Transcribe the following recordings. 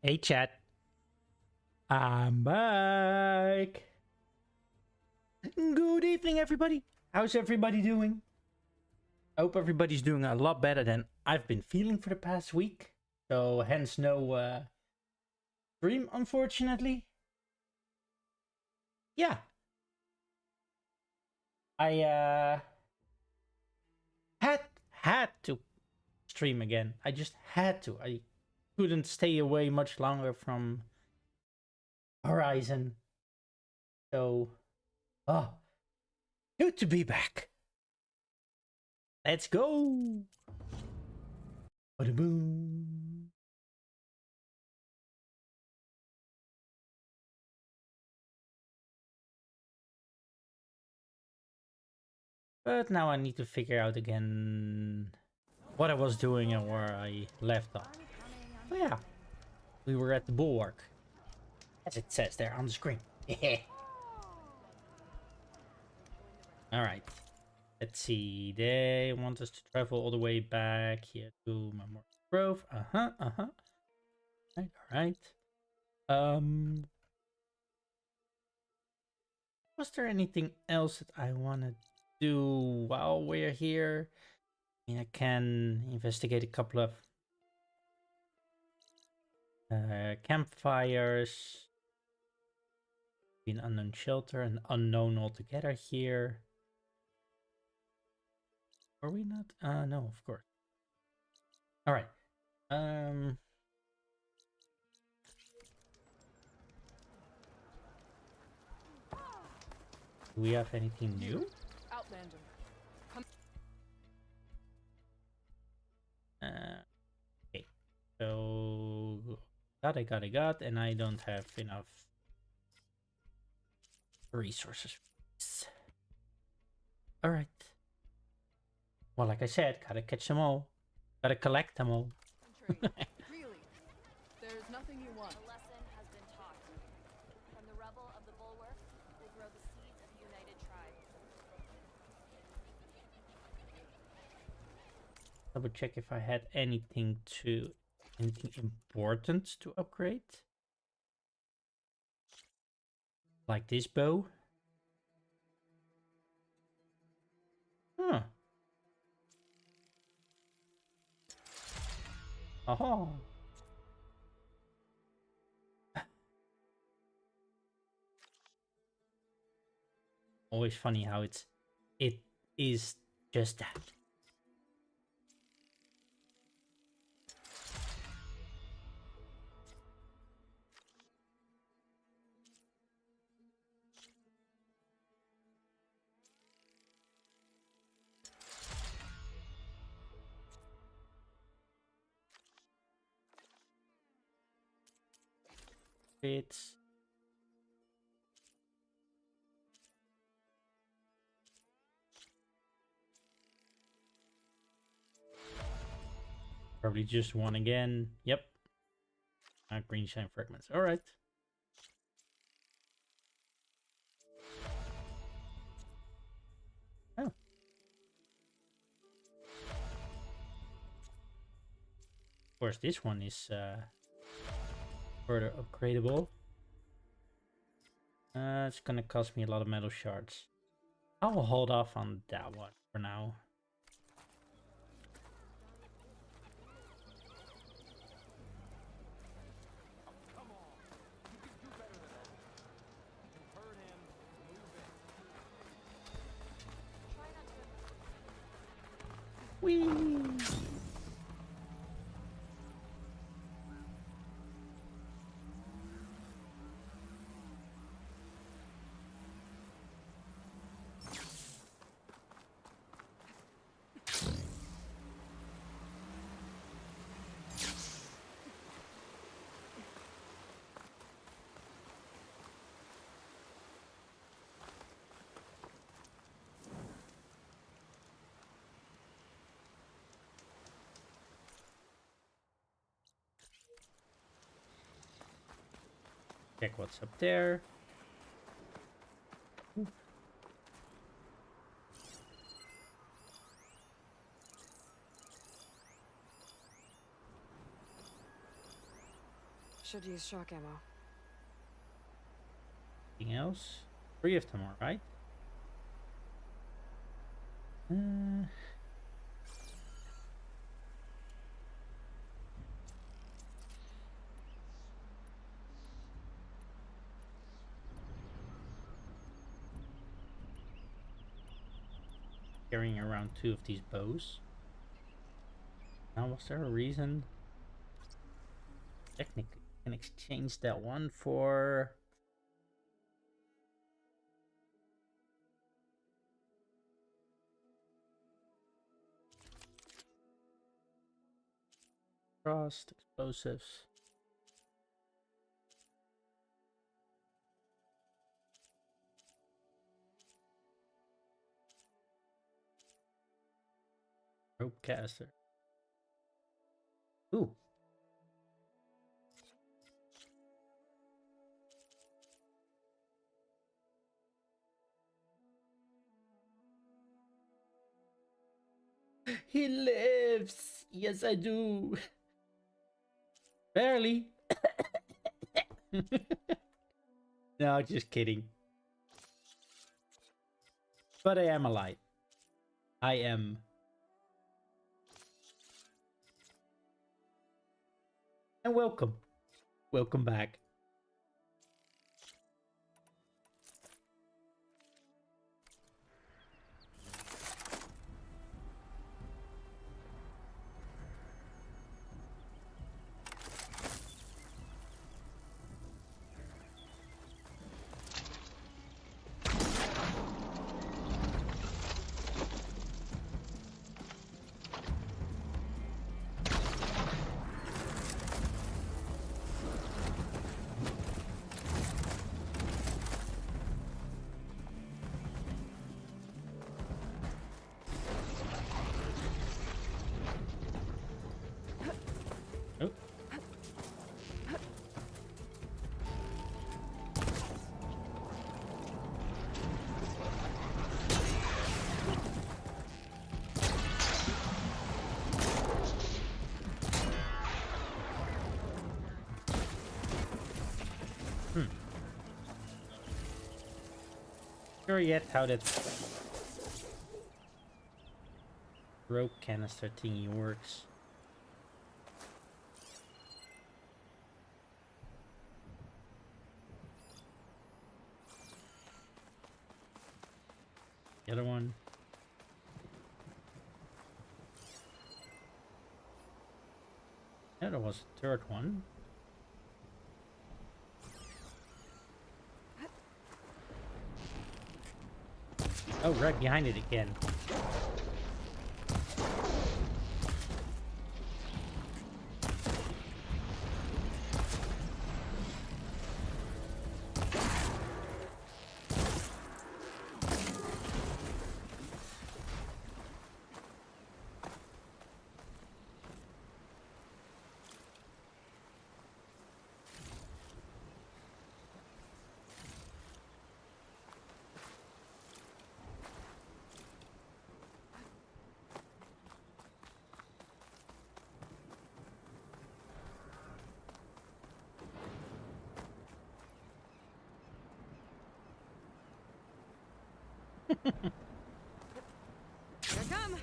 Hey chat, I'm back. Good evening, everybody. How's everybody doing? I hope everybody's doing a lot better than I've been feeling for the past week. So hence no stream, unfortunately. Yeah, I had to stream again. I just had to. I couldn't stay away much longer from Horizon. So, oh, good to be back. Let's go. Ba-da-boom. But now I need to figure out again what I was doing and where I left off. Oh yeah, we were at the bulwark, as it says there on the screen. Alright, let's see. They want us to travel all the way back here to Memorial Grove. Alright. Was there anything else that I want to do while we're here? I mean, I can investigate a couple of campfires. An unknown shelter and unknown altogether here. Are we not? No, of course. All right. Do we have anything new? Outlander. Okay. So got, and I don't have enough resources. All right. Well, like I said, gotta catch them all. Gotta collect them all. Really? There's nothing you want. A lesson has been taught. From the rubble of the bulwark will grow the seeds of a united tribe. Double check if I had anything important to upgrade. Like this bow. Huh. Oh. Always funny how it is just that. It's probably just one again. Yep. Green shine fragments. All right. Oh. Of course, this one is further upgradable. It's gonna cost me a lot of metal shards. I will hold off on that one for now. Whee! Check what's up there. Ooh. Should use shock ammo. Anything else? 3 of them, alright. Carrying around 2 of these bows. Now, was there a reason? Technically, I can exchange that one for... Frost, explosives. Rope caster. Ooh. He lives! Yes, I do. Barely. No, just kidding. But I am alive. I am. And welcome. Welcome back. Oh. Sure yet how that rope canister thingy works. The other one. Yeah, there was a third one. Oh, right behind it again. Here I come.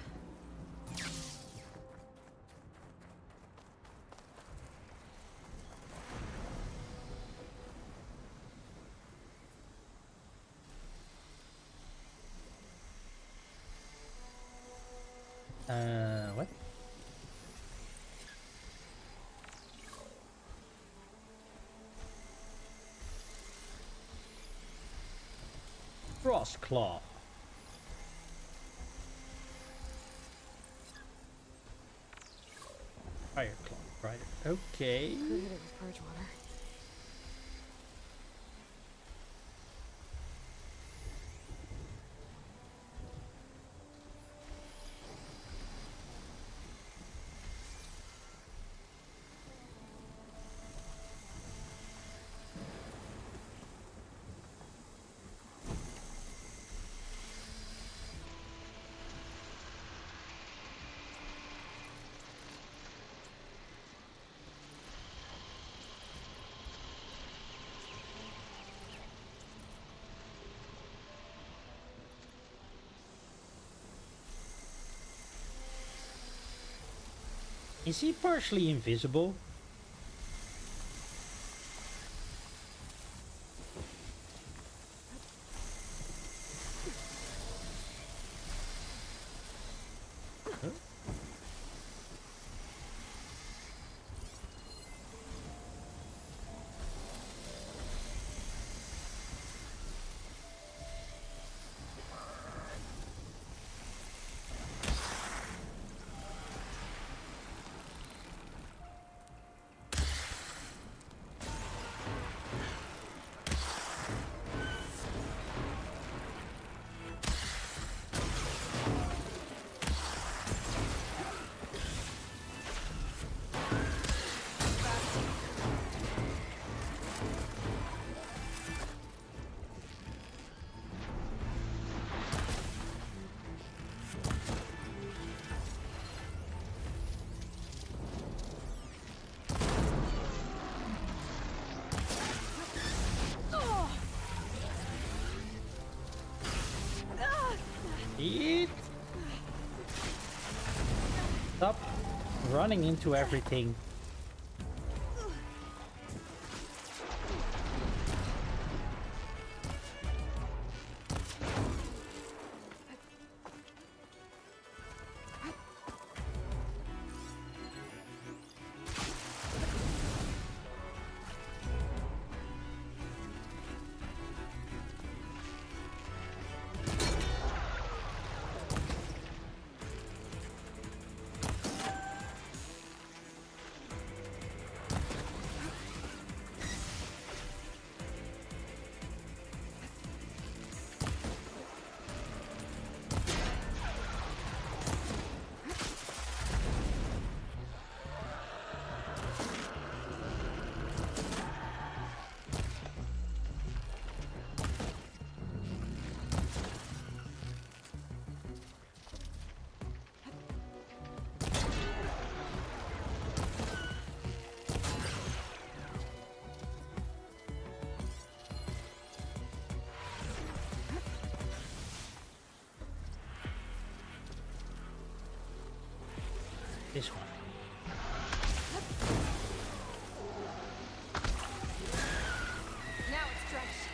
What? Frost Claw. Fire Claw, right? Okay. Could hit it with purge water. Is he partially invisible? Huh? Eat. Stop running into everything. This one. Now it's drenched.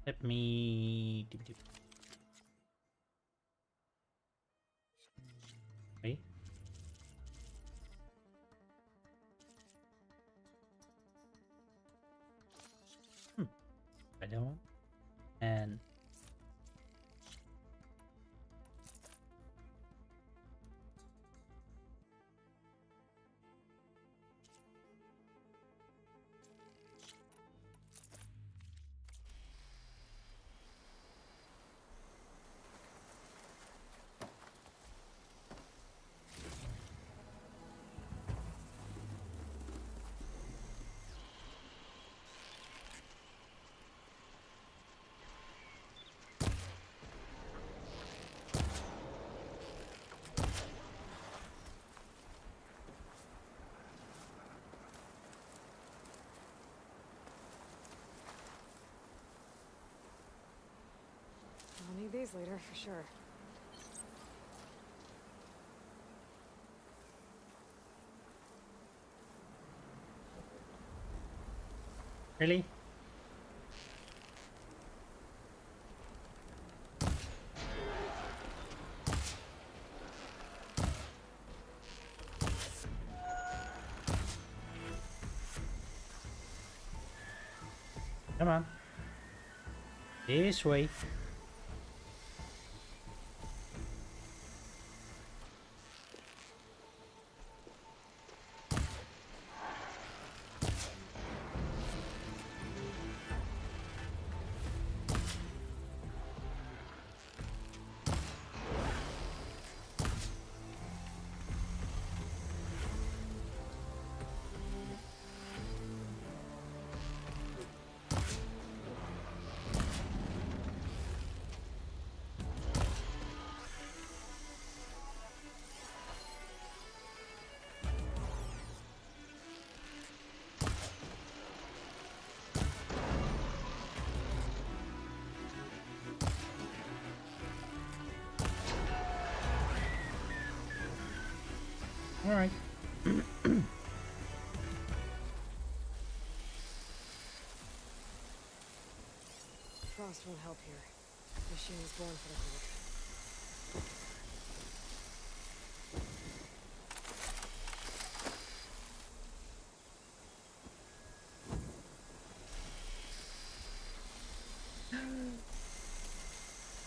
Let me. Wait. Try that one. And days later, for sure. Really? Come on. This way. All right. Frost won't help here. Machine was born for the cold.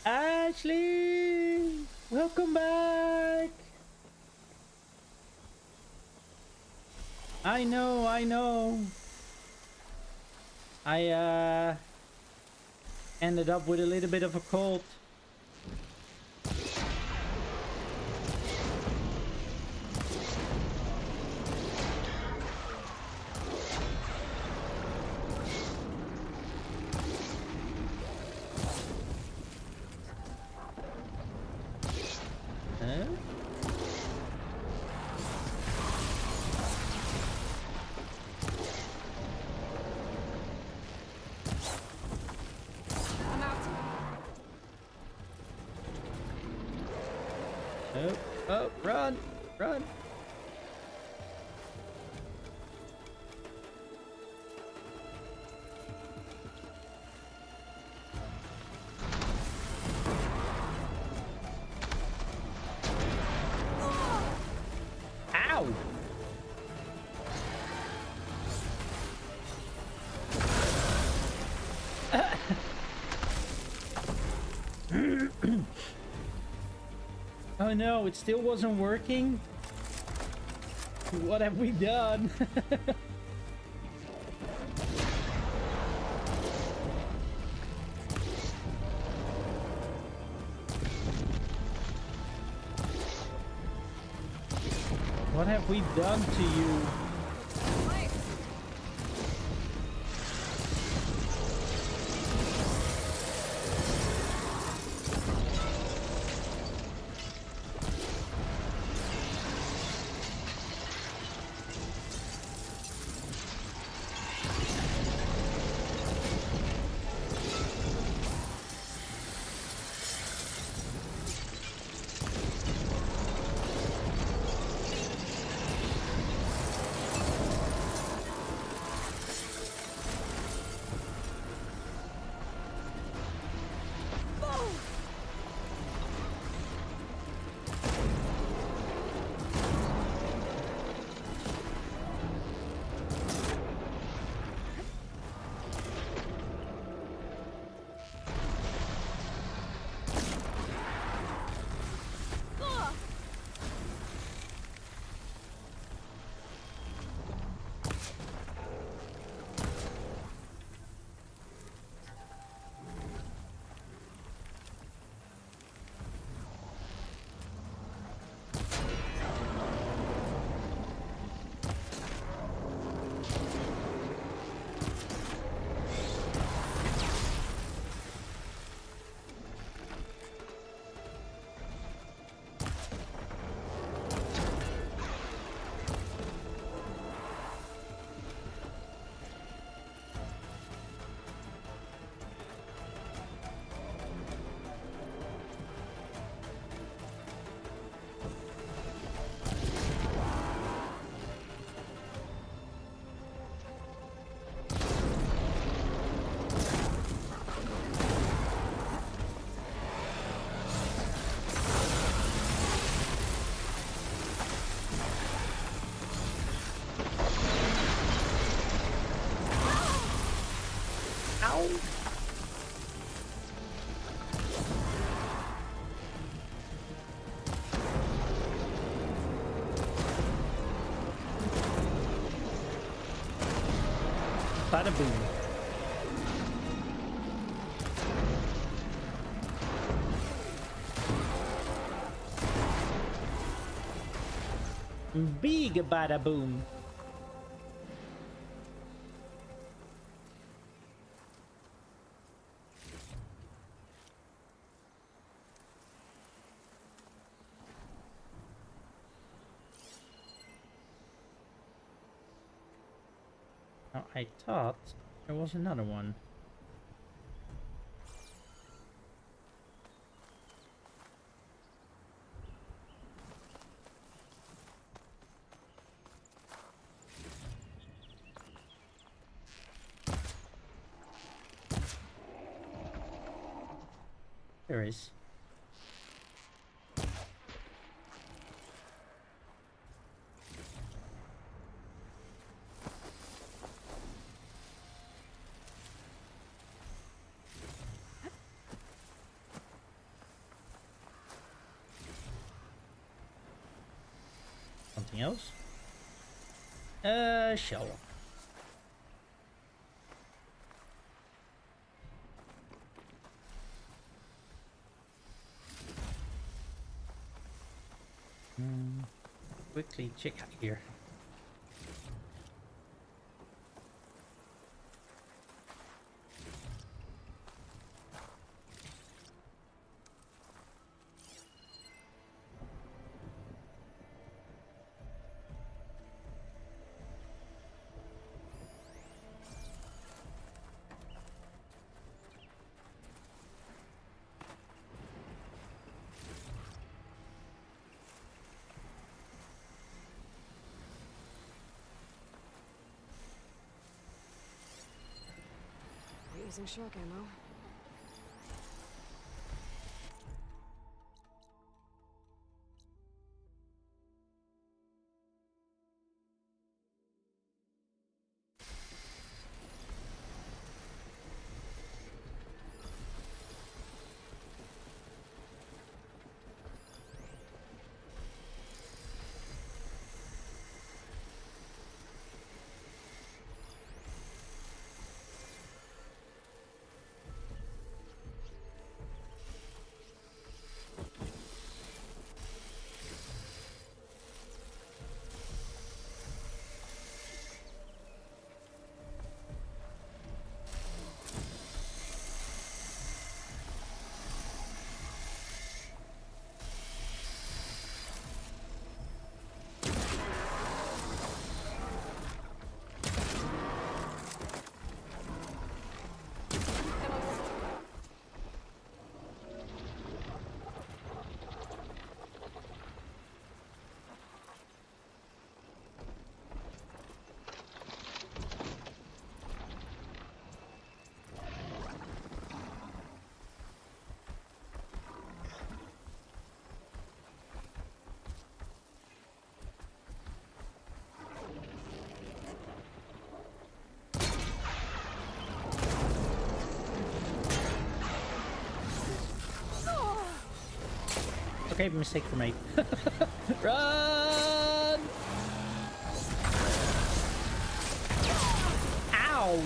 Ashley, welcome back. I know. I ended up with a little bit of a cold. Huh? I'm out. Oh, run! Ow! Oh no, it still wasn't working? What have we done? What have we done to you? Bada boom. Big bada boom. Now, I thought there was another one. There is. Something else? Shell. Quickly check out here. Using shock ammo. Okay, mistake for me. Run! Ow!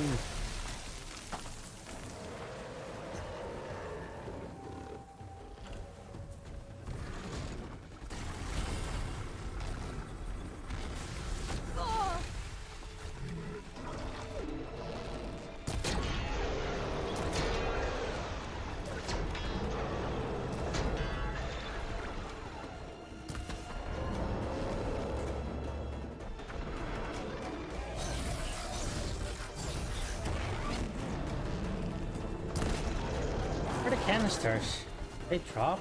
Where are the canisters? They drop?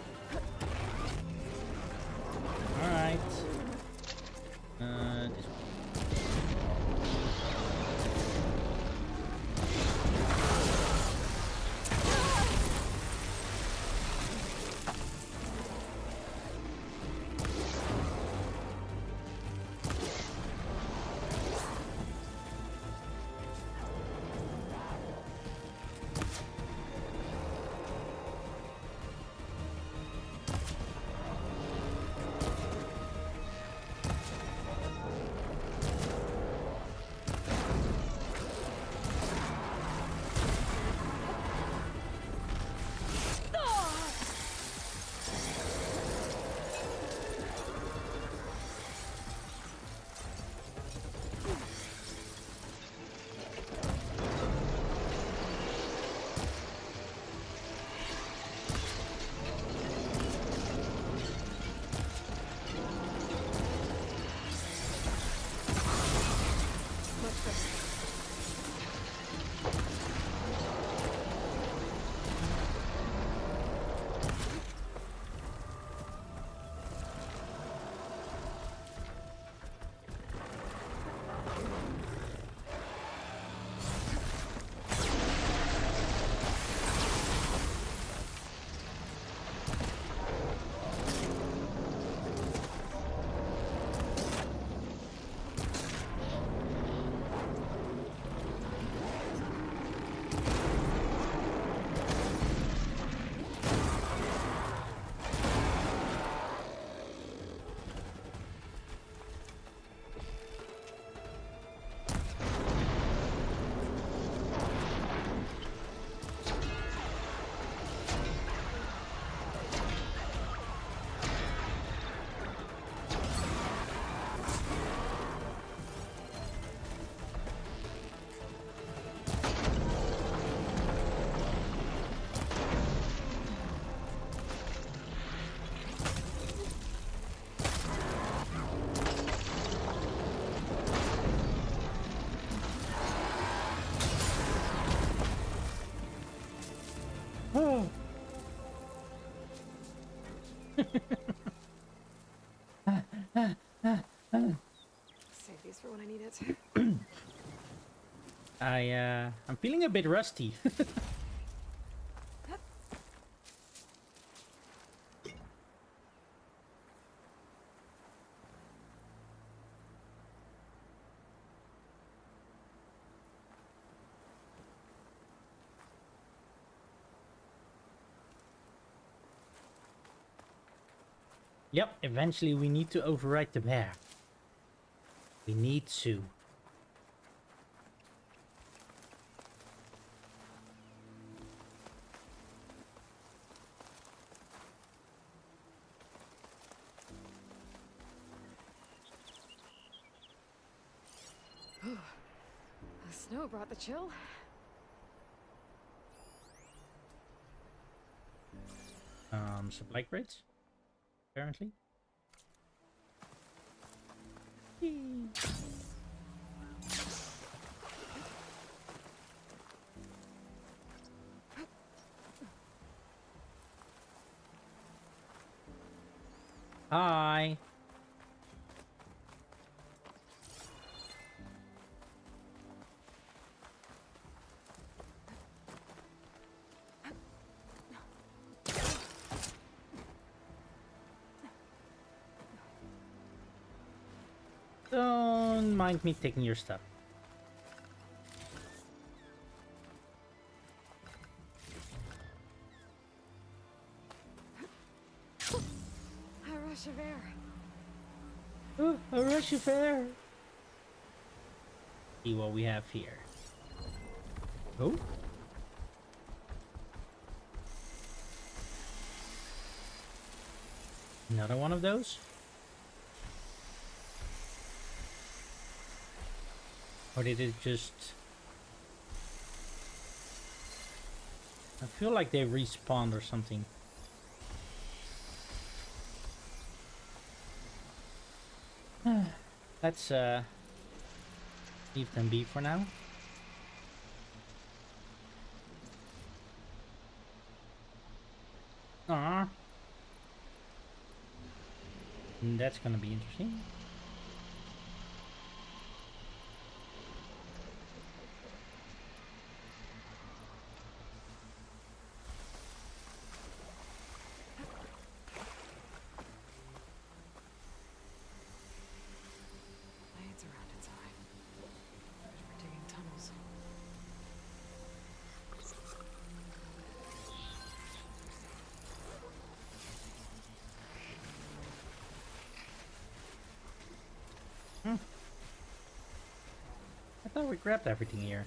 Alright. This one. piece for when I need it. I'm feeling a bit rusty. Yep, eventually we need to override the bear. We need to. The snow brought the chill. Supply crates, apparently. Hi. Don't mind me taking your stuff. A rush of air. Oh, a rush of air. See what we have here. Oh. Another one of those? Or did it just... I feel like they respawned or something. Let's leave them be for now. Ah, that's gonna be interesting. Blades around inside. We're digging tunnels. I thought we grabbed everything here.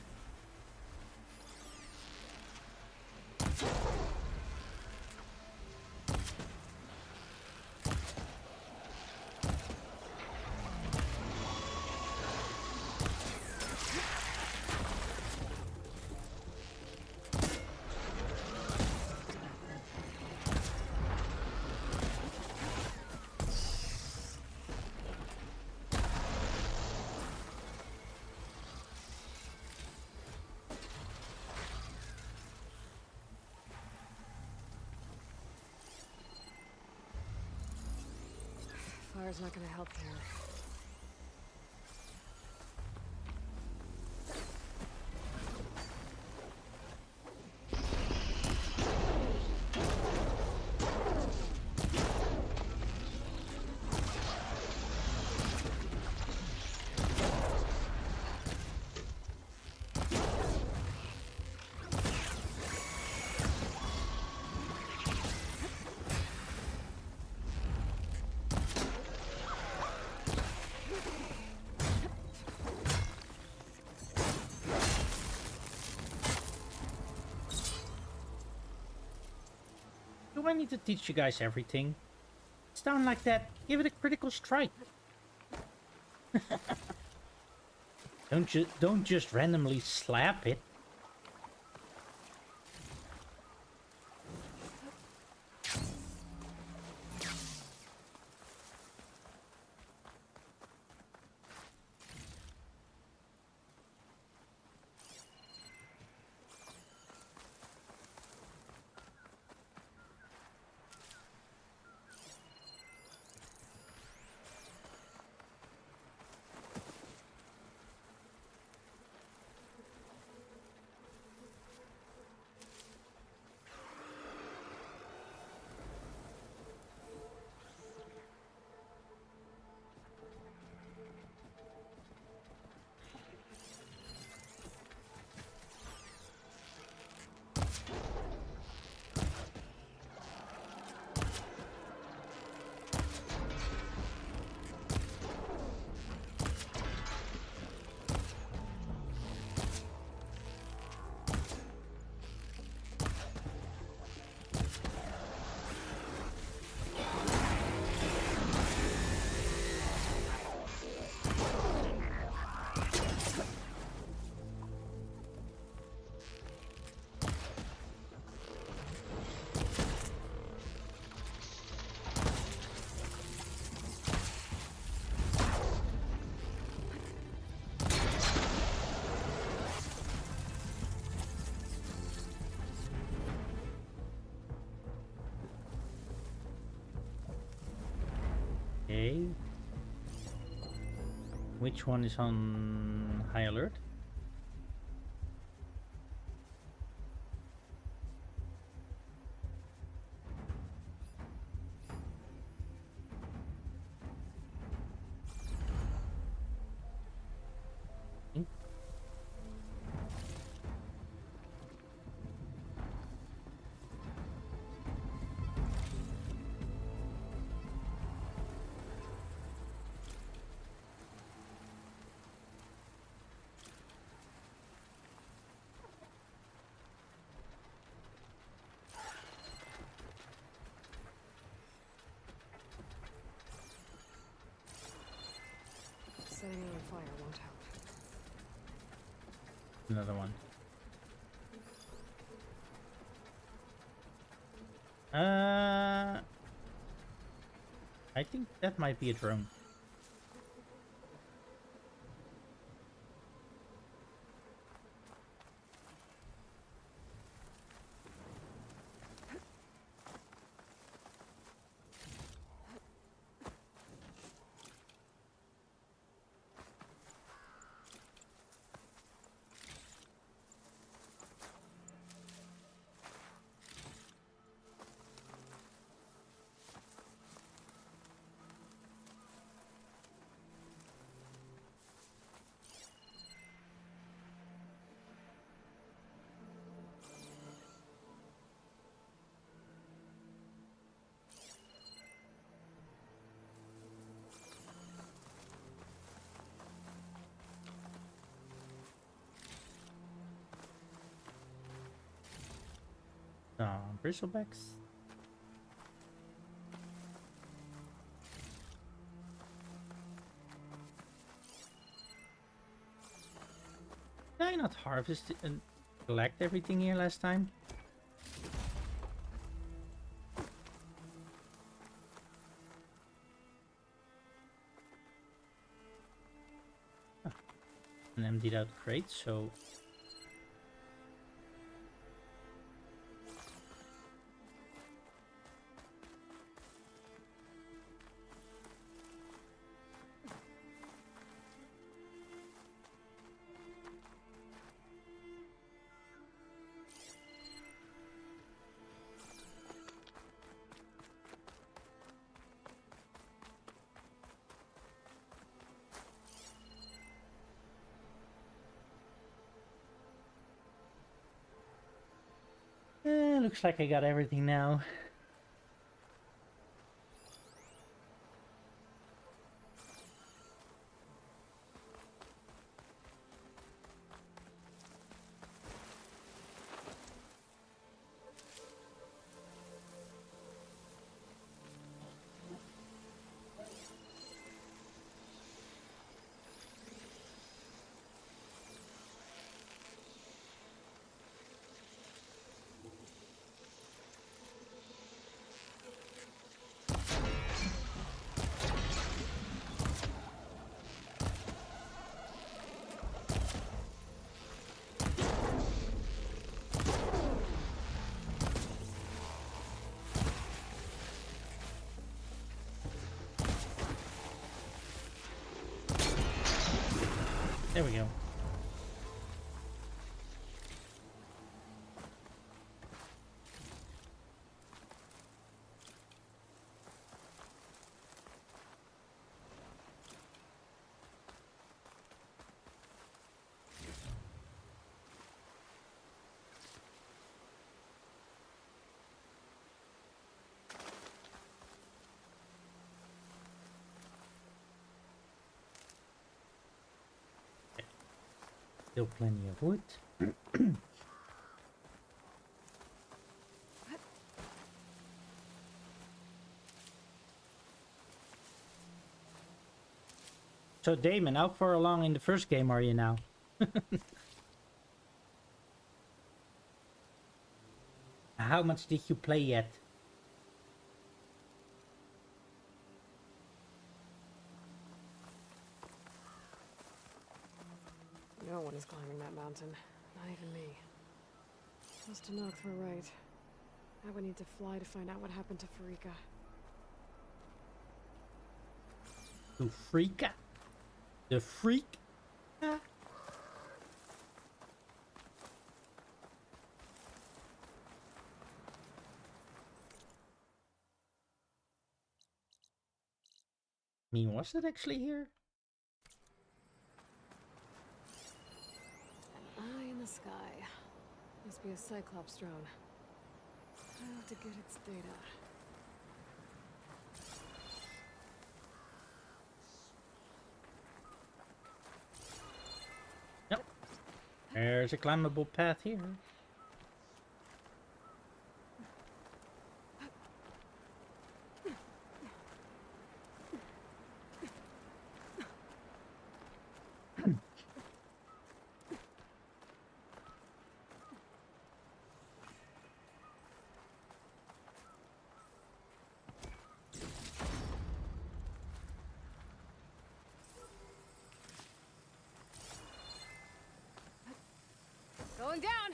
Fire's not gonna help there. Do I need to teach you guys everything? It's down like that. Give it a critical strike. Don't just randomly slap it. Okay. Which one is on high alert? Setting it on fire won't help. Another one. I think that might be a drone. Bristlebacks. Did I not harvest and collect everything here last time? Huh. And emptied out crates, so looks like I got everything now. There we go. Still plenty of wood. So Damon, how far along in the first game are you now? How much did you play yet? No one is climbing that mountain. Not even me. Those Tanoks were right. I would need to fly to find out what happened to Farika. To freak out. The freak. I mean, was it actually here? An eye in the sky. Must be a Cyclops drone. I'll have to get its data. Yep. There's a climbable path here. Going down!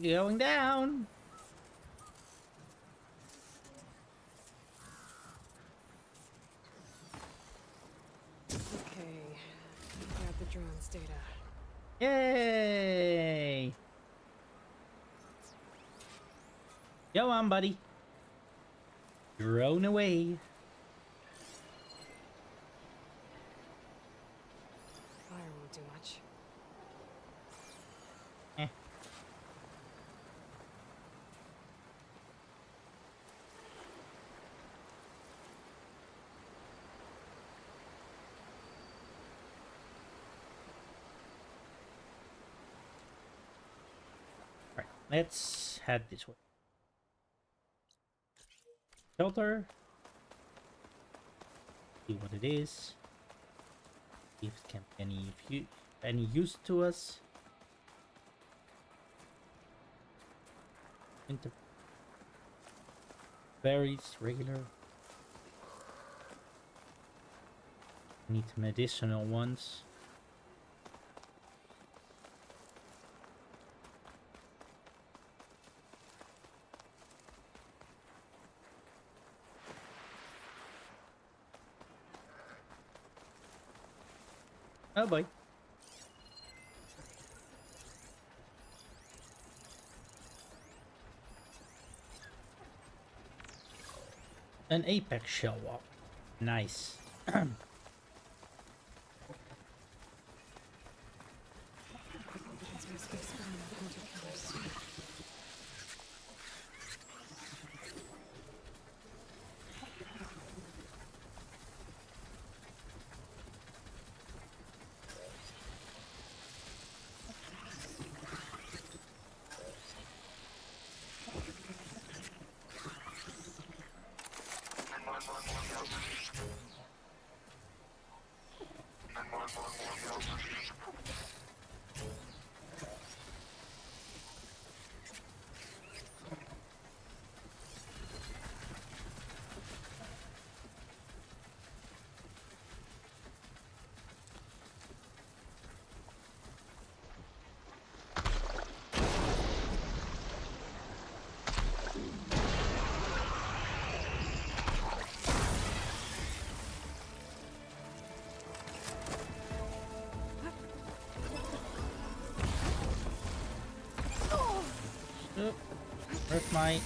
Going down. Okay. Grab the drone's data. Yay! Go on, buddy. Drone away. Fire won't do much. Eh. Right, let's head this way. Shelter. See what it is. See if it can be any use to us. Inter berries, regular. Need medicinal ones. Oh boy. An apex shell wall. Nice. Oop. Where's my...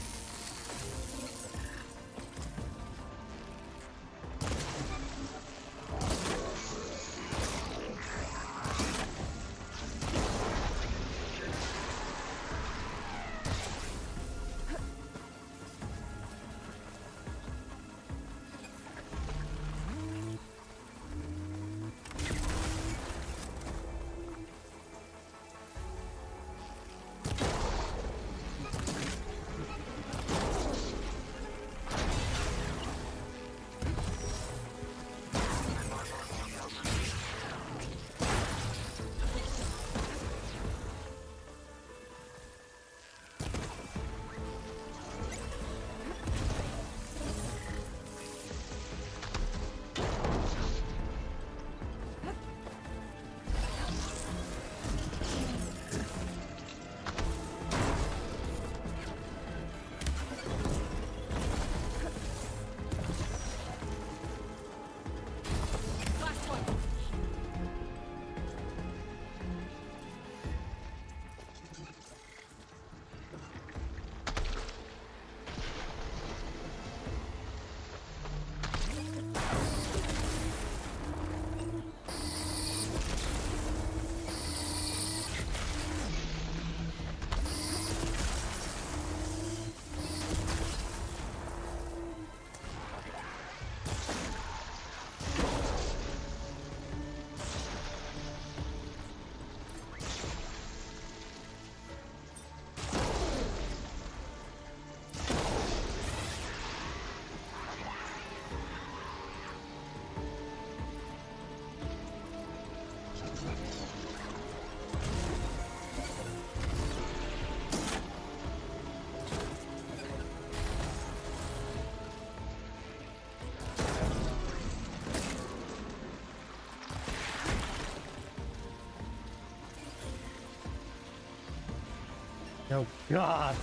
Oh god.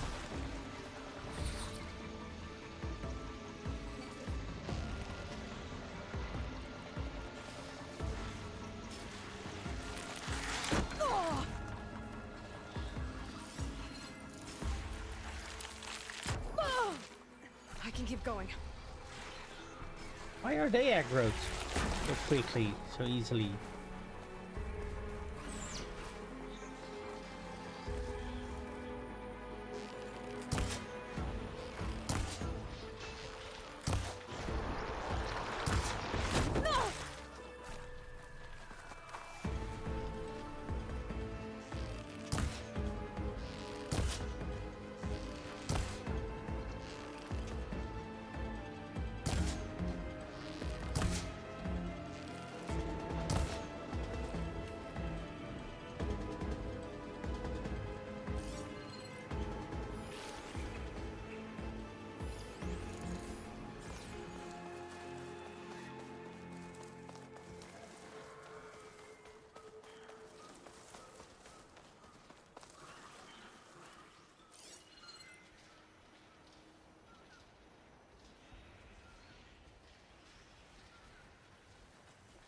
I can keep going. Why are they aggroed so quickly, so easily?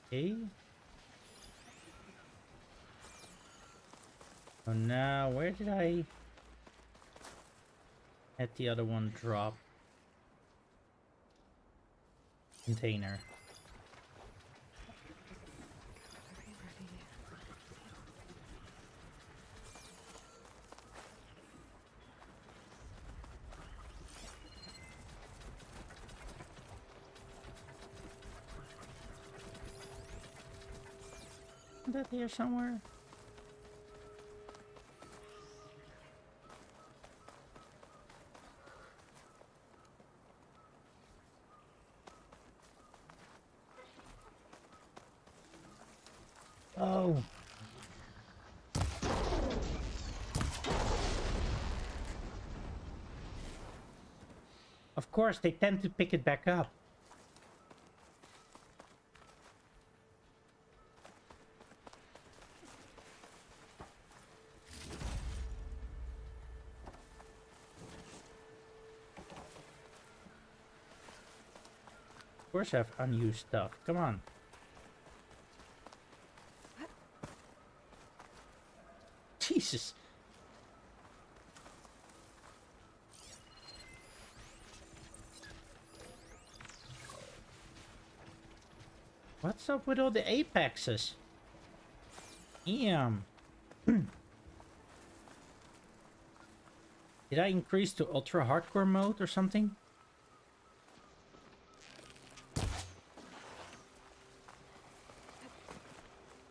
Okay. So now, where did I had the other one drop? Container. Is that here somewhere? Oh. Of course, they tend to pick it back up. Of course I have unused stuff. Come on. Jesus. What's up with all the apexes? Damn. Did I increase to ultra hardcore mode or something?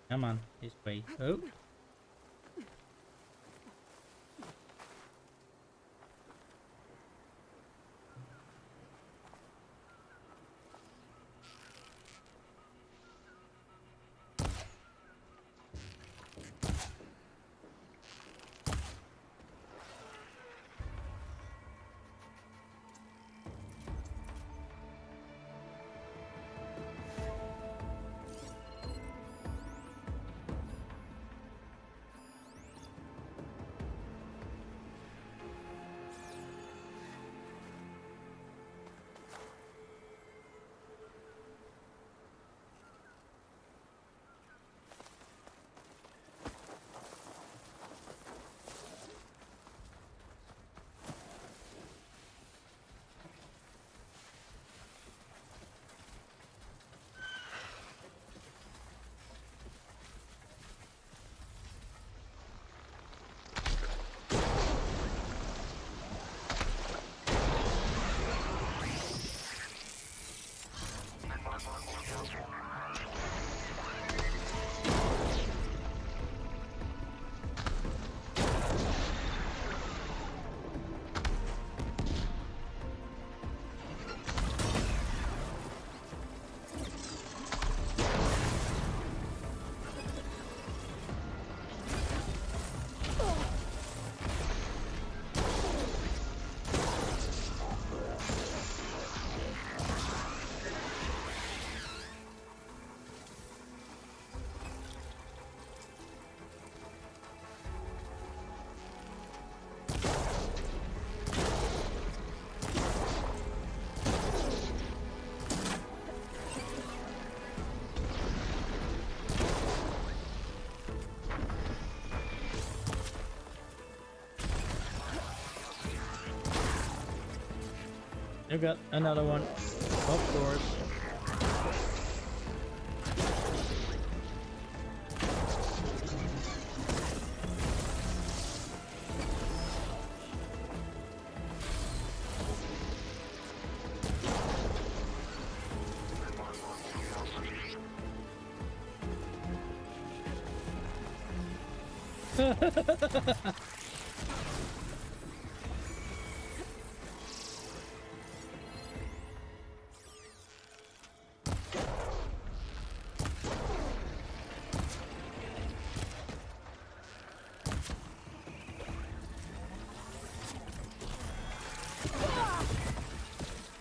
Come on, this way. Oh. I got another one. Of course.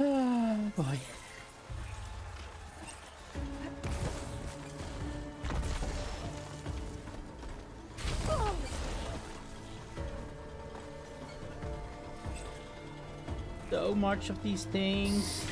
Oh boy. So much of these things.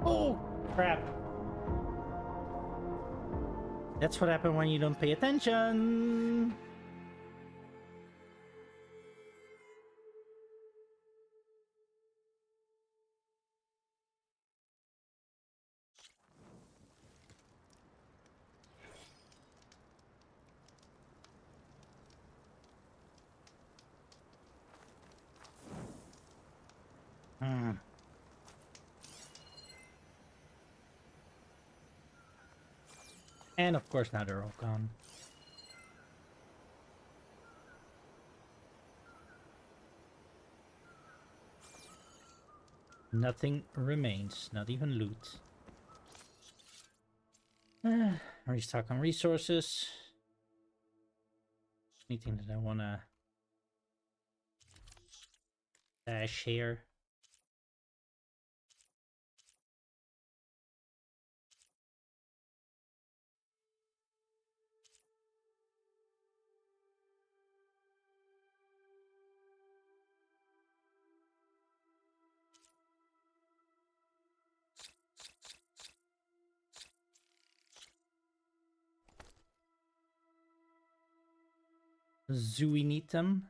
Oh, crap. That's what happened when you don't pay attention. Hmm. And of course now they're all gone. Nothing remains, not even loot. Restock on resources. Anything that I wanna dash here. Zooey need them.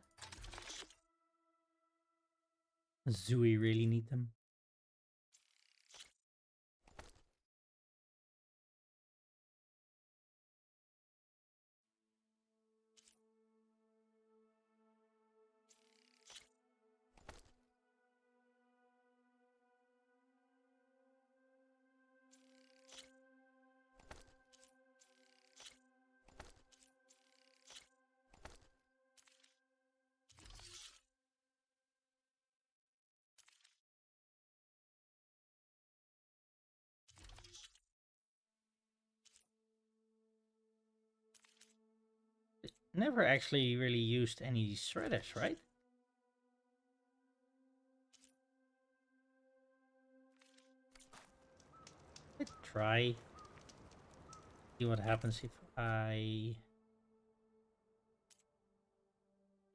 Zooey really need them. Never actually really used any shredders, right? Let's try. See what happens if I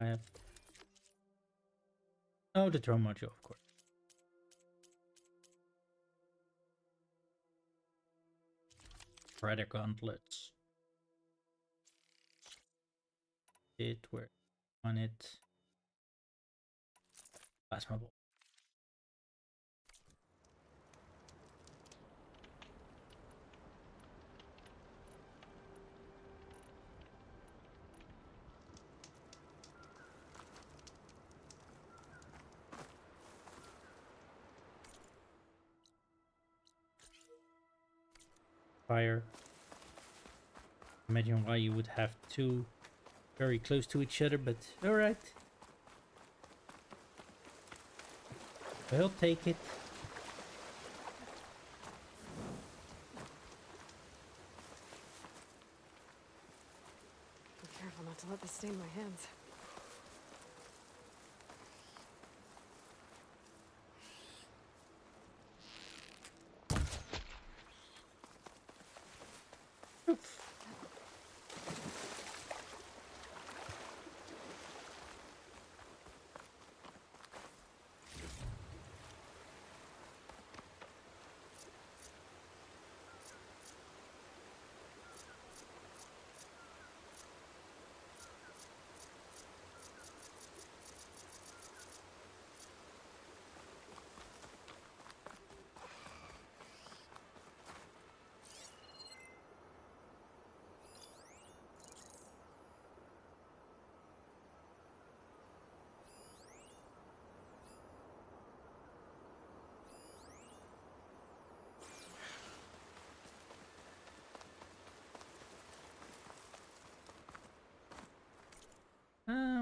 have... Oh, the drone module, of course. Shredder gauntlets. Where on it. Plasma ball. Fire. Imagine why you would have two very close to each other, but alright. We'll take it. Be careful not to let this stain my hands.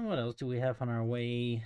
What else do we have on our way?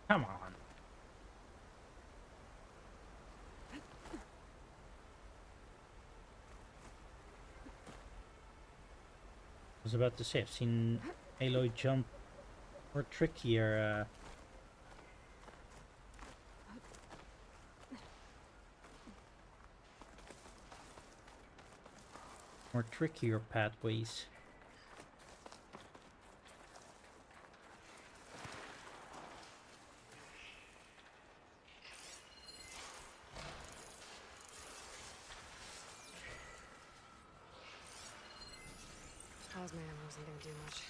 Come on. I was about to say, I've seen Aloy jump more trickier. More trickier pathways. Plasma ammo isn't gonna do much.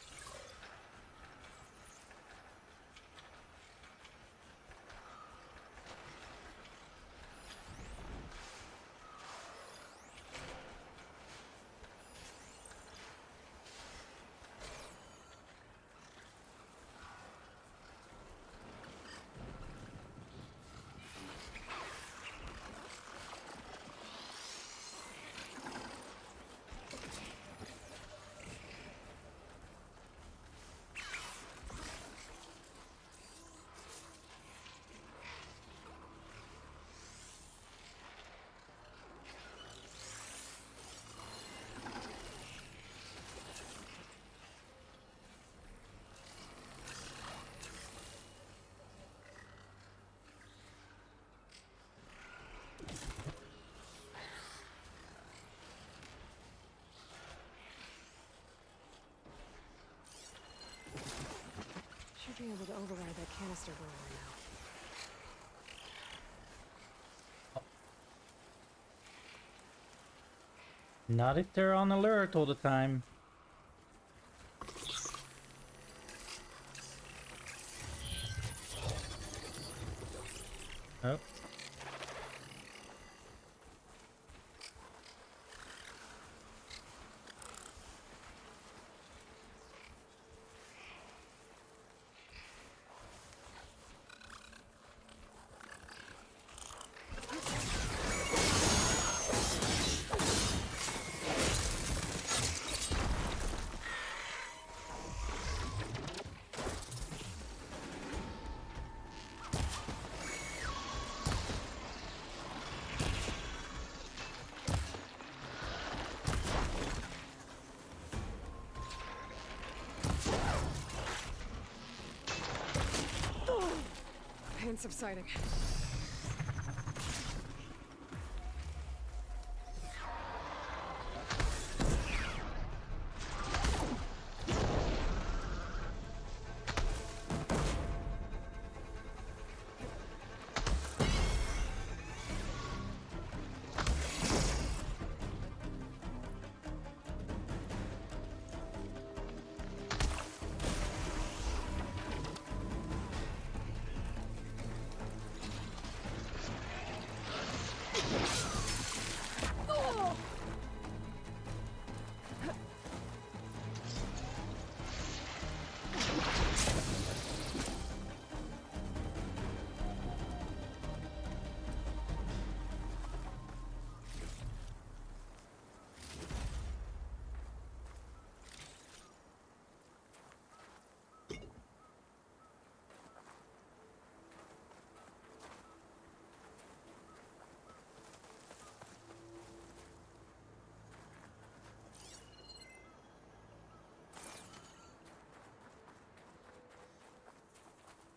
Should be able to override that canister burner now. Not if they're on alert all the time. Oh. Pain subsiding.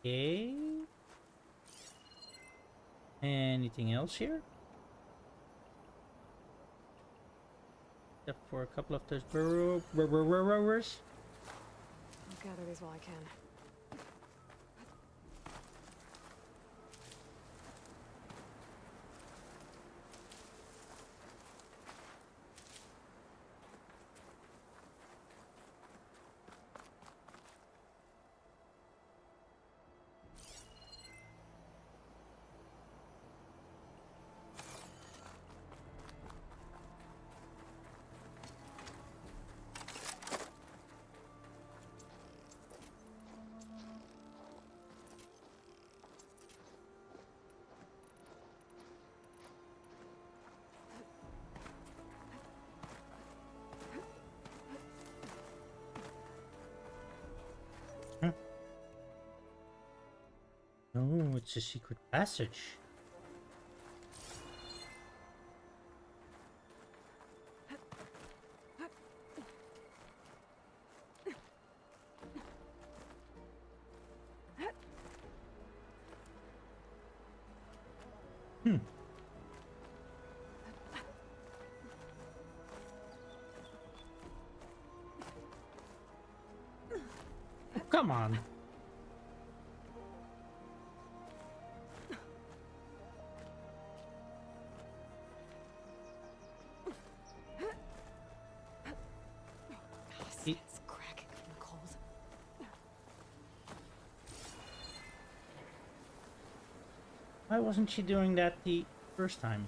Okay. Anything else here? Except for a couple of those burrowers. I'll gather these while I can. Oh, it's a secret passage. Hmm. Oh, come on. It's cracking from the cold. Why wasn't she doing that the first time?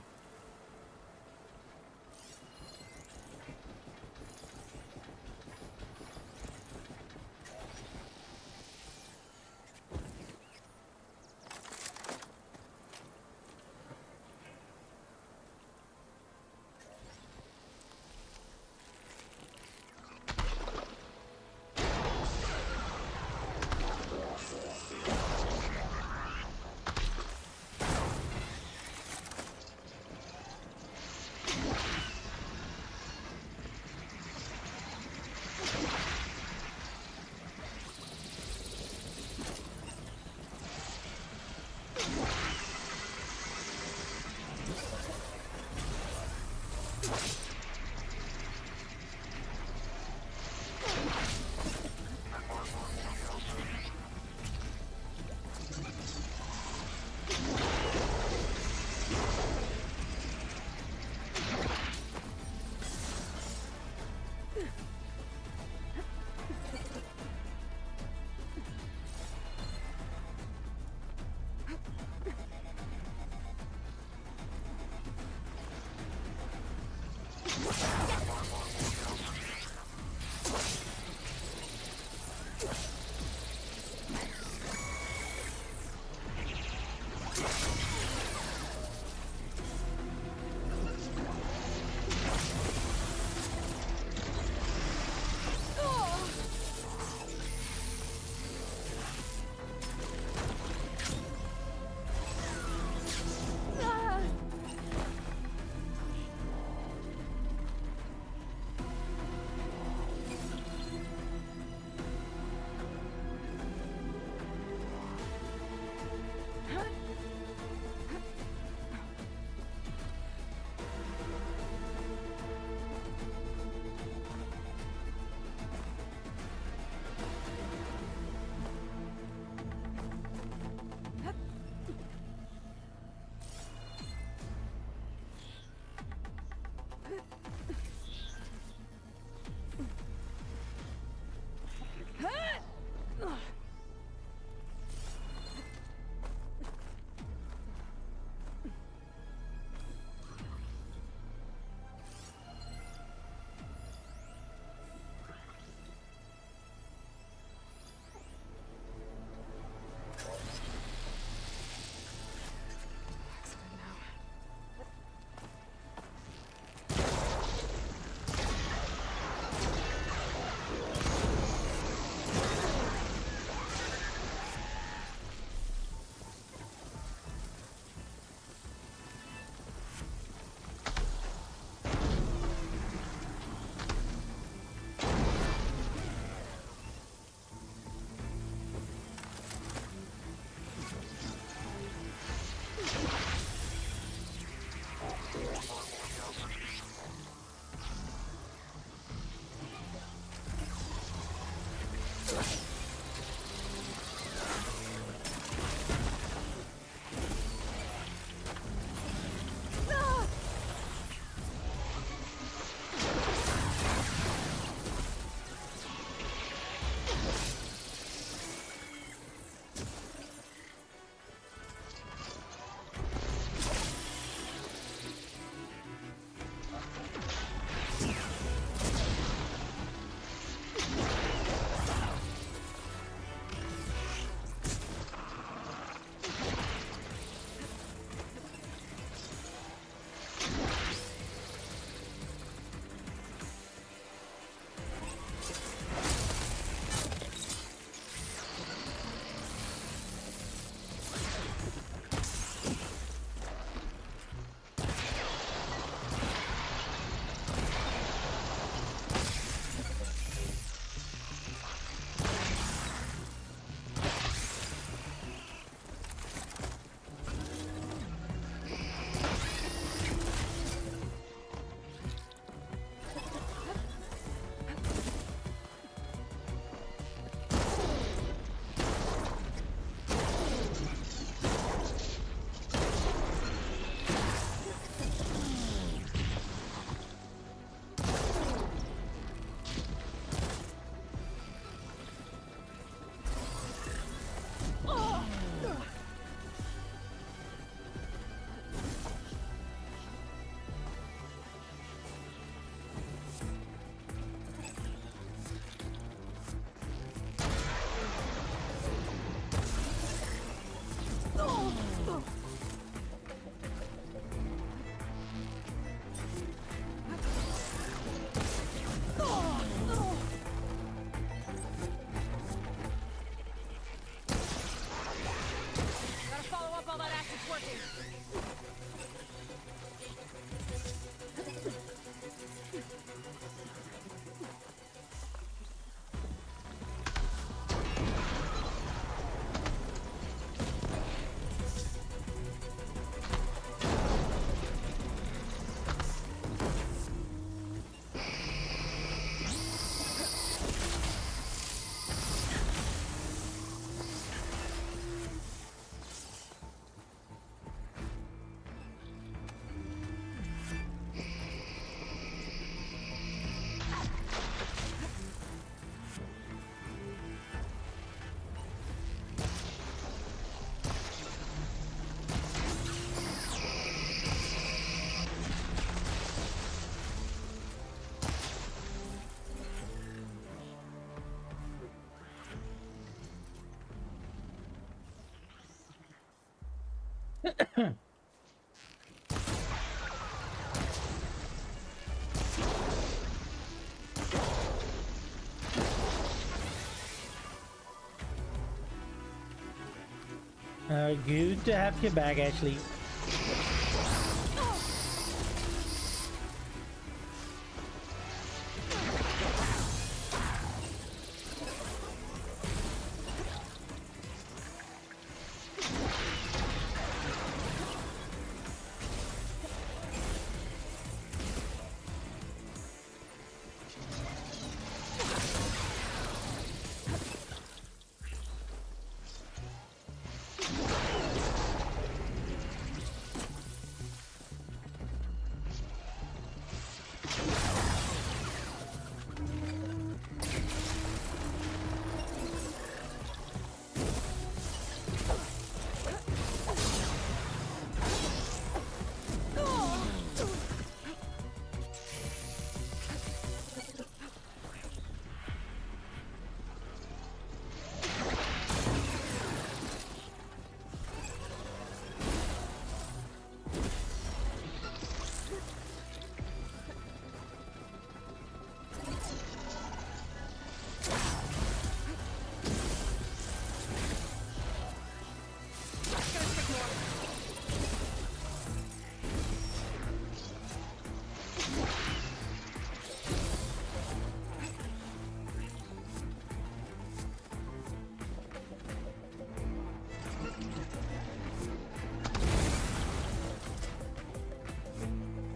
Good to have you back, Ashley.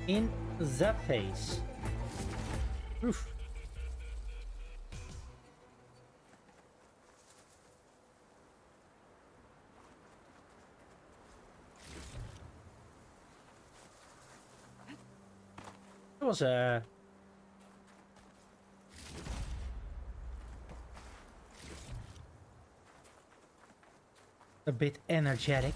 In the face. Oof. It was a bit energetic.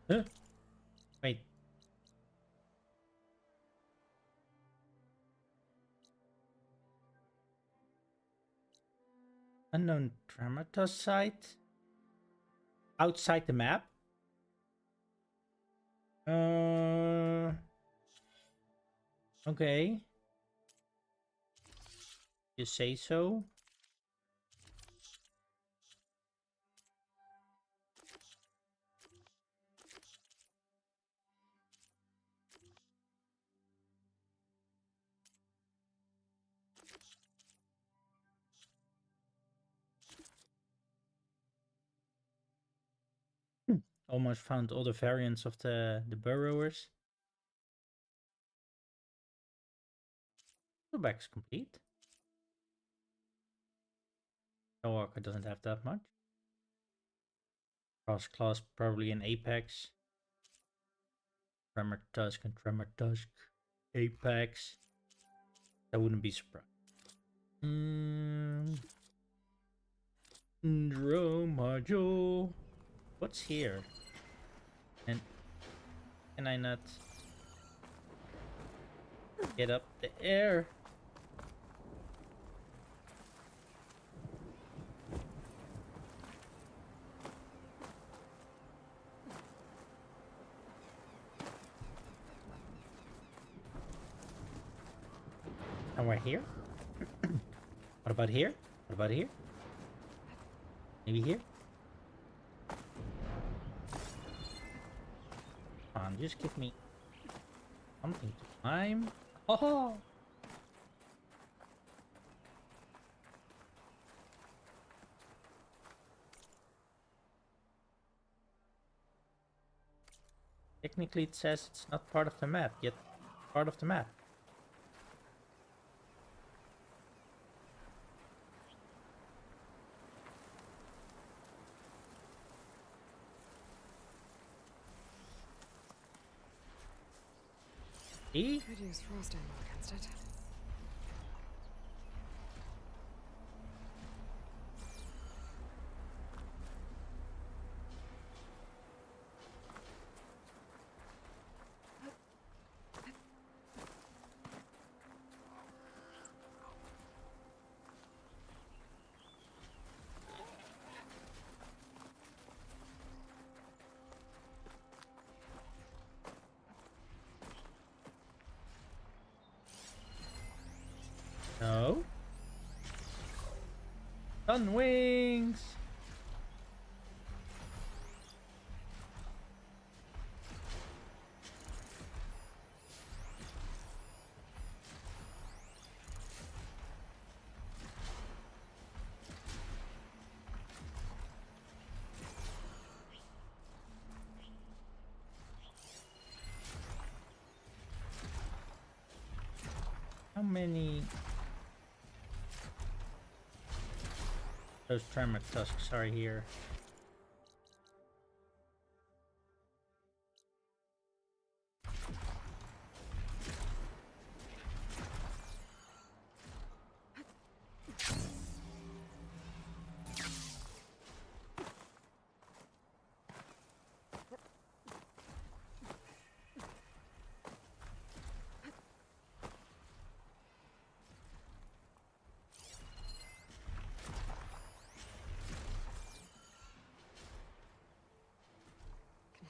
Huh? Wait. Unknown Traumatos site? Outside the map? Okay. You say so? Almost found all the variants of the burrowers. The back's complete. No Walker doesn't have that much. Cross class probably an Apex. Tremor Tusk and Tremor Tusk. Apex. That wouldn't be surprised. Draw module. What's here? And can I not get up the air? And we're here? What about here? What about here? Maybe here? Come on, just give me something to climb. Oh! Technically it says it's not part of the map, yet part of the map. See? Could use frost ammo against it. No. Sun wings. How many those Tremor Tusks are here?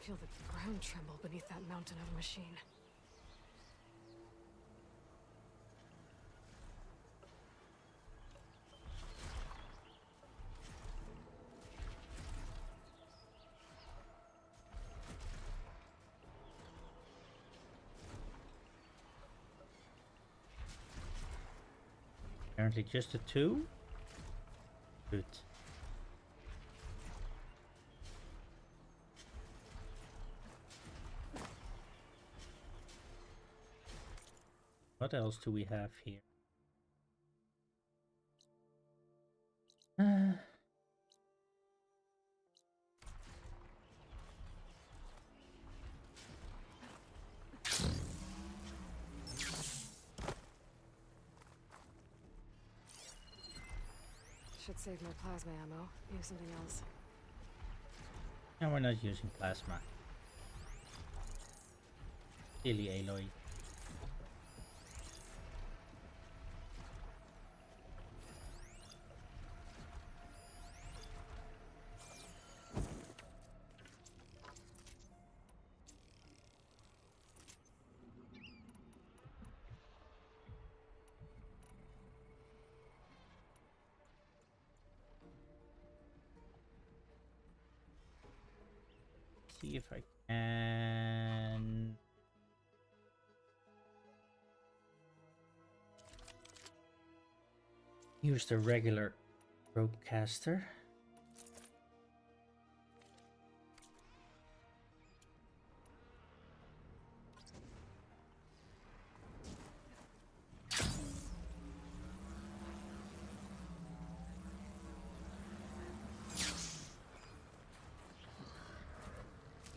feel the ground tremble beneath that mountain of a machine. Apparently just the two? Good. What else do we have here? Should save my plasma ammo. Use something else. And we're not using plasma. Silly Aloy. See if I can use the regular ropecaster.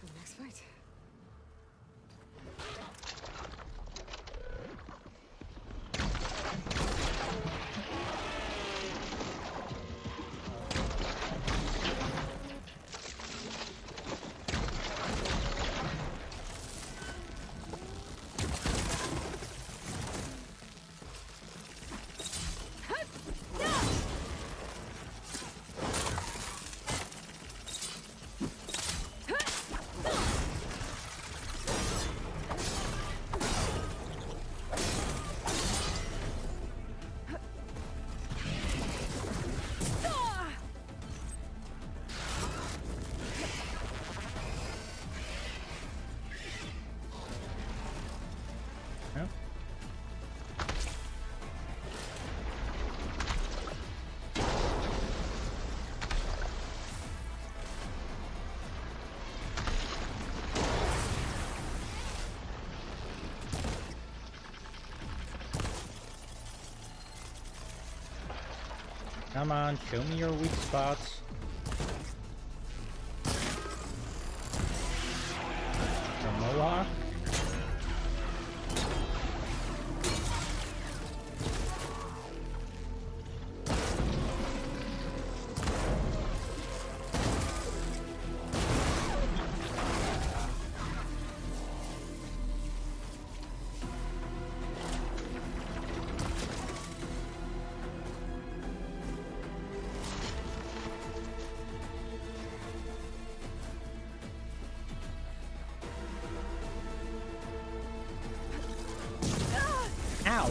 The next fight. Yep. Come on, show me your weak spots. The Mohawk. Ow!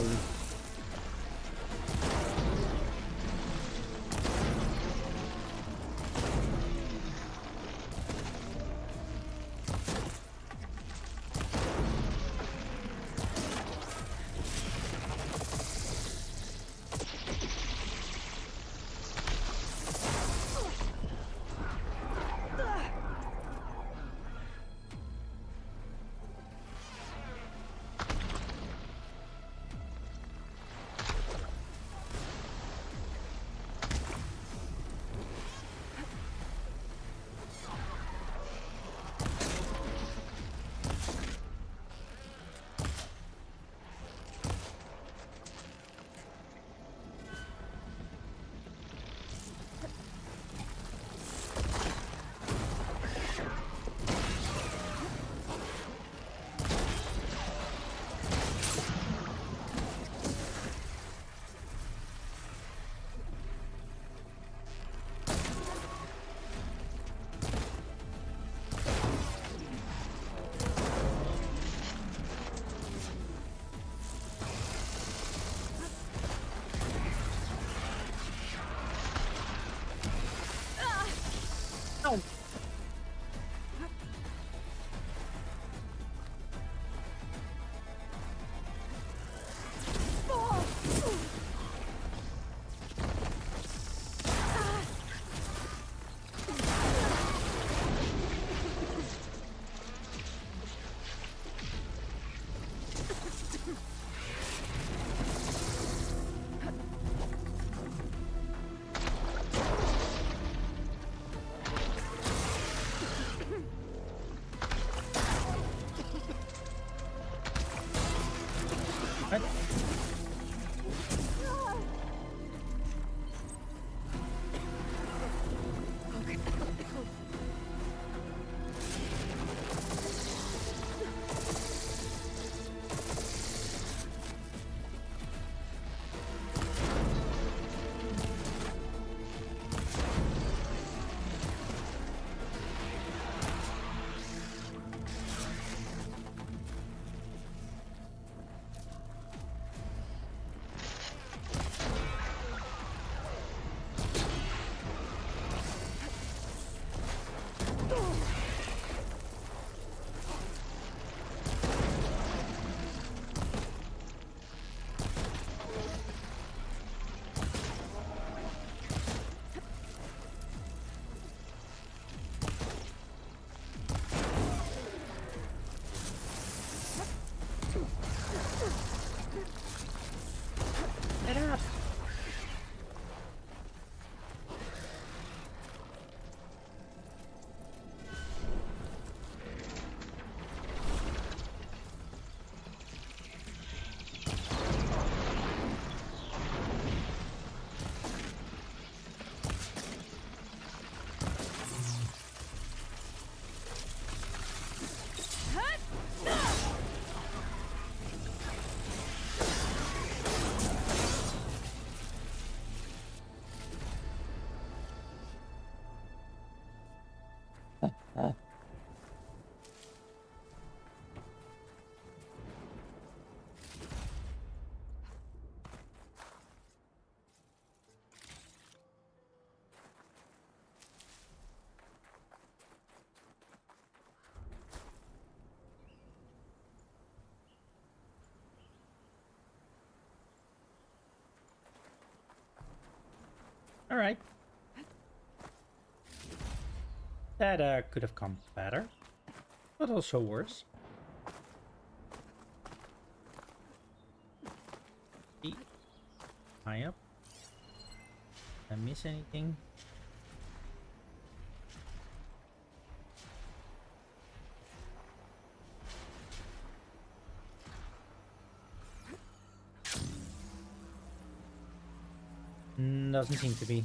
Get up! All right. That could have come better, but also worse. High up. Did I miss anything? Doesn't seem to be.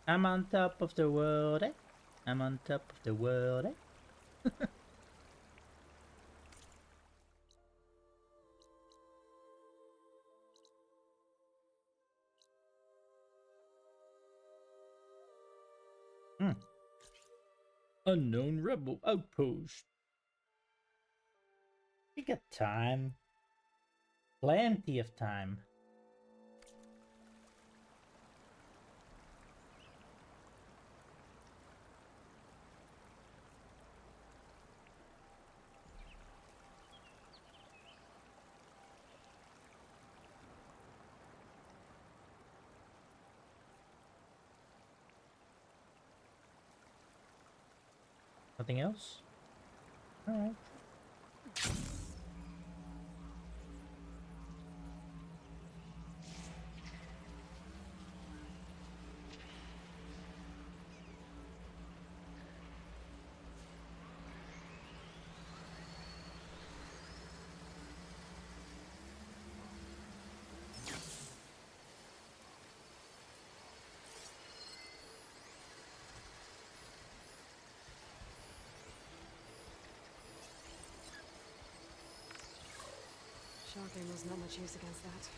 I'm on top of the world, eh? I'm on top of the world, eh? Unknown rebel outpost. We got time. Plenty of time. Nothing else? Alright. Shock ammo's not much use against that.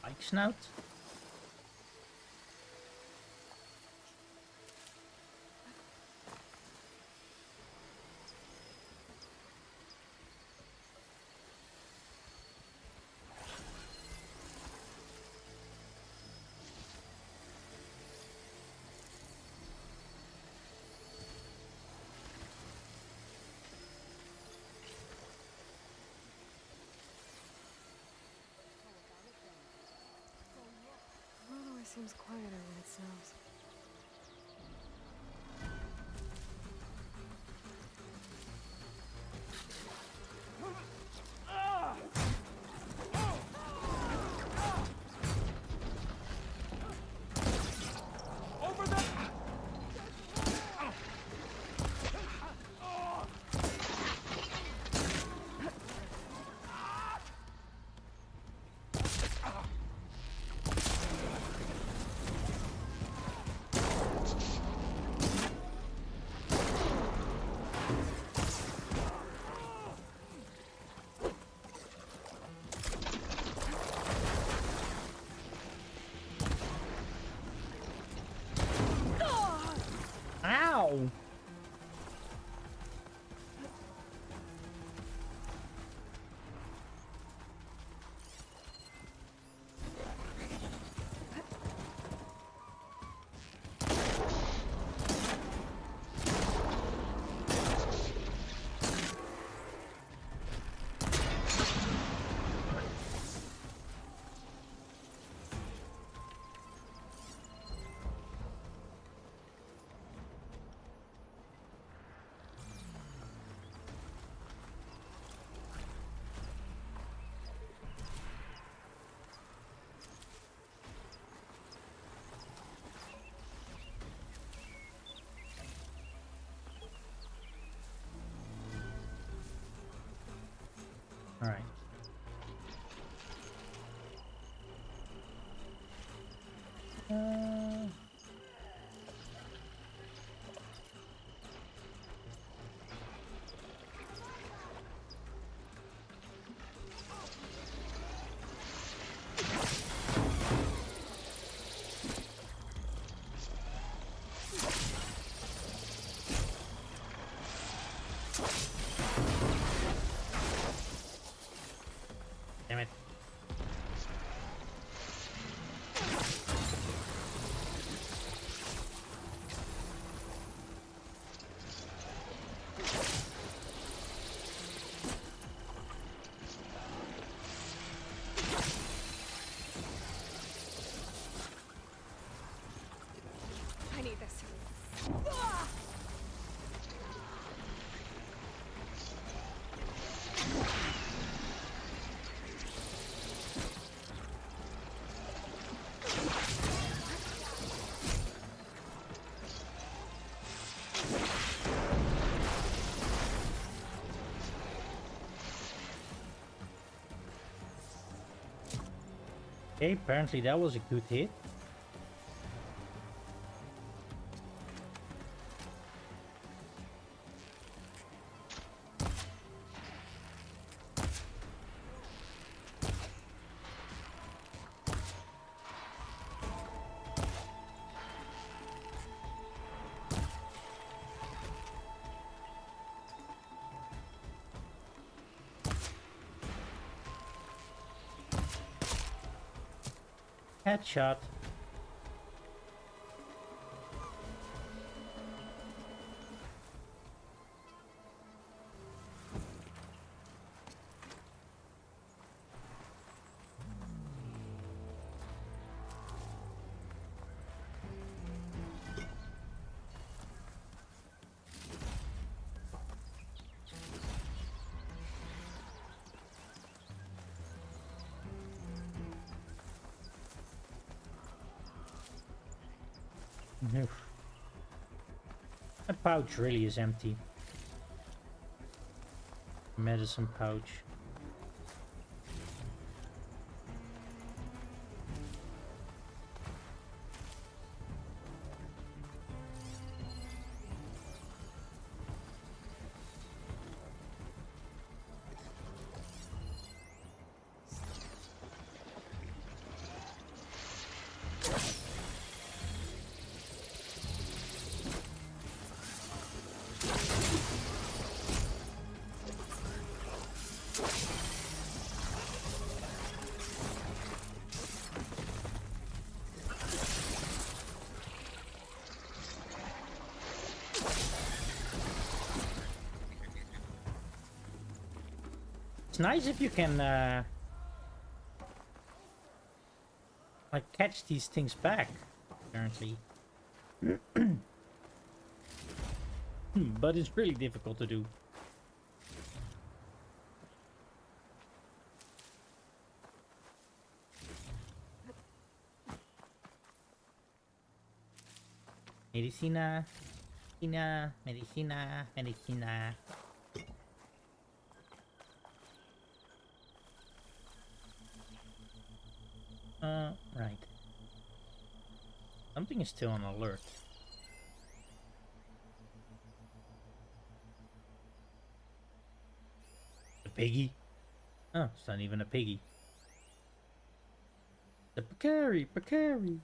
Bike snout? The world always seems quieter when it snows. Ow! All right. Damn it. I need this. Okay, apparently that was a good hit. Headshot. Oof. That pouch really is empty. Medicine pouch. It's nice if you can like catch these things back, apparently. But it's really difficult to do. Medicina, medicina, medicina, medicina. Right. Something is still on alert. A piggy? Oh, it's not even a piggy. The Picari, Picari.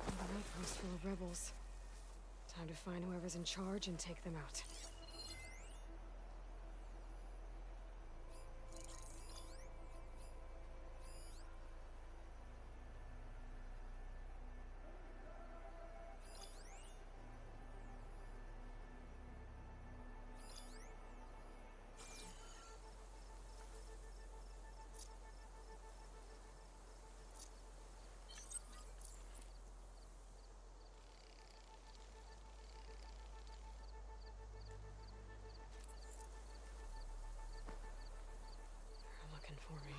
Another outpost full of rebels. Time to find whoever's in charge and take them out. They're looking for me.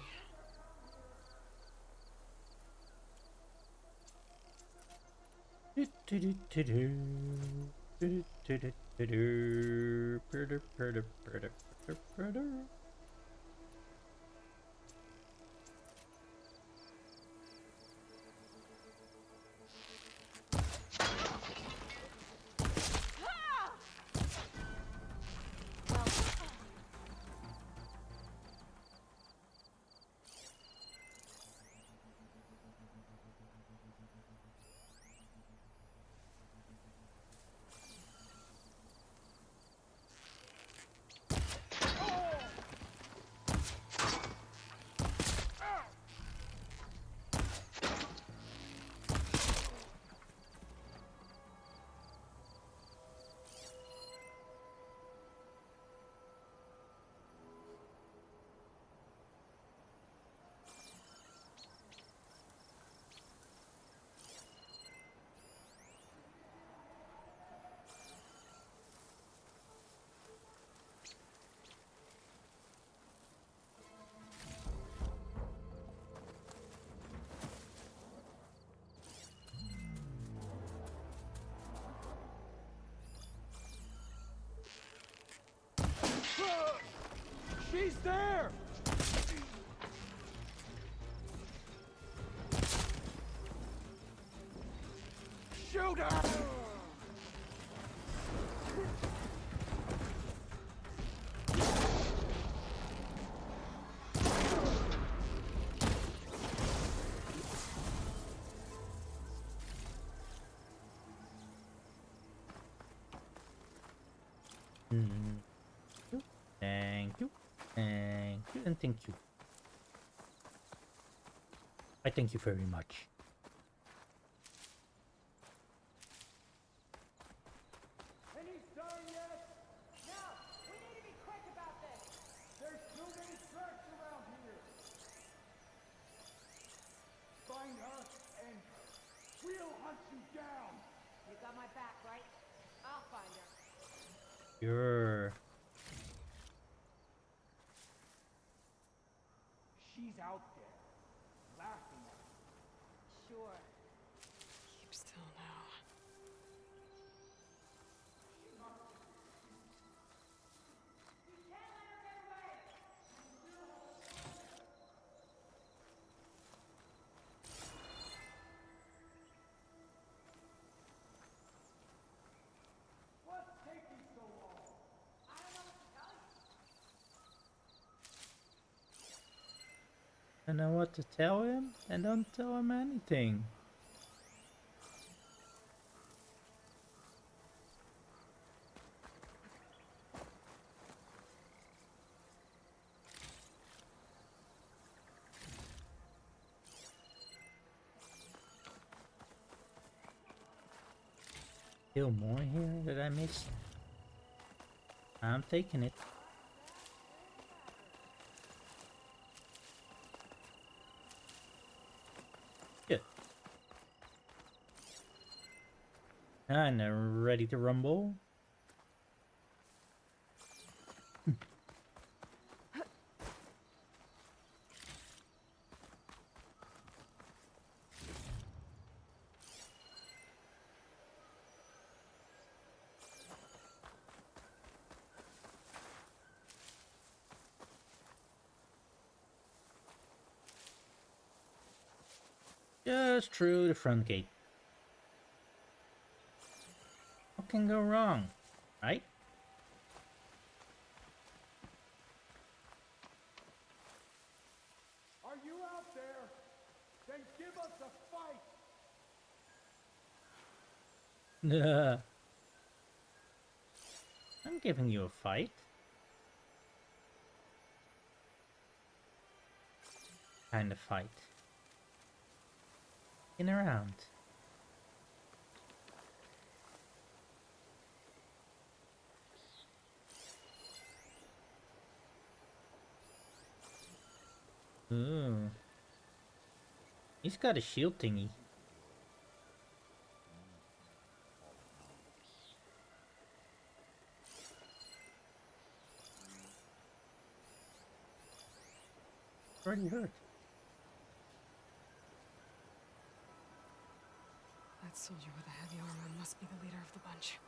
She's there! Shoot her! Thank you, thank you, and thank you. I thank you very much. Hey, hunt you down. You got my back, right? I'll find her. Sure. She's out there, laughing at me. Sure. Keep still now. What's taking so long? I know what to tell him, and don't tell him anything. Still more here that I missed. I'm taking it. Good. And ready to rumble. Just through the front gate. What can go wrong, right? Are you out there? Then give us a fight. I'm giving you a fight. Kind of fight. In around. Ooh. He's got a shield thingy. Already hurt. That soldier with the heavy armor must be the leader of the bunch.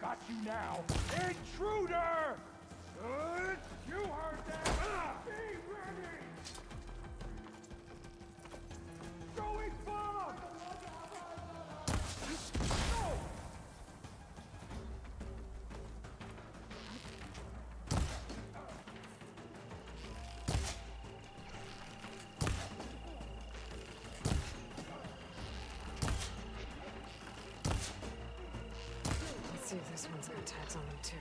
Got you now. Intruder! You heard that? Be ready! Going bomb! Go! Let's see if this one's got tags on them too.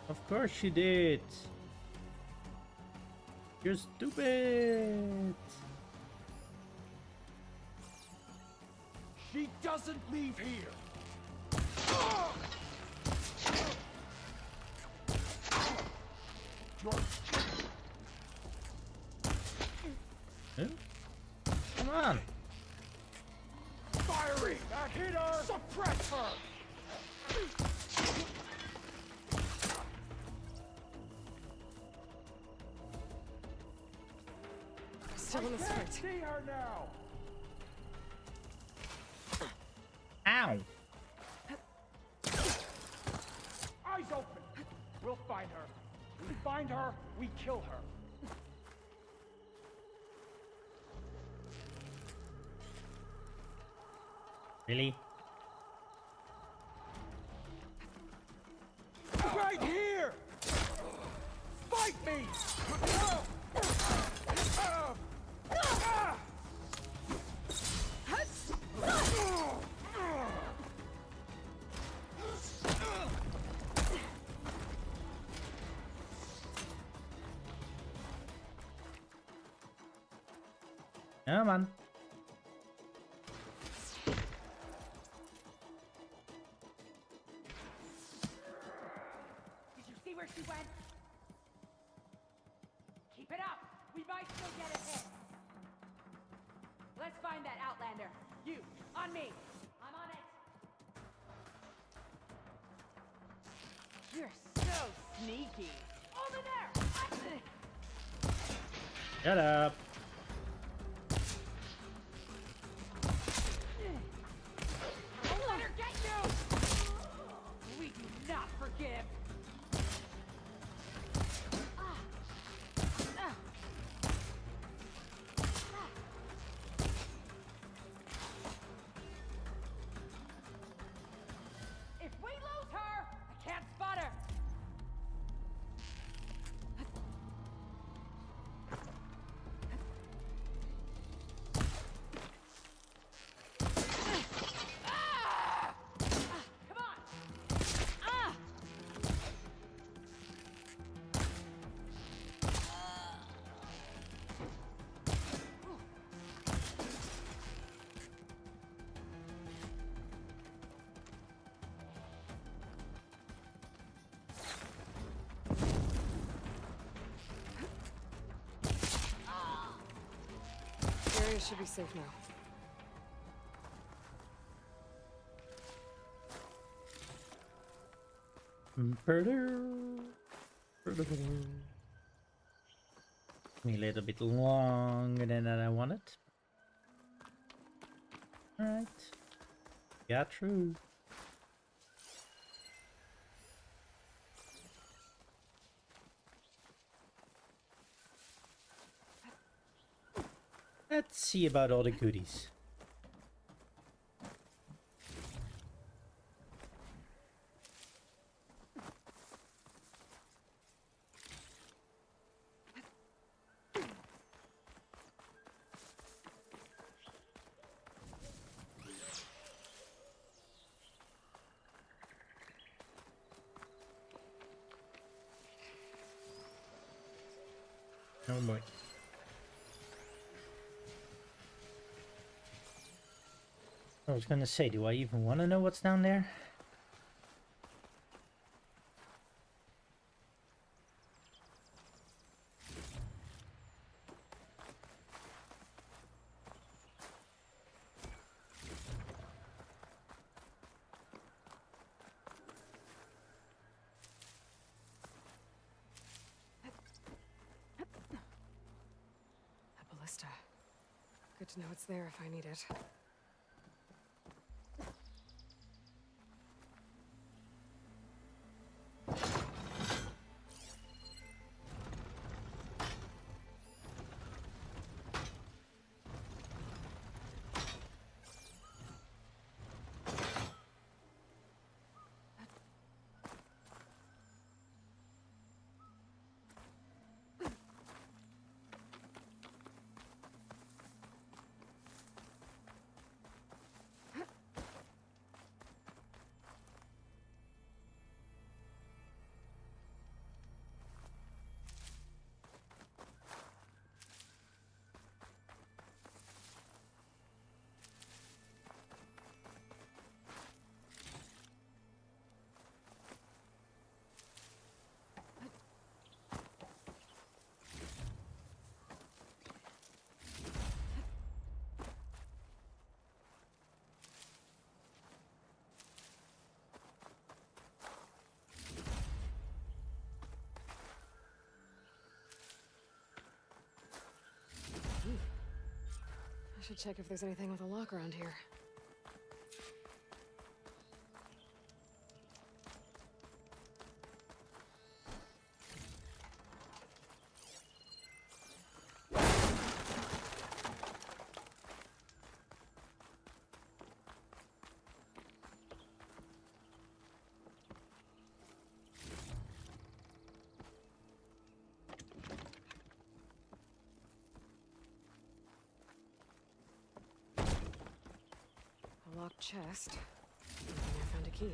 Of course you did. You're stupid. She doesn't leave here. Huh? Come on. Firing! That hit her! Suppress her! Still in this Can't fight. see her now! Ow. Eyes open! We'll find her. We find her, we kill her. Really? Right here! Fight me! Come on. Did you see where she went? Keep it up. We might still get a hit. Let's find that Outlander. You, on me. I'm on it. You're so sneaky. Over there. Shut up. Don't let her get you. We do not forgive. If we lose her, I can't spot her. Come on. The area should be safe now. Me a little bit longer than I wanted. Alright. Got through. Let's see about all the goodies. Oh boy. I was gonna say, do I even want to know what's down there? A ballista. Good to know it's there if I need it. I should check if there's anything with a lock around here. A locked chest. I found a key.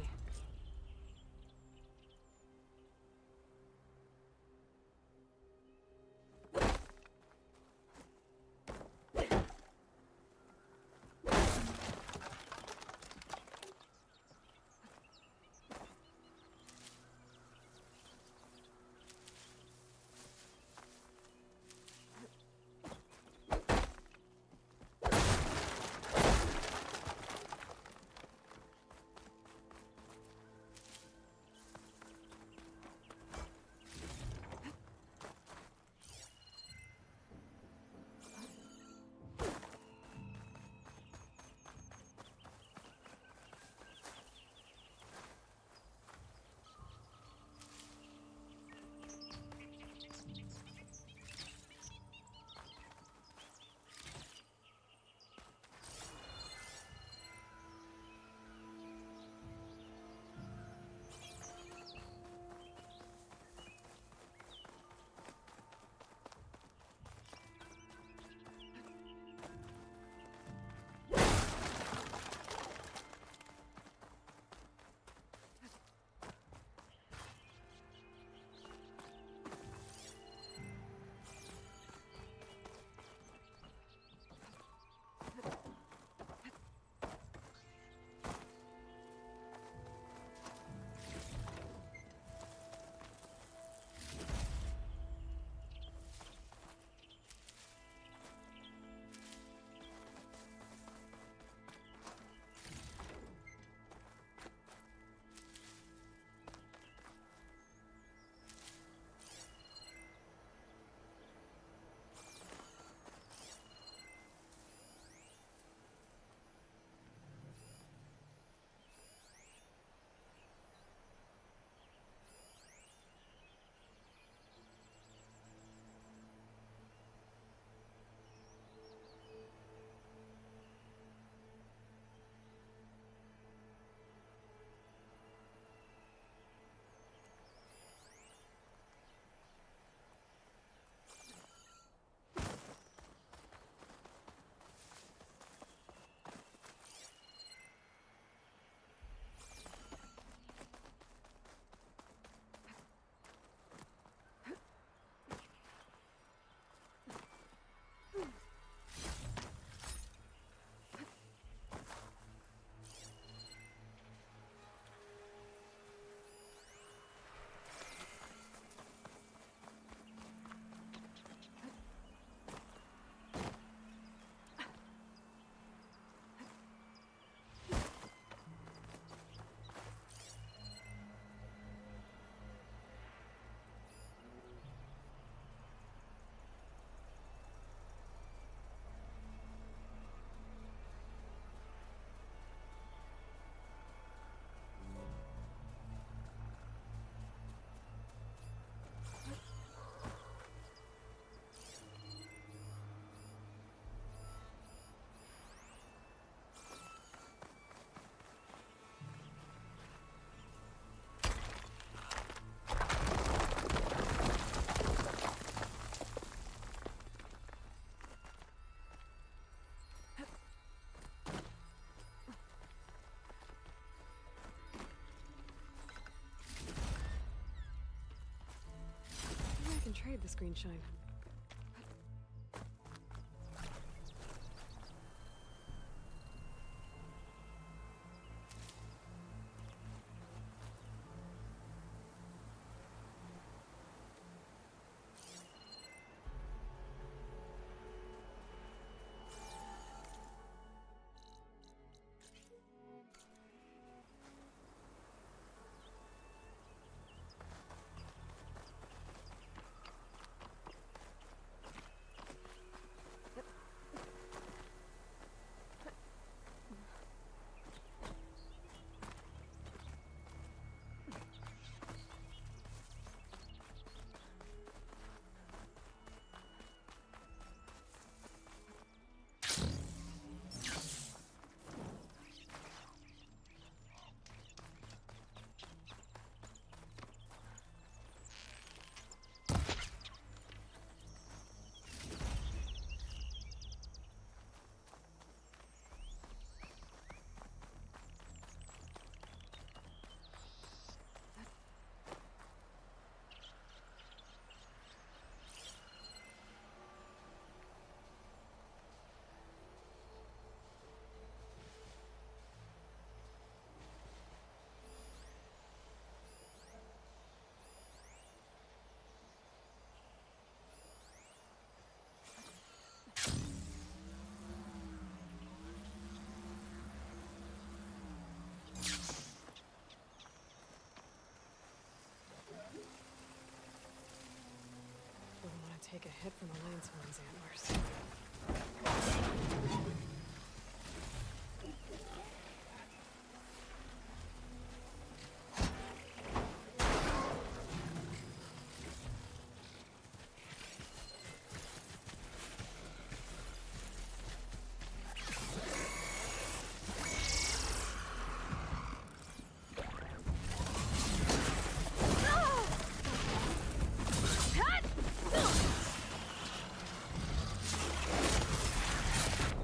trade this green shine. Wouldn't want to take a hit from a landsman's antlers.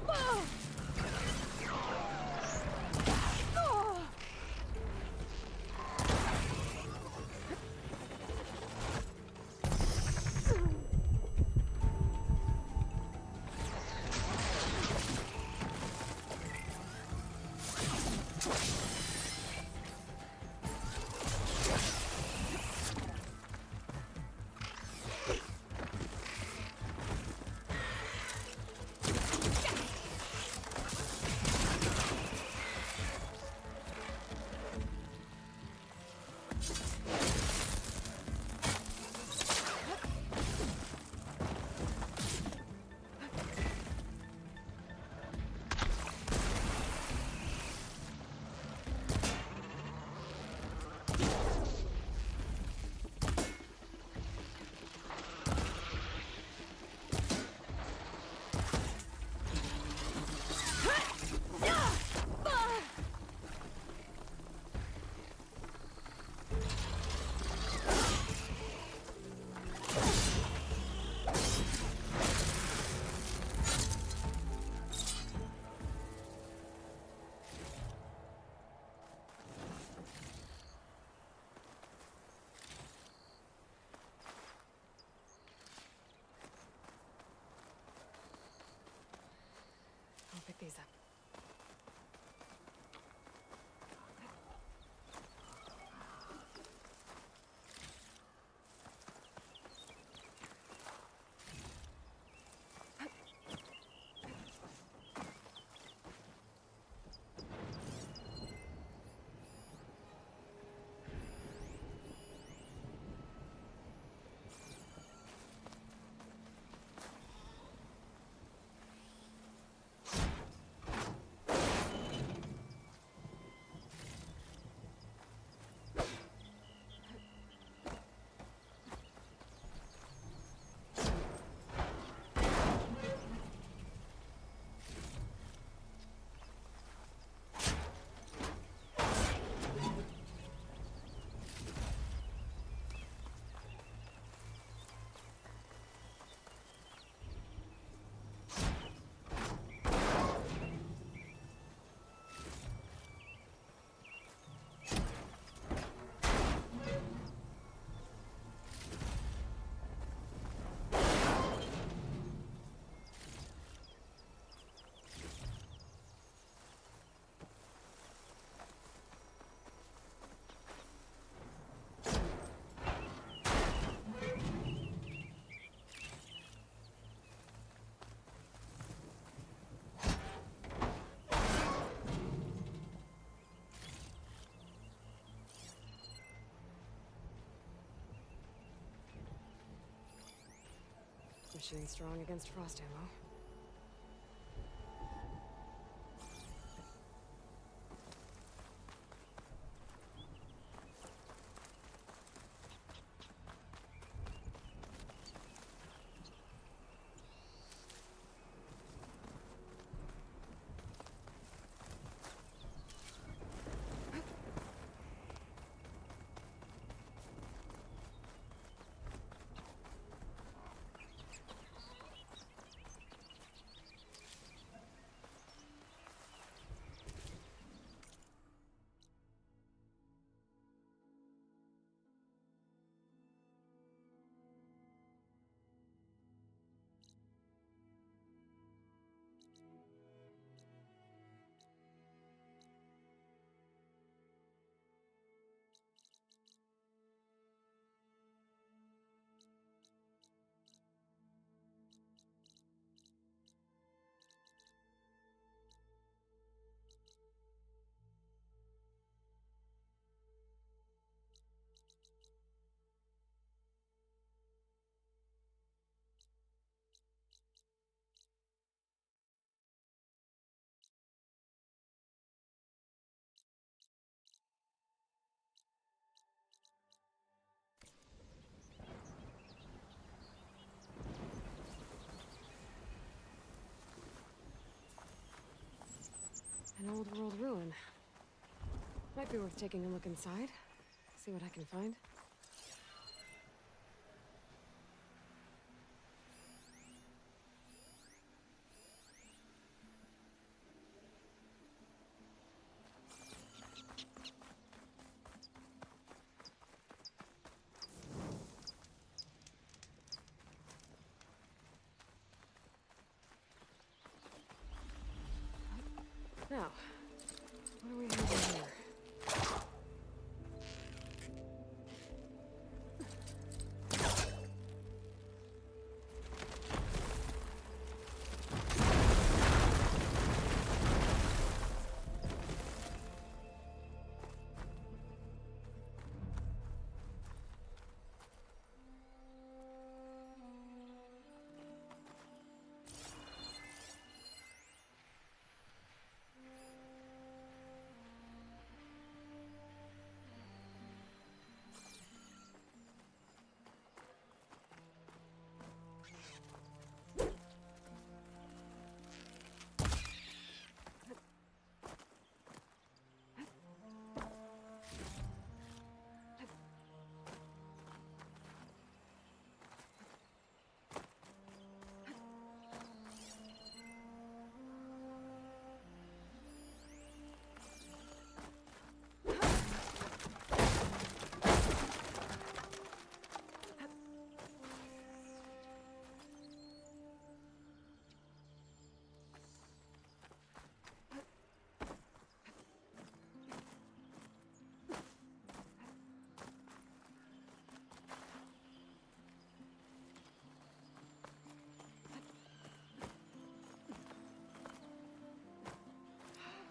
Whoa! machine strong against frost ammo. An old world ruin. Might be worth taking a look inside. See what I can find. Now, what do we have in here?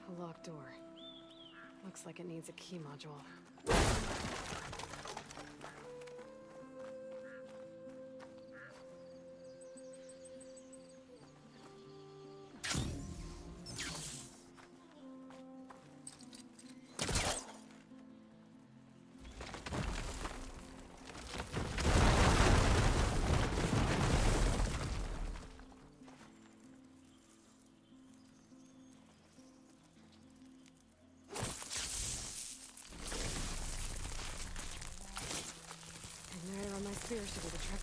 A locked door. Looks like it needs a key module. Spears to do the trick.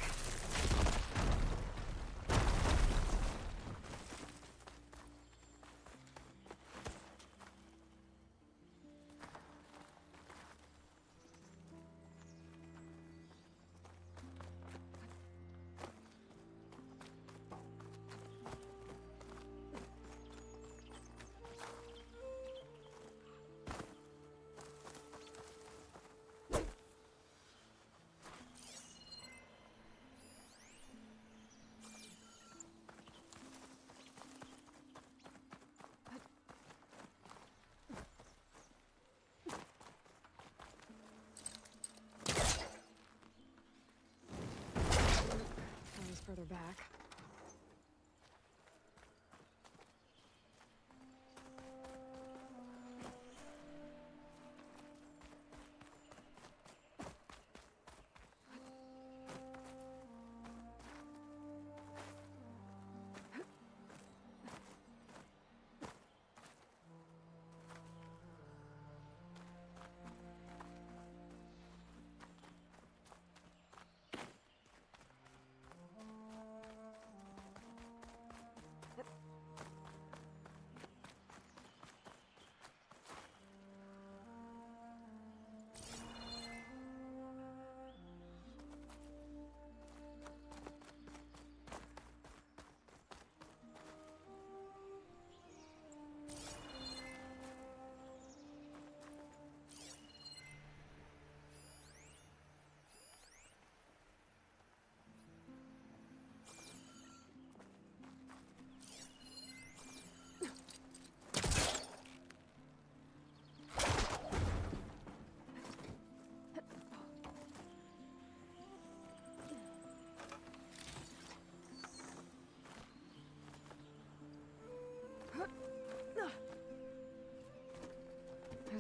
Further back.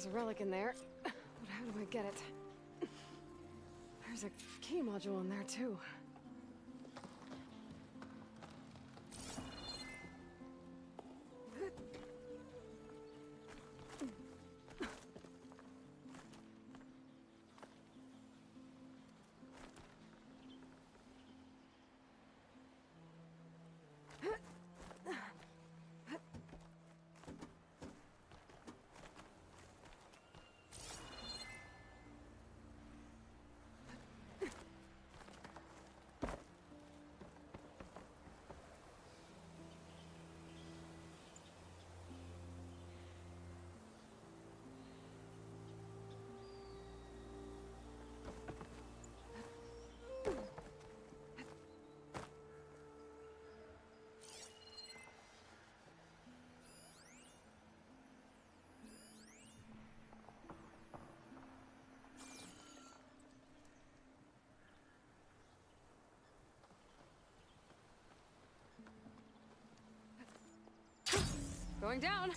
There's a relic in there, but how do I get it? There's a key module in there too. Going down.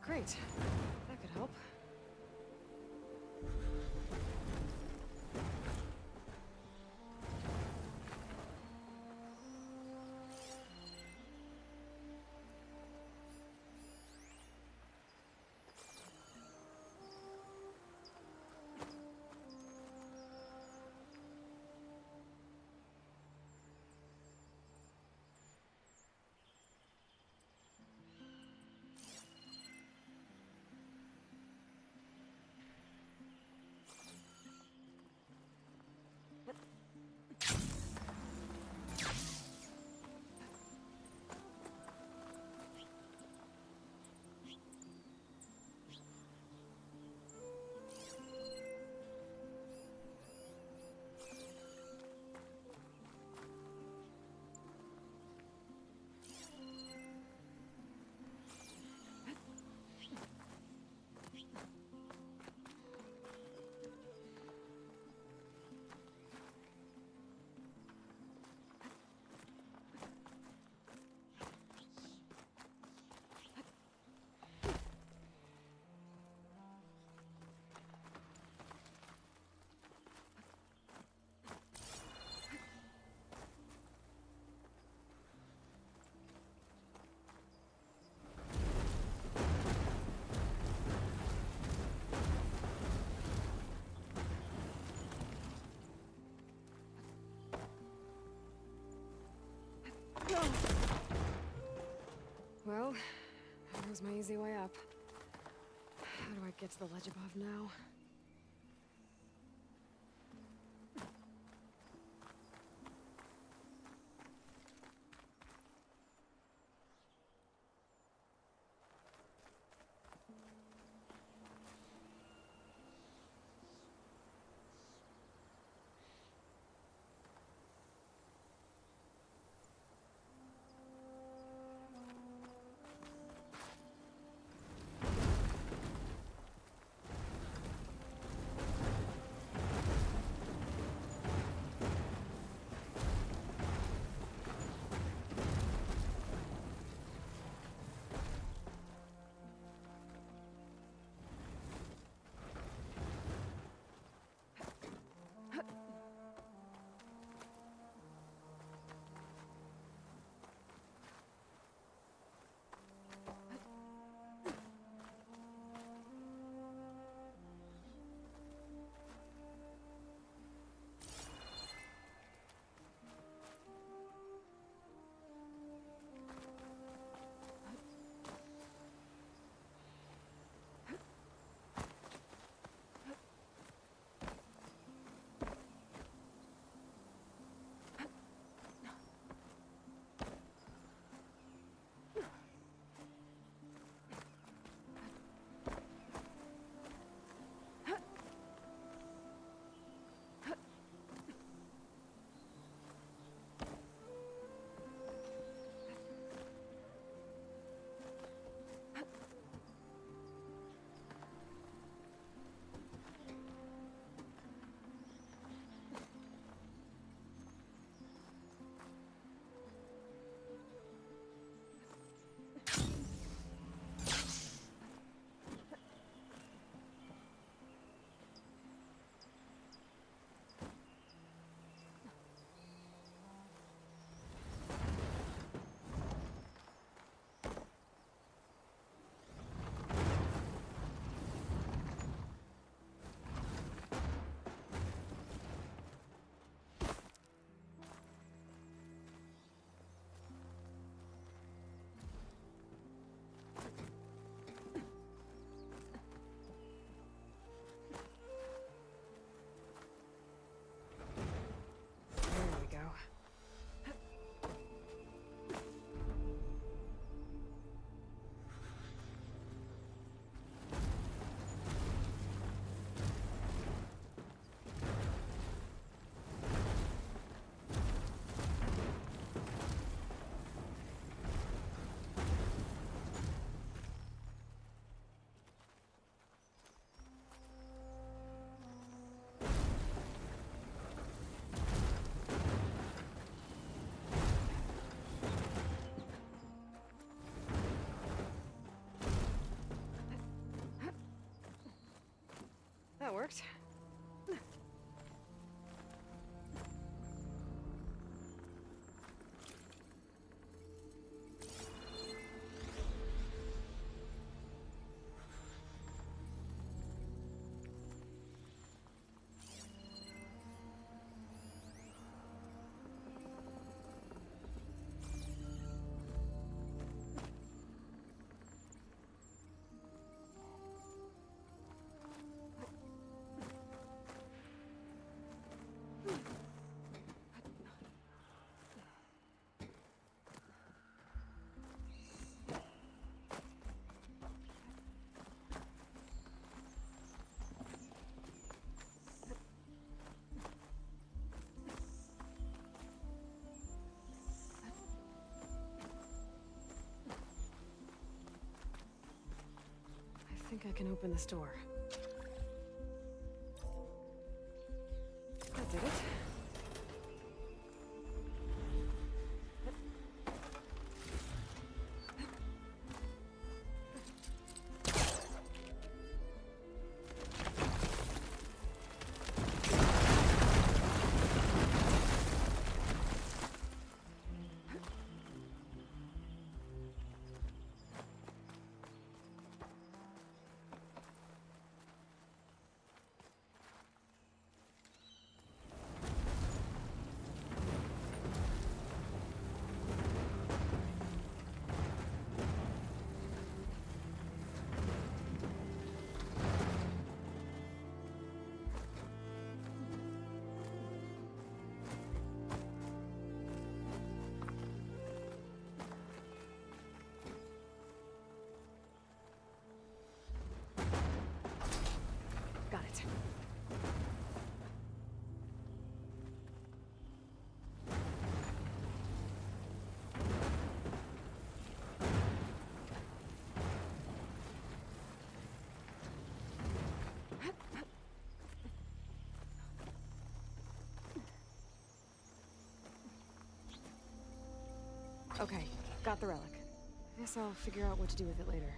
Great. That could help. Well, there's my easy way up. How do I get to the ledge above now? That worked. I think I can open this door. That did it. Got it. Okay, got the relic. Guess I'll figure out what to do with it later.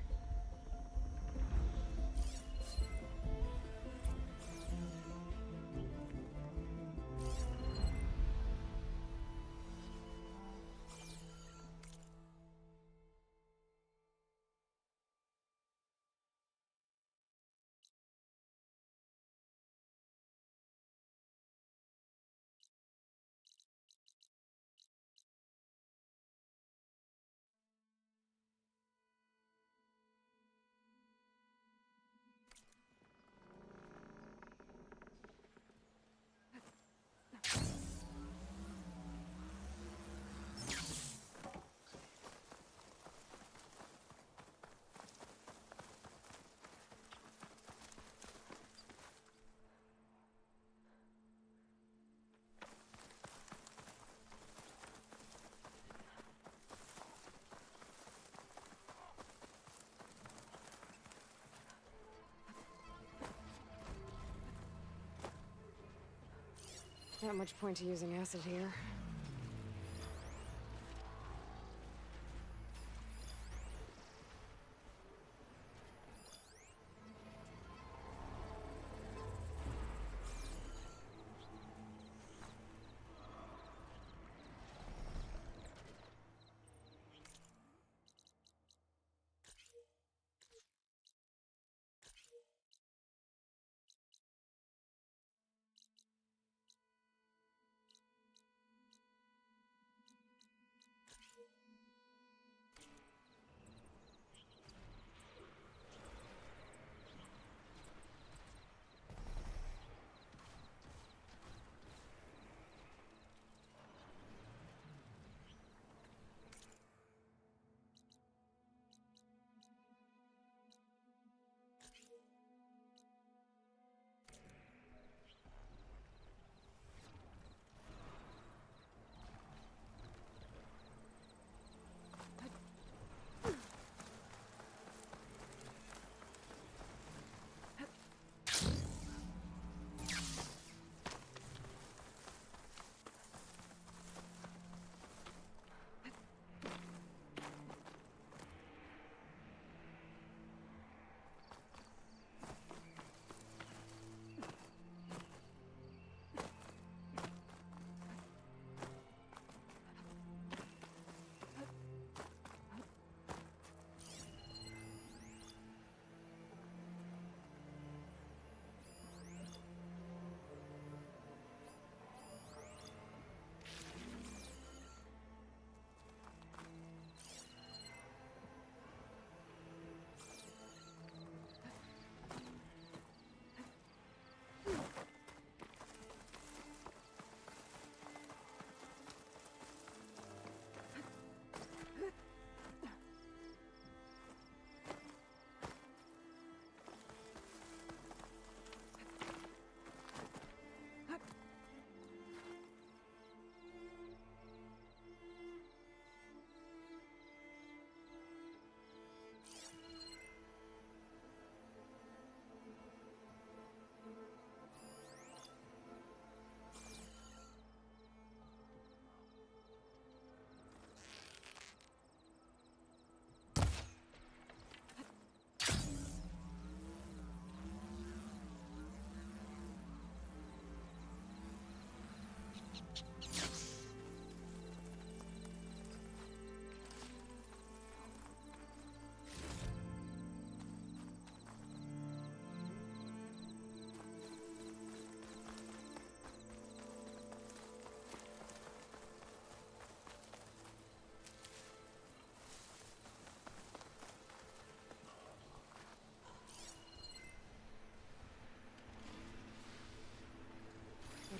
Not much point to using acid here.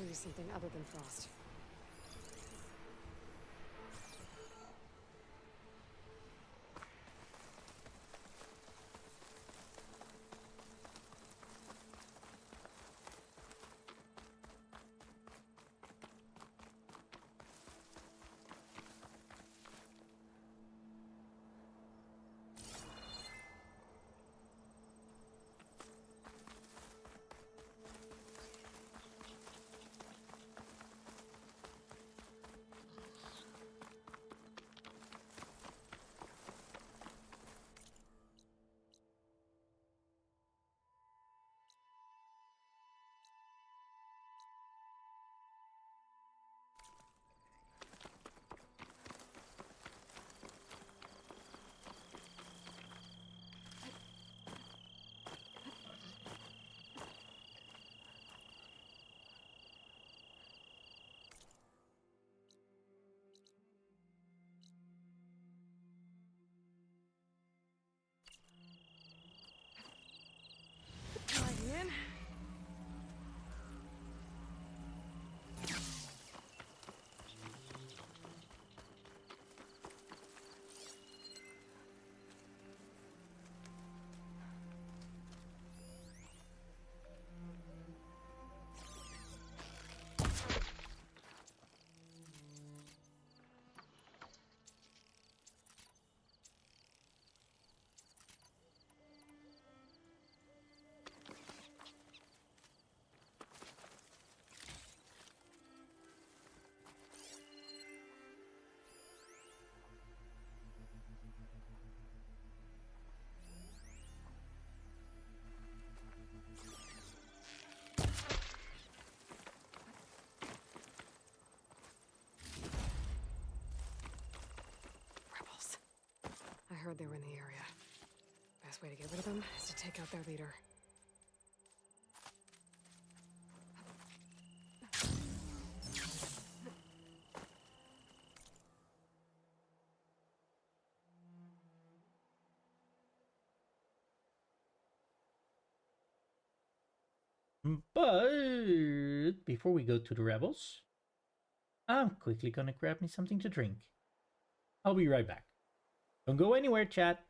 use something other than frost. Right in. Rebels. I heard they were in the area. Best way to get rid of them is to take out their leader. But before we go to the rebels, I'm quickly gonna grab me something to drink. I'll be right back. Don't go anywhere, chat.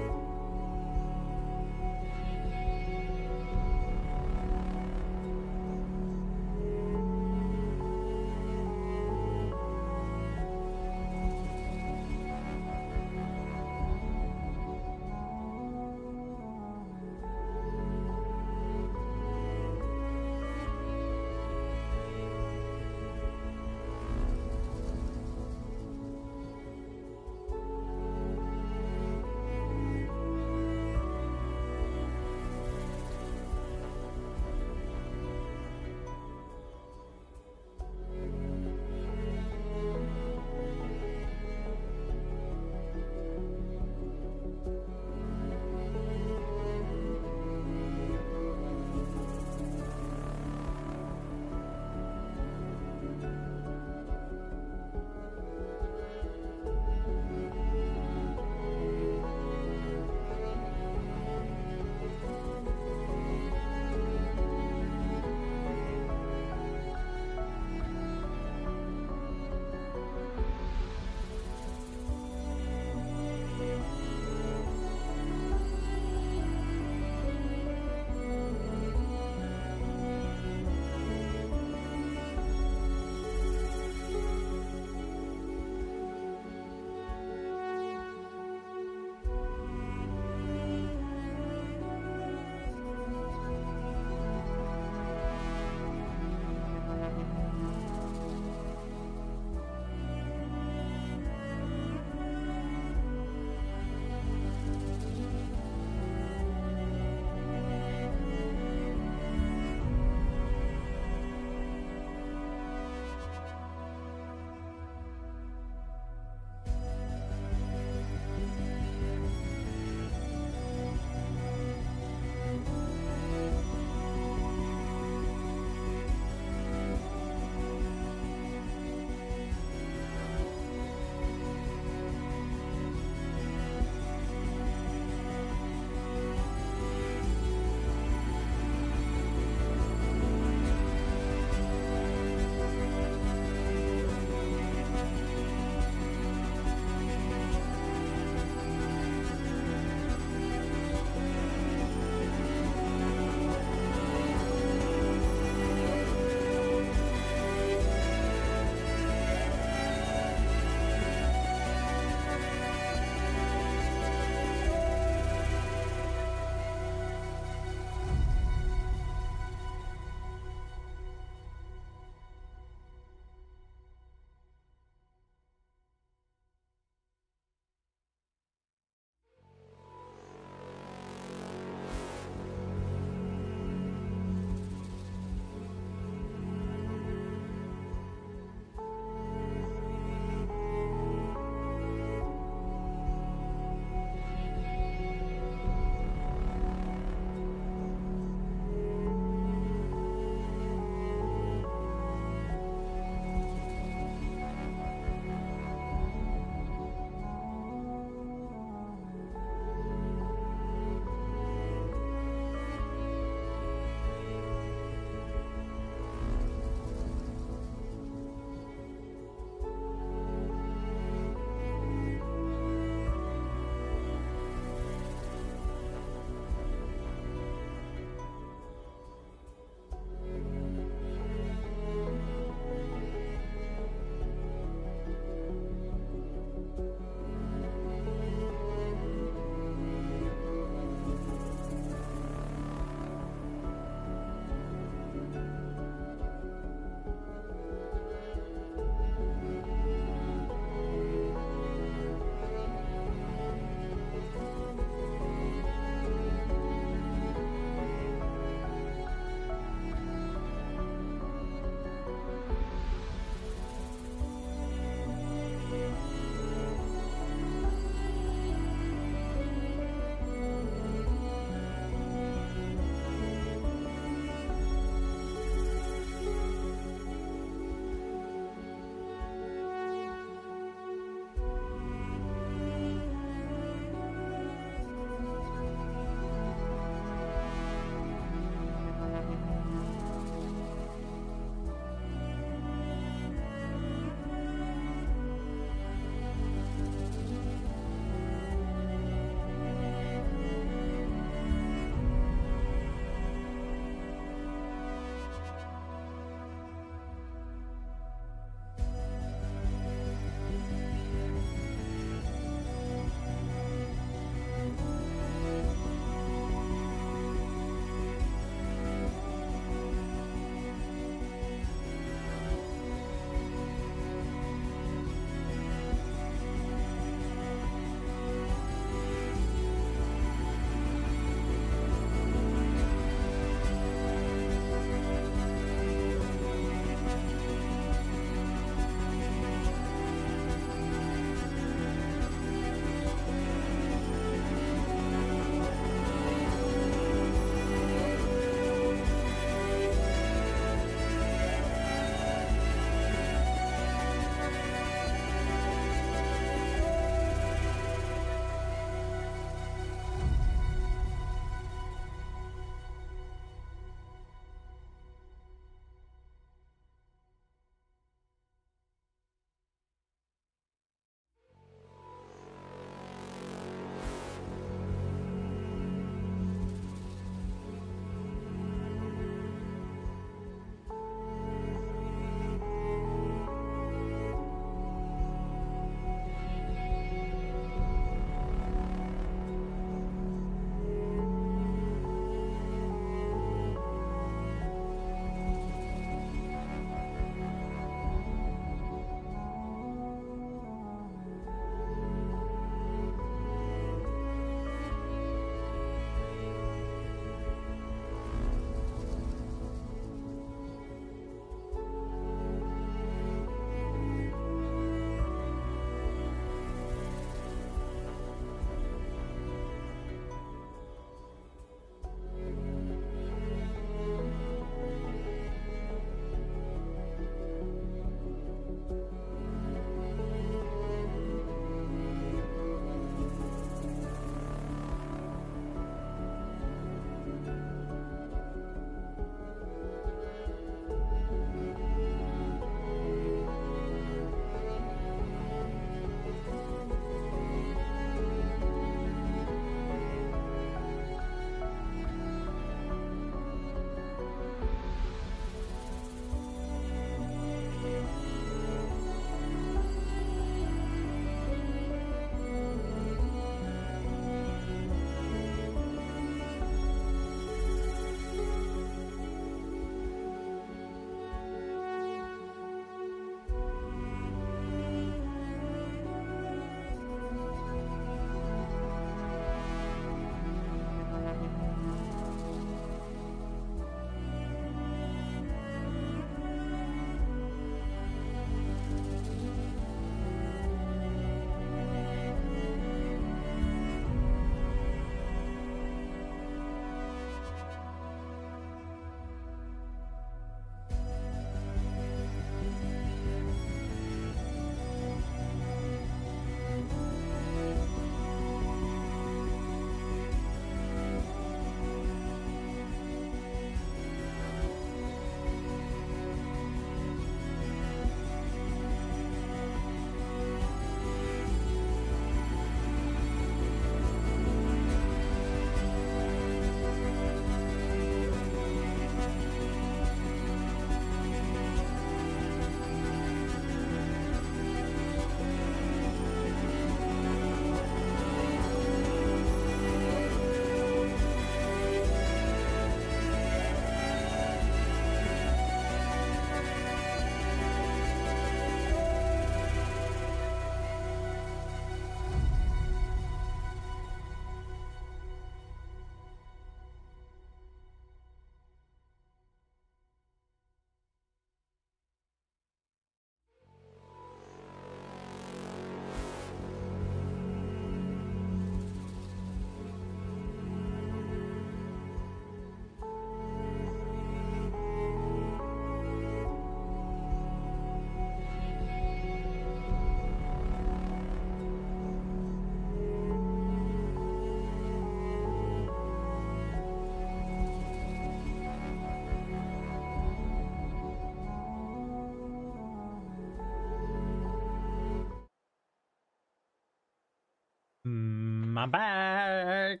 I'm back.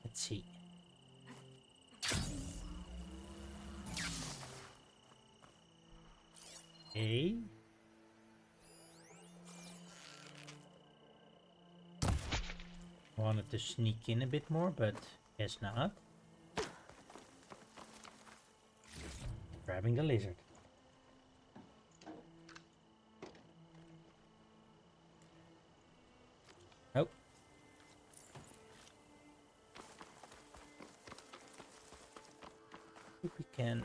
Let's see. Okay. Wanted to sneak in a bit more, but guess not. Grabbing the lizard. Nope. If we can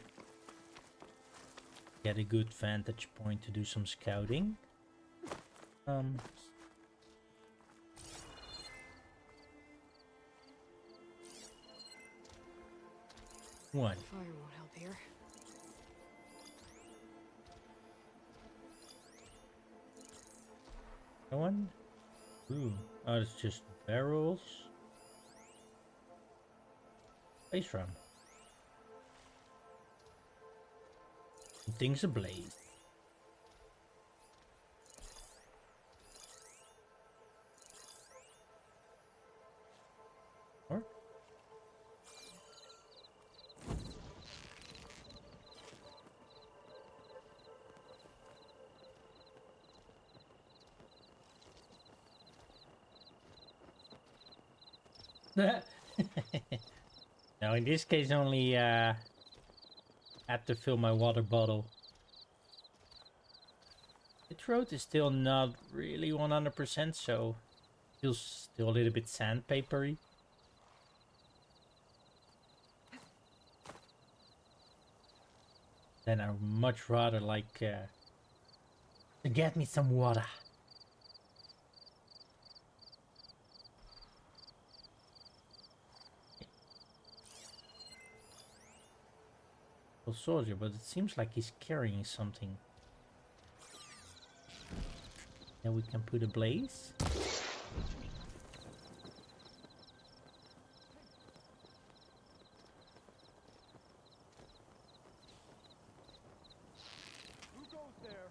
get a good vantage point to do some scouting. One. Fire won't help here. That one? Ooh. Oh, it's just barrels. Space rum. Things ablaze. Or? No, in this case only had to fill my water bottle. The throat is still not really 100%, so feels still a little bit sandpapery. Then I would much rather like to get me some water. Soldier, but it seems like he's carrying something. Then we can put a blaze. Who goes there?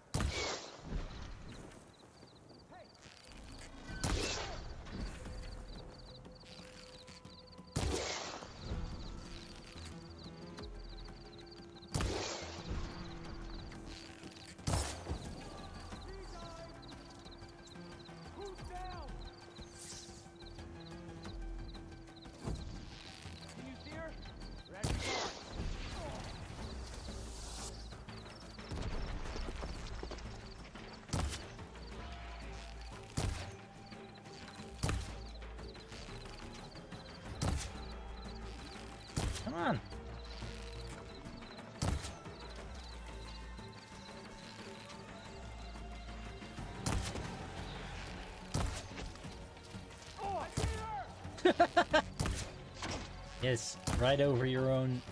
Who's down? Can you see her? Ready? Come on. Oh, I see her! Yes, right over your own.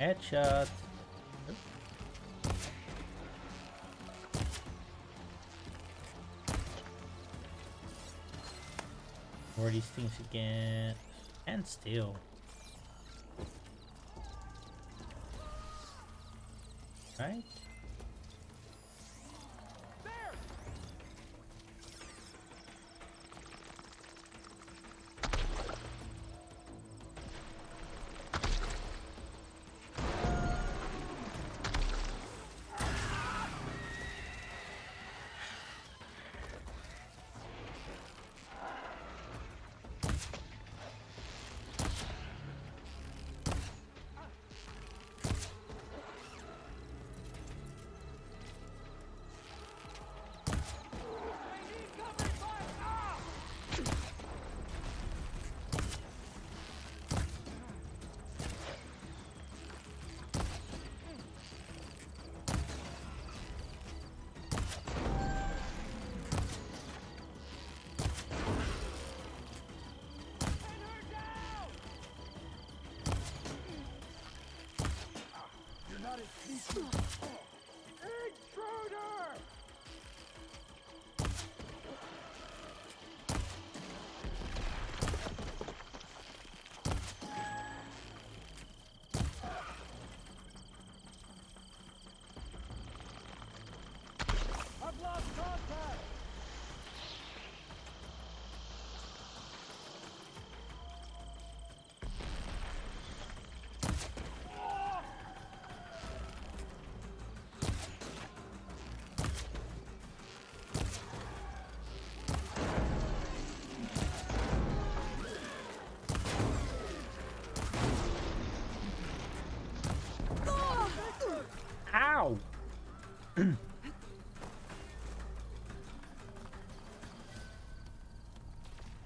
Headshot. More of these things again. And still. Right?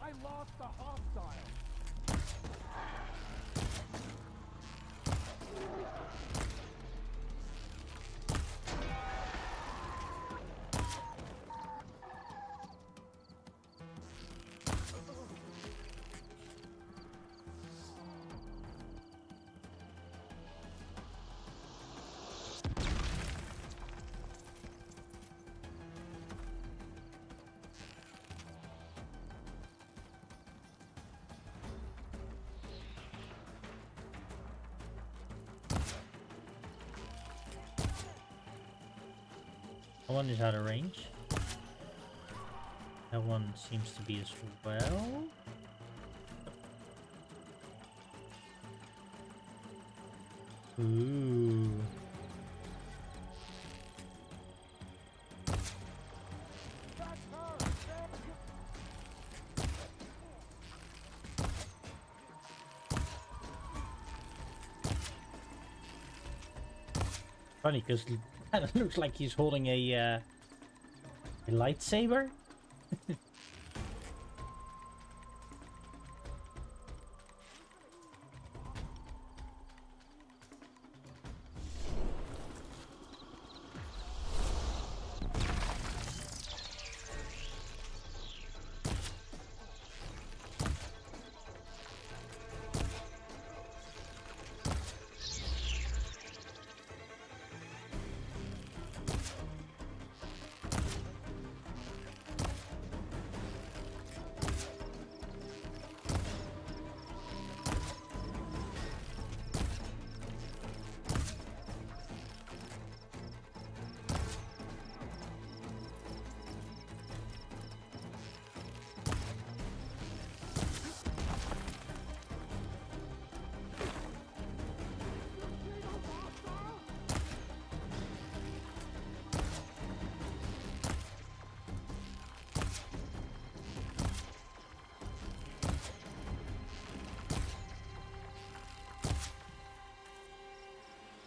I lost the hostile. That one is out of range. That one seems to be as well. Ooh. Funny, because it kind of looks like he's holding a lightsaber.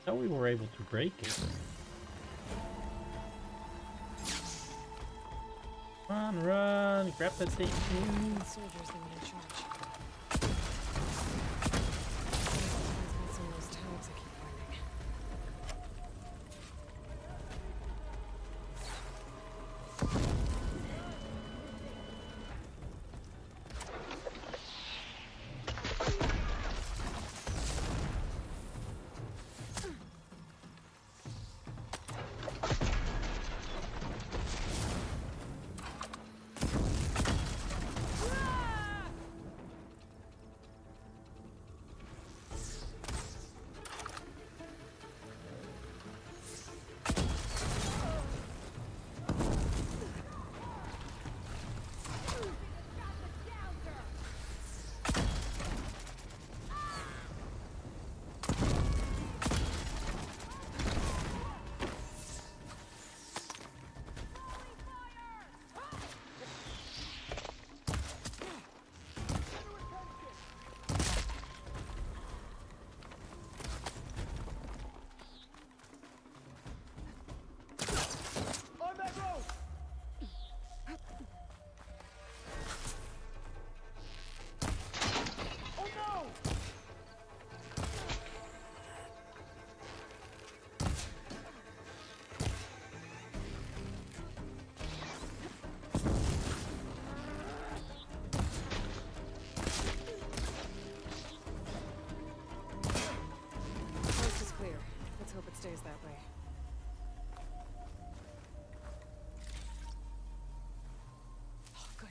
So we were able to break it. Run, run, grab that thing. Soldiers that were in charge. Got some of those tags I keep finding. On that road! Oh no! Coast is clear. Let's hope it stays that way. Oh, good.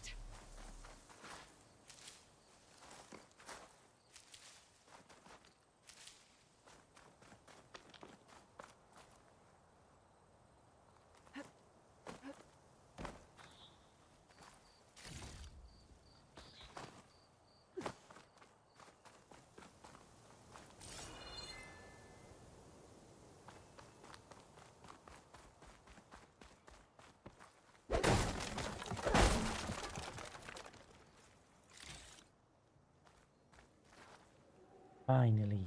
Finally.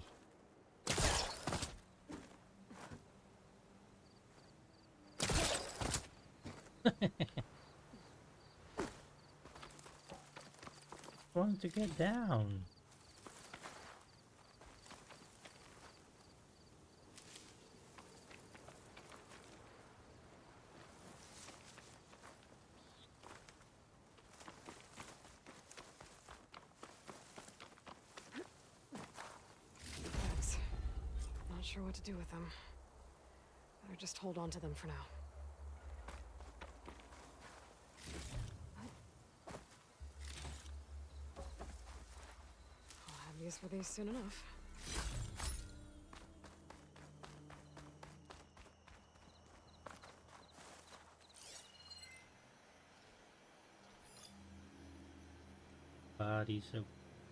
going to get down? Bags. Not sure what to do with them. Better just hold on to them for now. I'll have use for these soon enough. Bodies over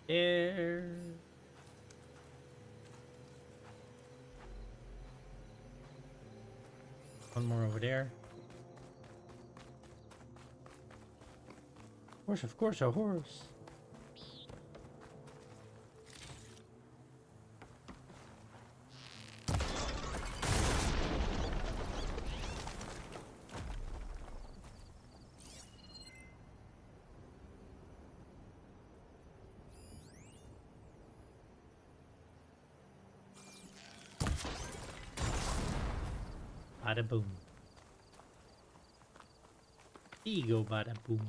there. One more over there. Of course, a horse. Bada boom. Ego bada boom.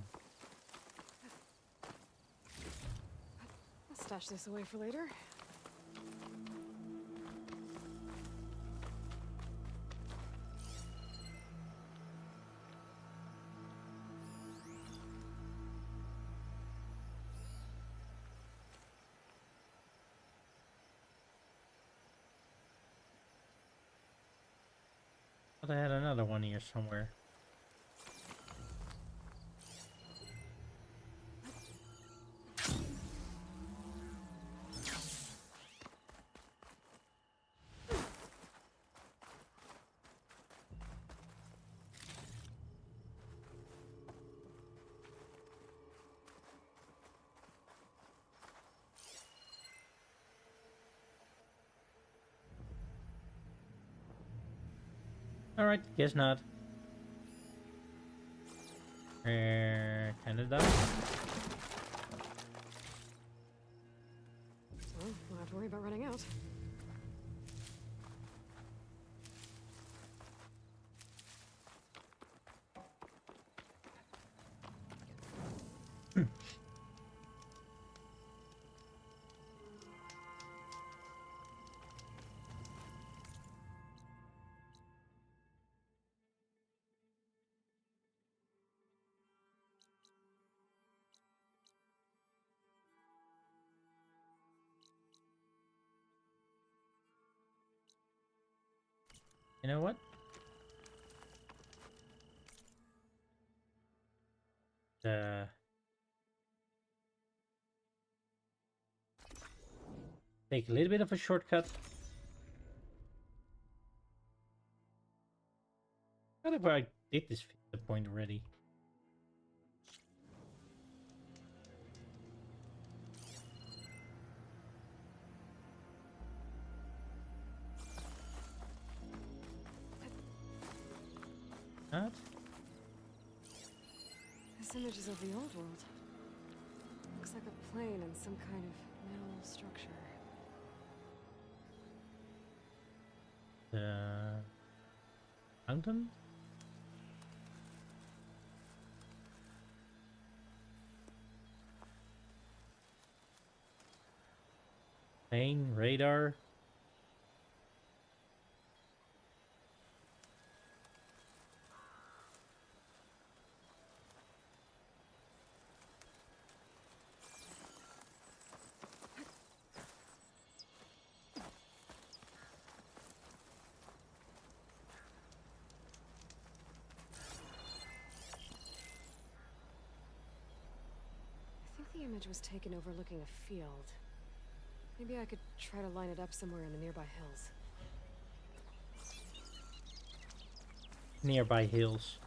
I'll stash this away for later. Thought I had another one here somewhere. Alright, guess not. Kinda done. Well, don't have to worry about running out. You know what? Take a little bit of a shortcut. What if I did this at the point already? Not? This image is of the old world. Looks like a plane and some kind of metal structure. The mountain? Plane, radar. I think the image was taken overlooking a field. Maybe I could try to line it up somewhere in the nearby hills. Nearby hills.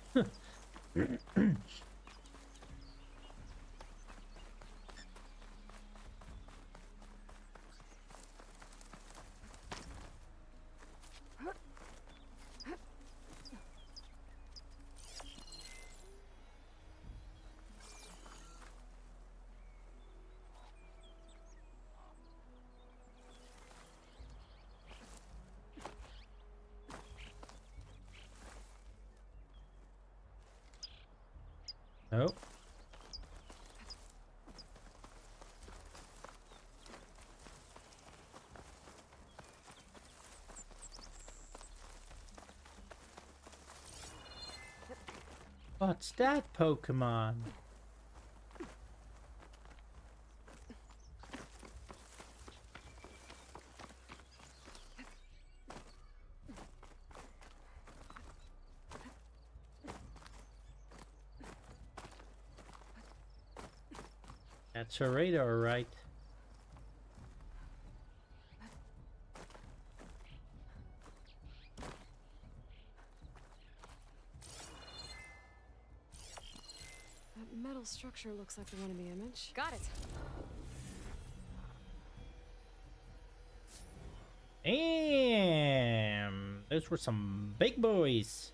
Oh. What's that Pokemon? That's a radar, right? That metal structure looks like the one in the image. Got it. Damn! Those were some big boys.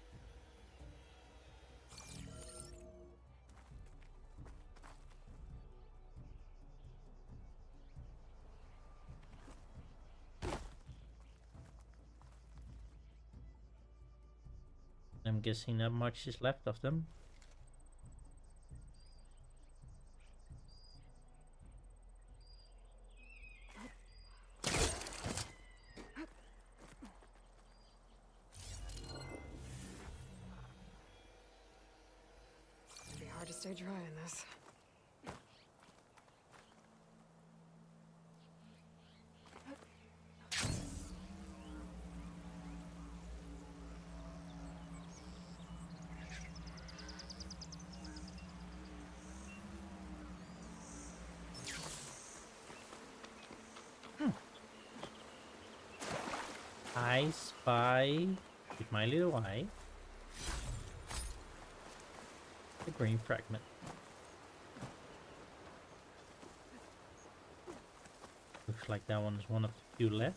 I'm guessing not much is left of them. It'd be hard to stay dry in this. I spy with my little eye the green fragment. Looks like that one is one of the few left.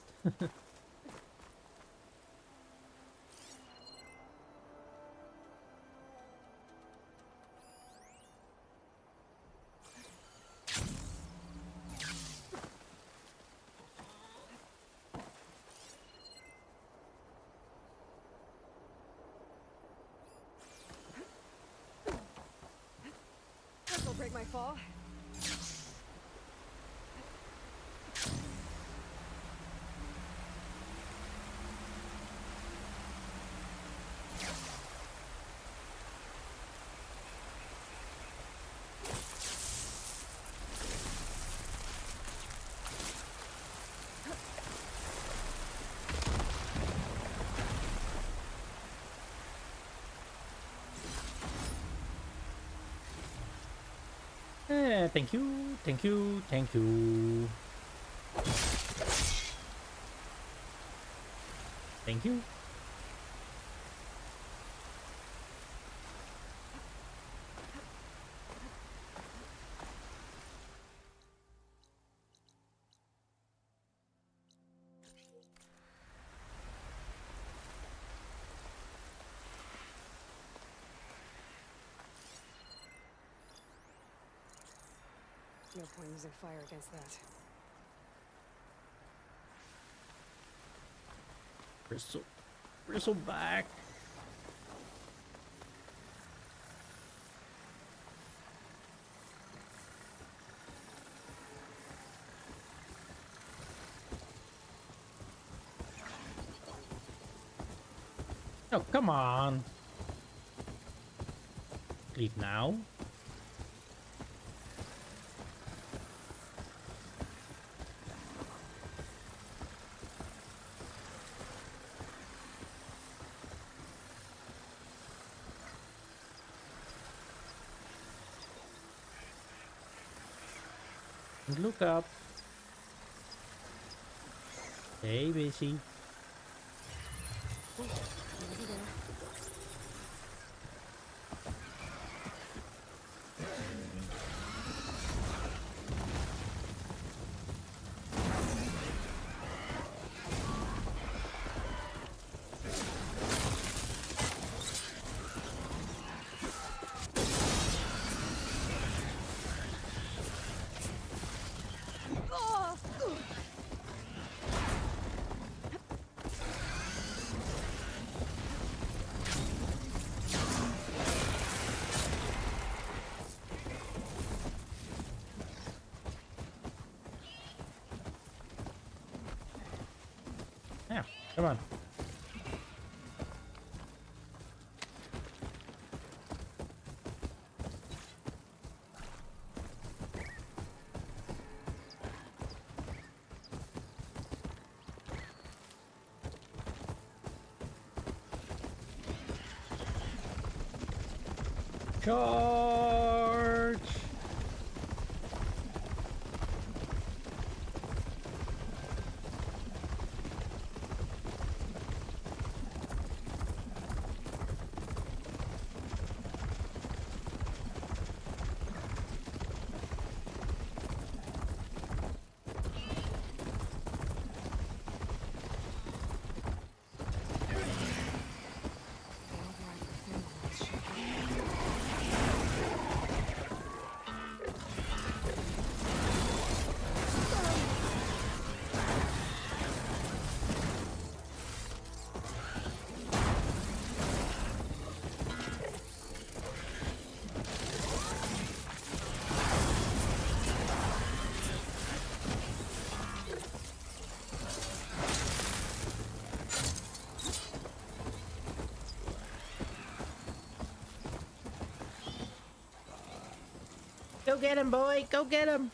This'll break my fall. Thank you, thank you, thank you. Thank you. No point using fire against that. Bristleback. Oh, come on. Leave now. Look up. Stay busy. Over there. Come on. Charge! Go get him, boy! Go get him!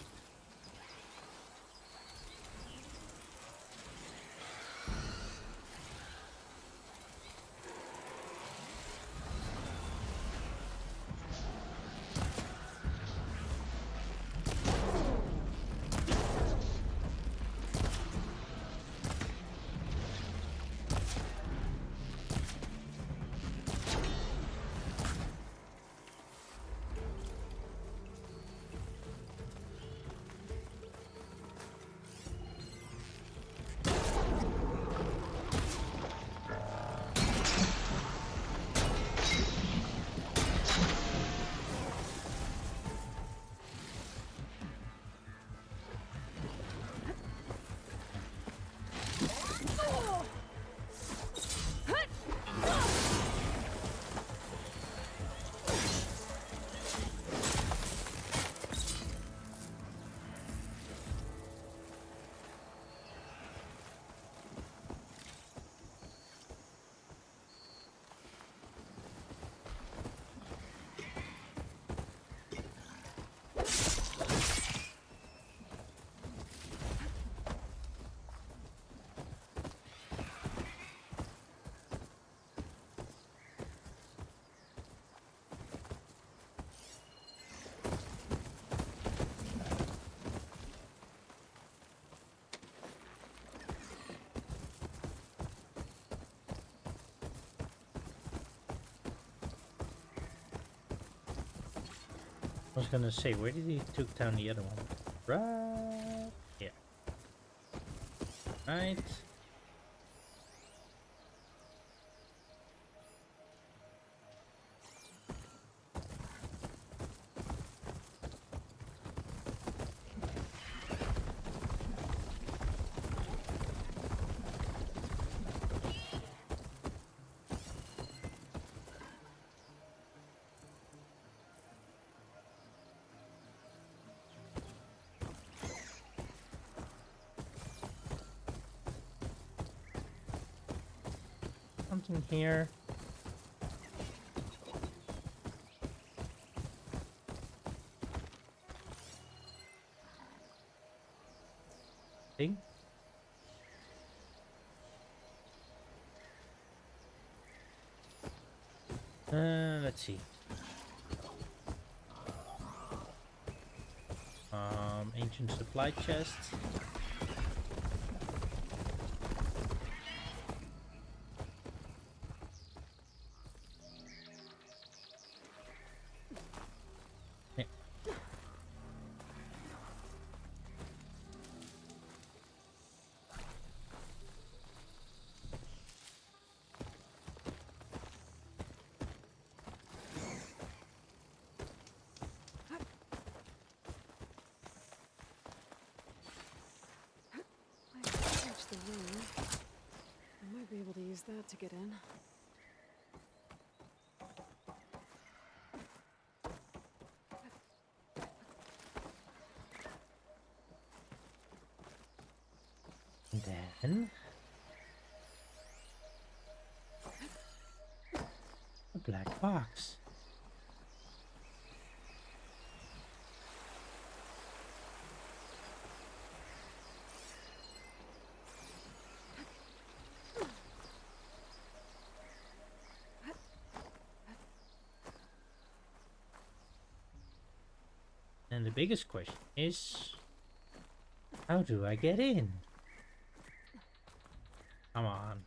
I was gonna say, where did he took down the other one? Right here. Right. Something here. Thing. Let's see. Ancient supply chest. The room. I might be able to use that to get in. Then box. And the biggest question is, how do I get in? Come on.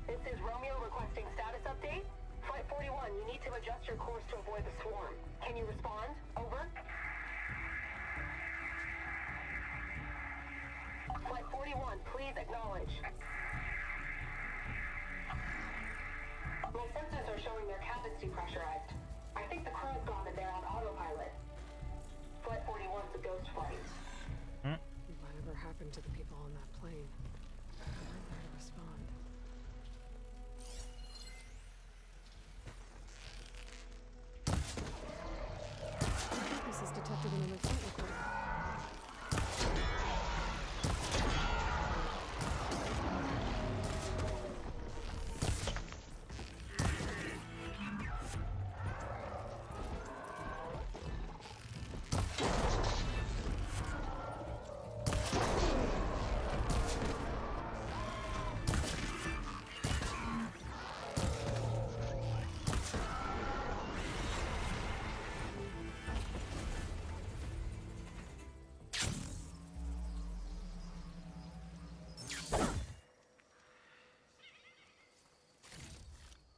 This is Romeo requesting status update. Flight 41, you need to adjust your course to avoid the swarm. Can you respond? Over. Flight 41, please acknowledge. My sensors are showing their cabins depressurized. I think the crew's gone and they're on autopilot. Flight 41's a ghost flight. Whatever happened to the people on that plane? Why didn't they respond? This is detected in another flight recording.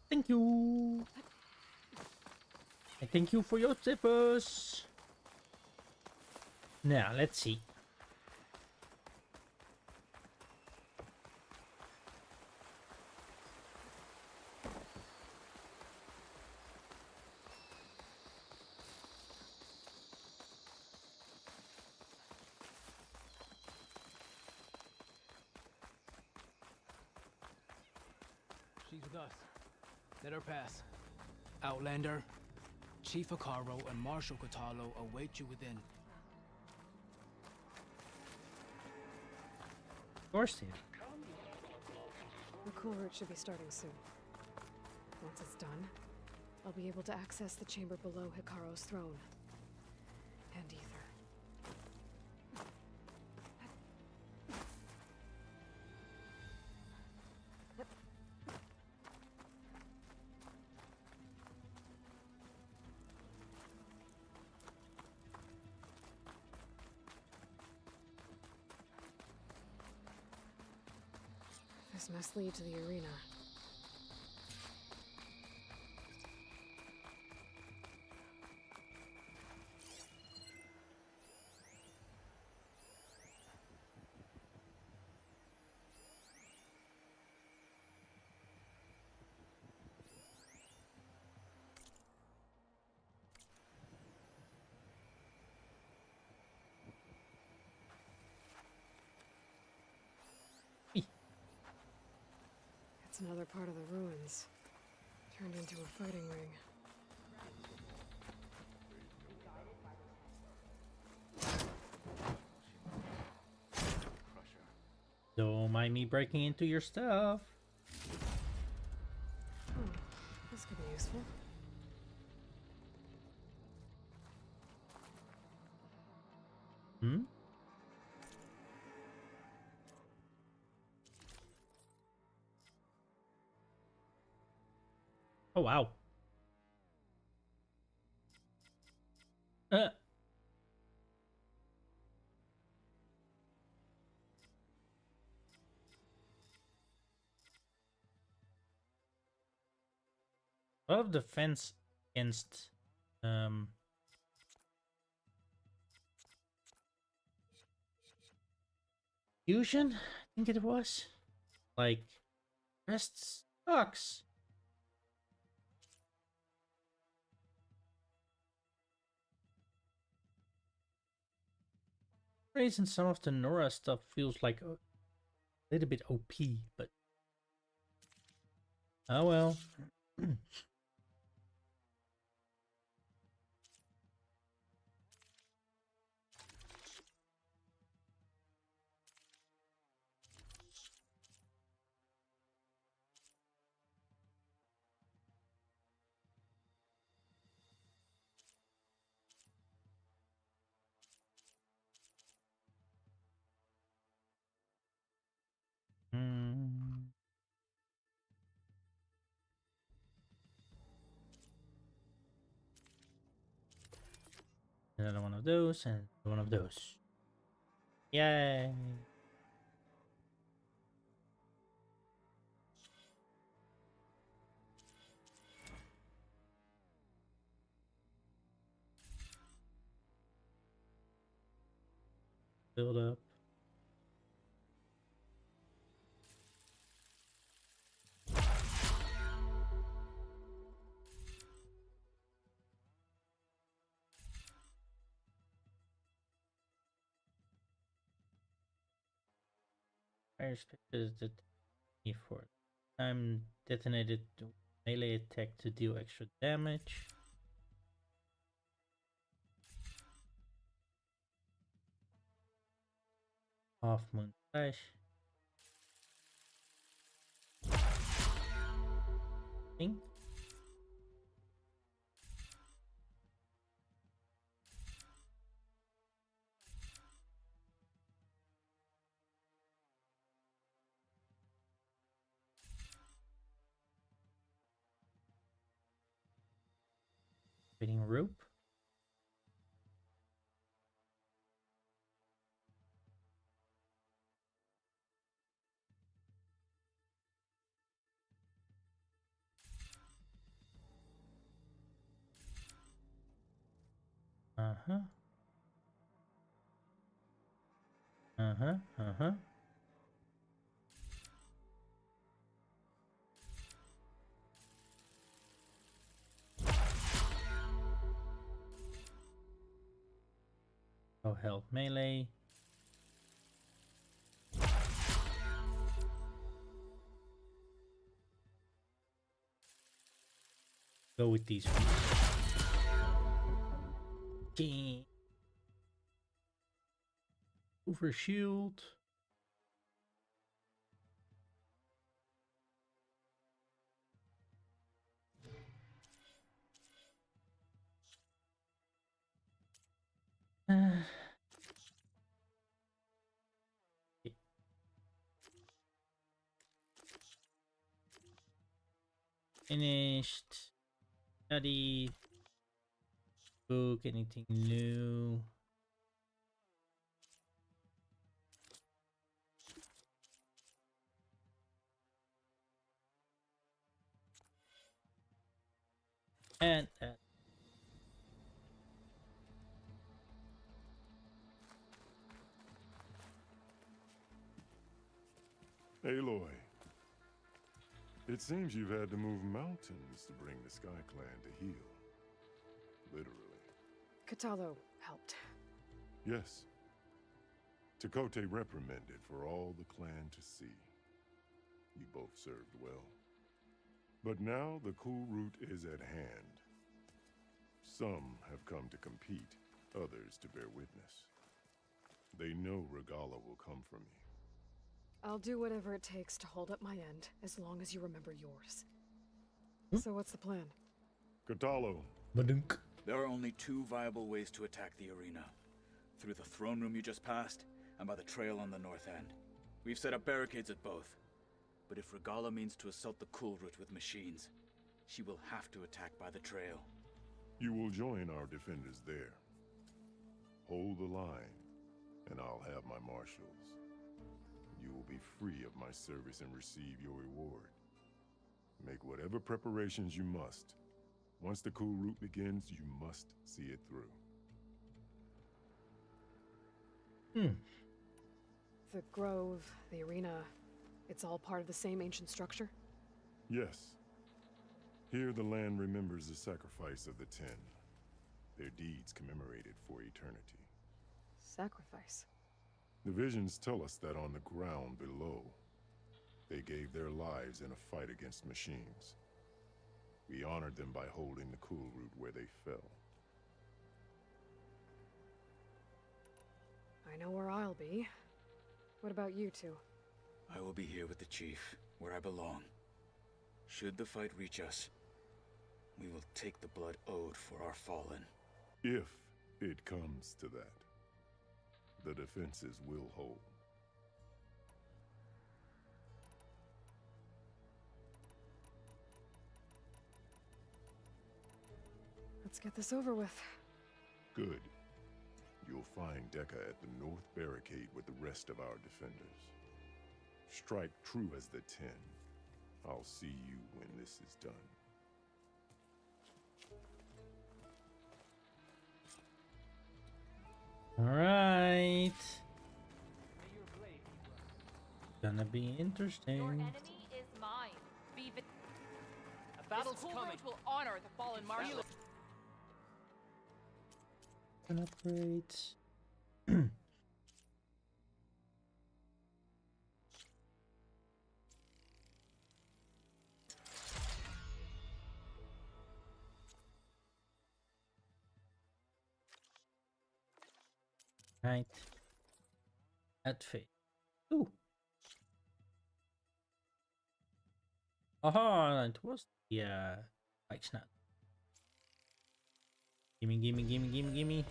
Thank you. And thank you for your zippers. Now, let's see. She's with us. Let her pass. Outlander, Chief Akaro and Marshal Katalo await you within. Of course, dude. The cool route should be starting soon. Once it's done, I'll be able to access the chamber below Hikaru's throne. And Ether. This must lead to the arena. It's another part of the ruins, turned into a fighting ring. Don't mind me breaking into your stuff. Oh, this could be useful. Hmm? Oh wow. Uh. A lot of defense against fusion, I think it was. Like, rest sucks. For some reason, some of the Nora stuff feels like a little bit OP, but oh well. Mm. Another one of those and one of those. Yay! Build up. Fire expected that for time detonated to melee attack to deal extra damage. Half moon flash. Thing. Fitting rope. Uh-huh. Uh-huh. Uh-huh. Oh, hell. Melee. Go with these. Over shield. Finished. Study. Book. Anything new? And Aloy, it seems you've had to move mountains to bring the Sky Clan to heal. Literally. Katalo helped. Yes. Tekote reprimanded for all the clan to see. You both served well. But now the cool route is at hand. Some have come to compete, others to bear witness. They know Regala will come for me. I'll do whatever it takes to hold up my end, as long as you remember yours. So what's the plan? Katalo. Badunk. There are only two viable ways to attack the arena. Through the throne room you just passed, and by the trail on the north end. We've set up barricades at both. But if Regala means to assault the cool route with machines, she will have to attack by the trail. You will join our defenders there. Hold the line, and I'll have my marshals. You will be free of my service and receive your reward. Make whatever preparations you must. Once the cool route begins, you must see it through. The grove, the arena, it's all part of the same ancient structure? Yes. Here the land remembers the sacrifice of the 10. Their deeds commemorated for eternity. Sacrifice? The visions tell us that on the ground below, they gave their lives in a fight against machines. We honored them by holding the cool route where they fell. I know where I'll be. What about you two? I will be here with the chief, where I belong. Should the fight reach us, we will take the blood owed for our fallen. If it comes to that, the defenses will hold. Let's get this over with. Good. You'll find Deca at the north barricade with the rest of our defenders. Strike true as the 10. I'll see you when this is done. Alright. Gonna be interesting. Your enemy is mine. A battle's This coming. will honor the fallen marshal. An upgrade. Right. Outfit. Ooh. Aha, it was the bike snap. Gimme, gimme, gimme, gimme, gimme.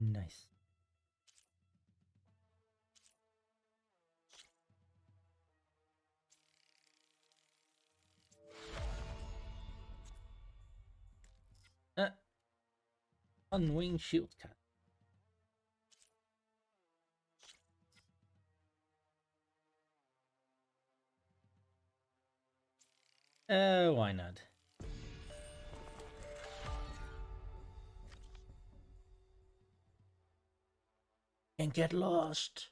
Nice. Unwing shield cat. Why not? Can't get lost.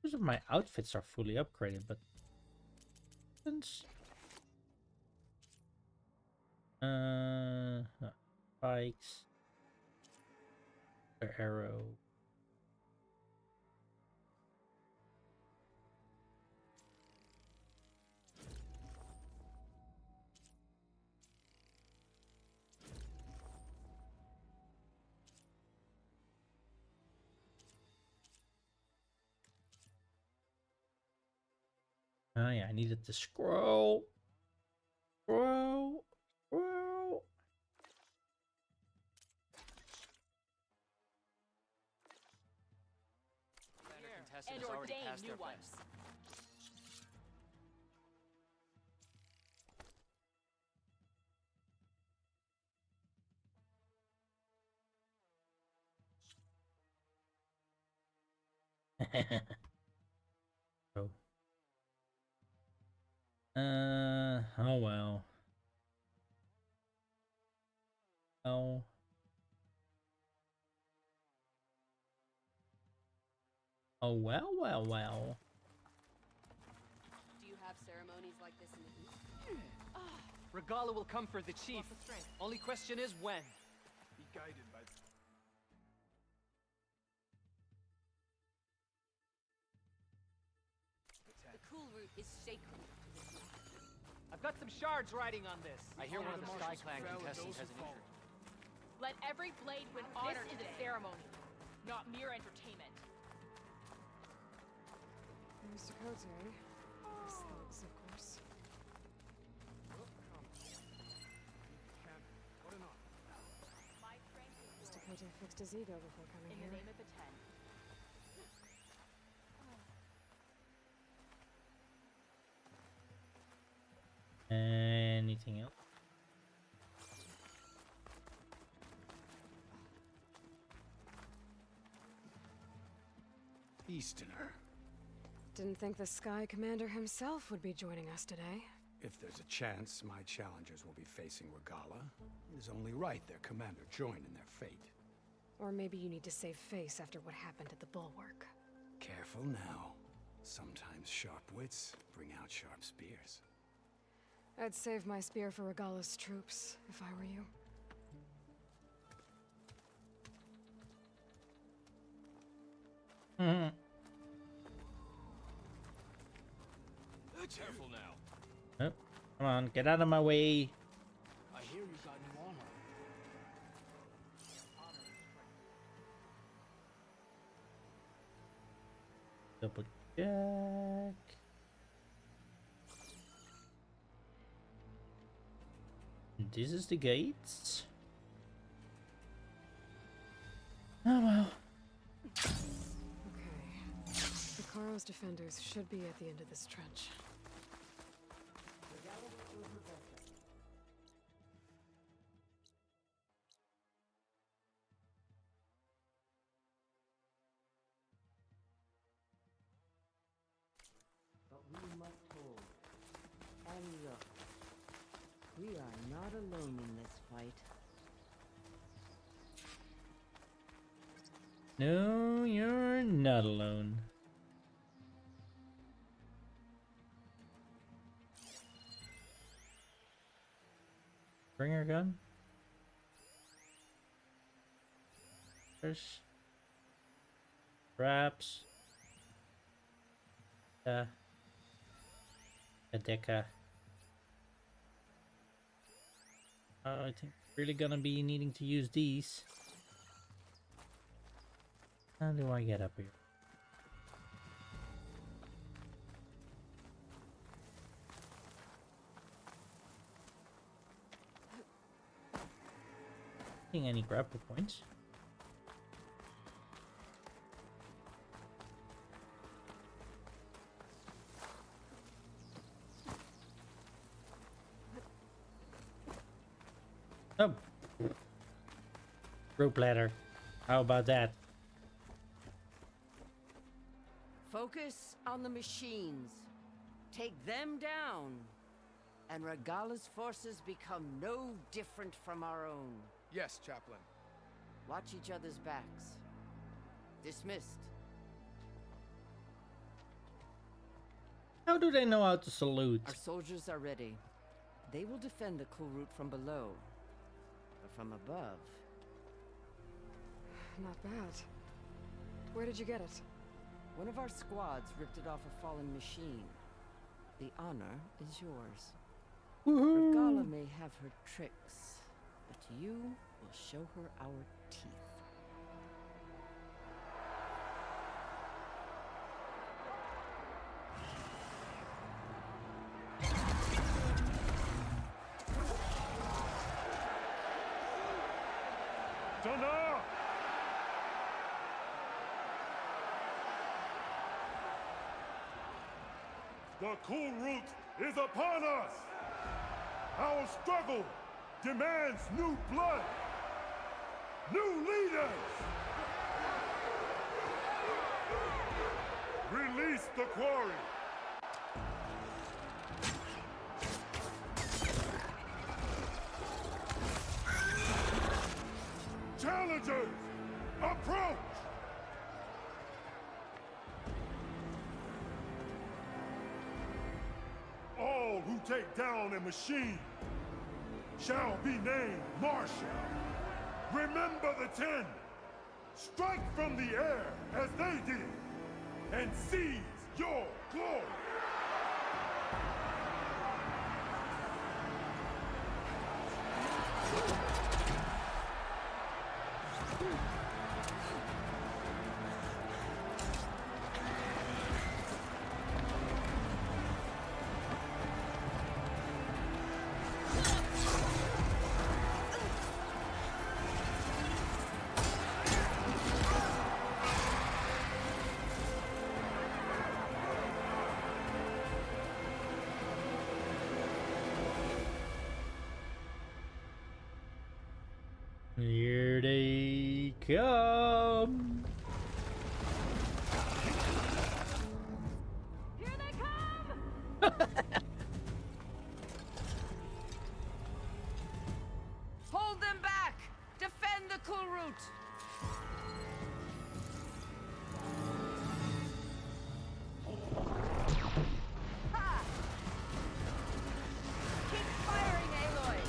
Most of my outfits are fully upgraded, but since bikes, arrow. Oh yeah, I needed to scroll. Scroll. Scroll. And ordain new ones. Oh. Oh well. Oh. Oh well, well, well. Do you have ceremonies like this in the East? Regala will come for the chief. Only question is when. Be guided by... The cool route is sacred. I've got some shards riding on this. I hear one of the Sky Clan contestants has an injury. Let every blade win honor to the ceremony, not mere entertainment. Mr. Cote. His thugs, of course. My strength is Mr. Cote have fixed his ego before coming In here. the name of the 10. Anything else? Easterner. Didn't think the Sky Commander himself would be joining us today. If there's a chance my challengers will be facing Regala, it is only right their commander join in their fate. Or maybe you need to save face after what happened at the Bulwark. Careful now. Sometimes sharp wits bring out sharp spears. I'd save my spear for Regala's troops, if I were you. Mm-hmm. Careful now. Oh, come on, get out of my way. I hear you got new armor. Double check. This is the gates. Oh well. Okay. Hikaro's defenders should be at the end of this trench. But we must hold. And look, we are not alone in this fight. No, you're not alone. Bring her gun. There's perhaps a deca. I think really gonna be needing to use these. How do I get up here? Seeing any grapple points? Oh, rope ladder. How about that? Focus on the machines. Take them down. And Regala's forces become no different from our own. Yes, Chaplain. Watch each other's backs. Dismissed. How do they know how to salute? Our soldiers are ready. They will defend the cool route from below. But from above... Not bad. Where did you get it? One of our squads ripped it off a fallen machine. The honor is yours. Woohoo! Regala may have her tricks, but you will show her our teeth. Dunno! The cool route is upon us! Our struggle demands new blood! New leaders! Release the quarry! Challengers, approach! All who take down a machine shall be named Marshal. Remember the 10. Strike from the air as they did, and seize your glory. come. Here they come! Hold them back! Defend the cool route! Ha! Keep firing, Aloy!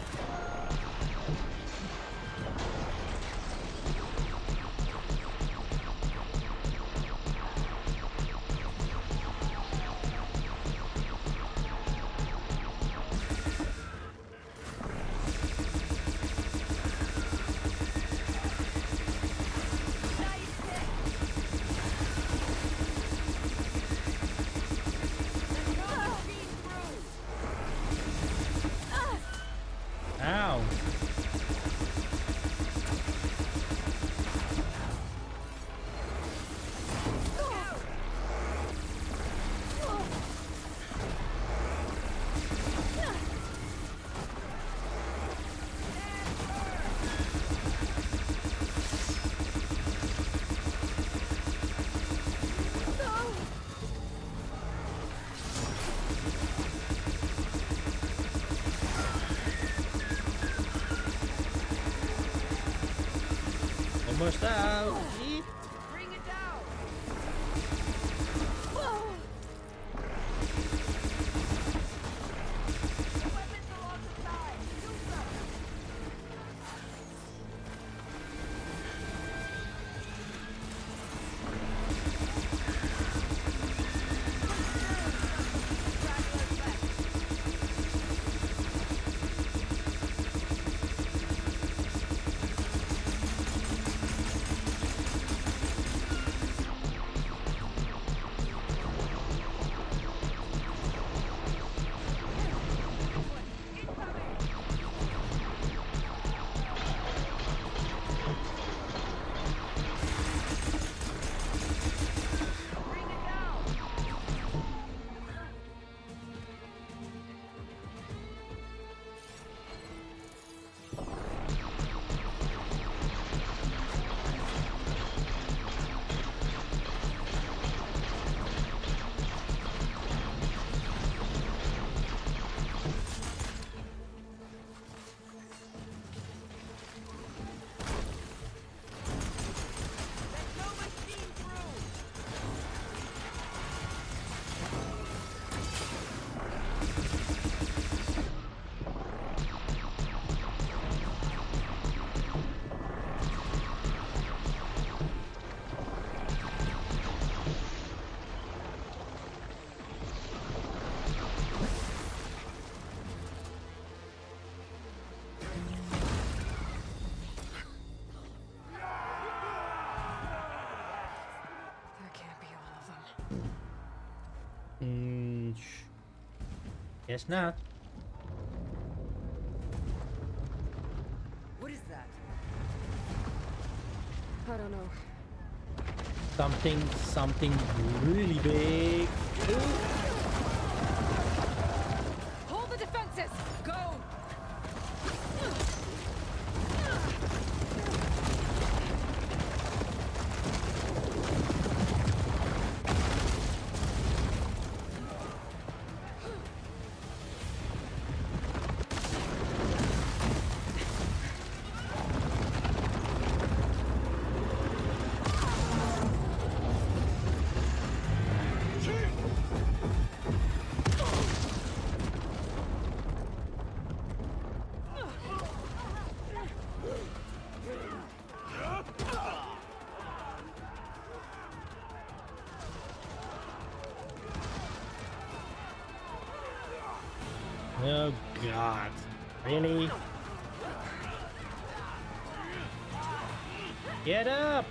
Ow. Almost out. Eep. Bring it down! Weapons along the side! Do something! Stragglers left. Bring it down! Let no machine through! That can't be all of them. Guess not. What is that? I don't know. Something really big. Hold the defenses! Go! Oh God. Really? Get up!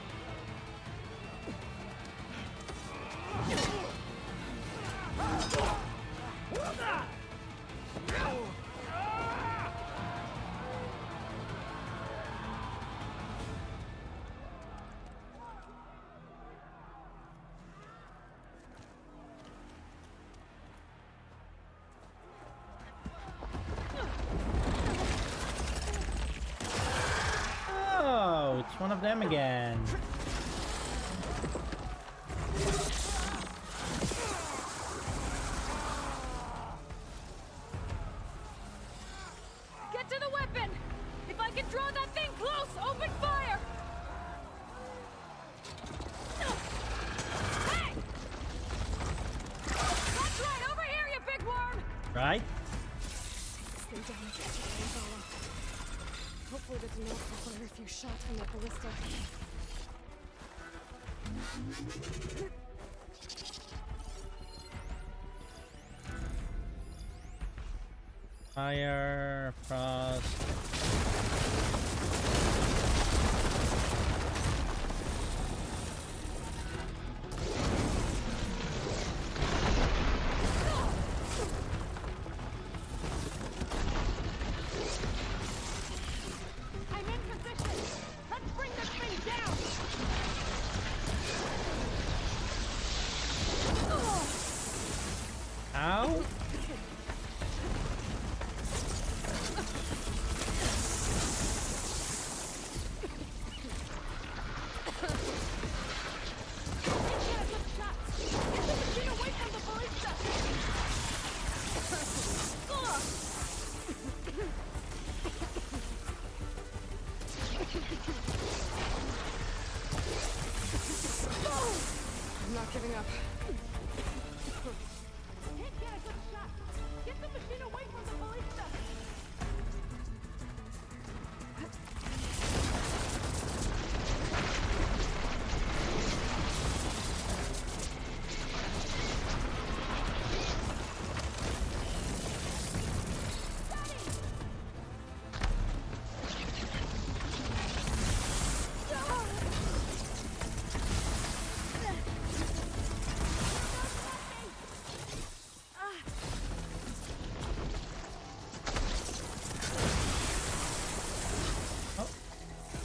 Oh, it's It's one of them again. Get to the weapon! If I can draw that thing close, open fire! Hey! That's right, over here, you big worm! Right? Stay down and catch it, Angala. Hopefully the Denote will fire a few shots from that ballista. Fire, frost. I'm in position! Let's bring this thing down! Ow! I'm not giving up. Can't get a good shot! Get the machine away from the ballista!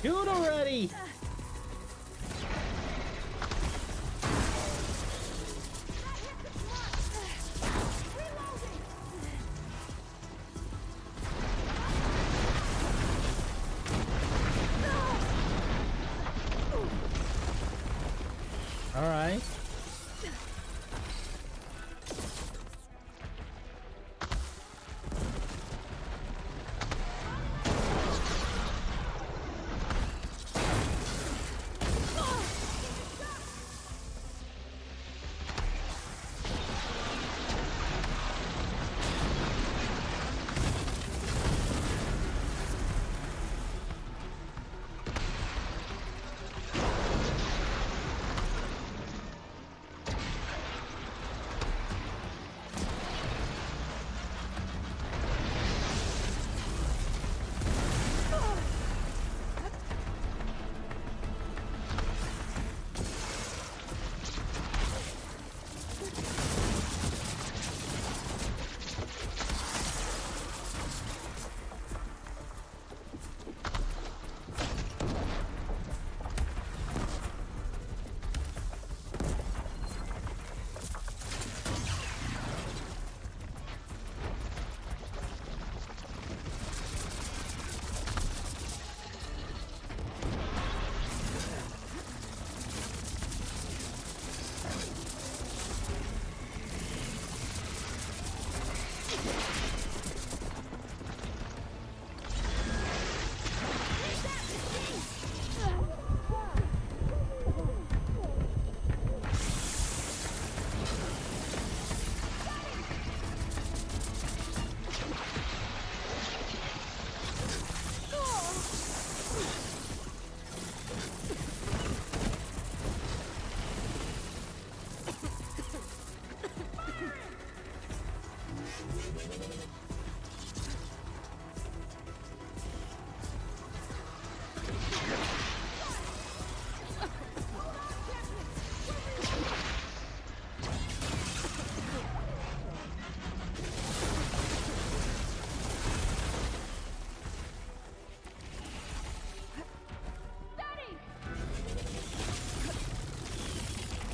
Shoot already! All right.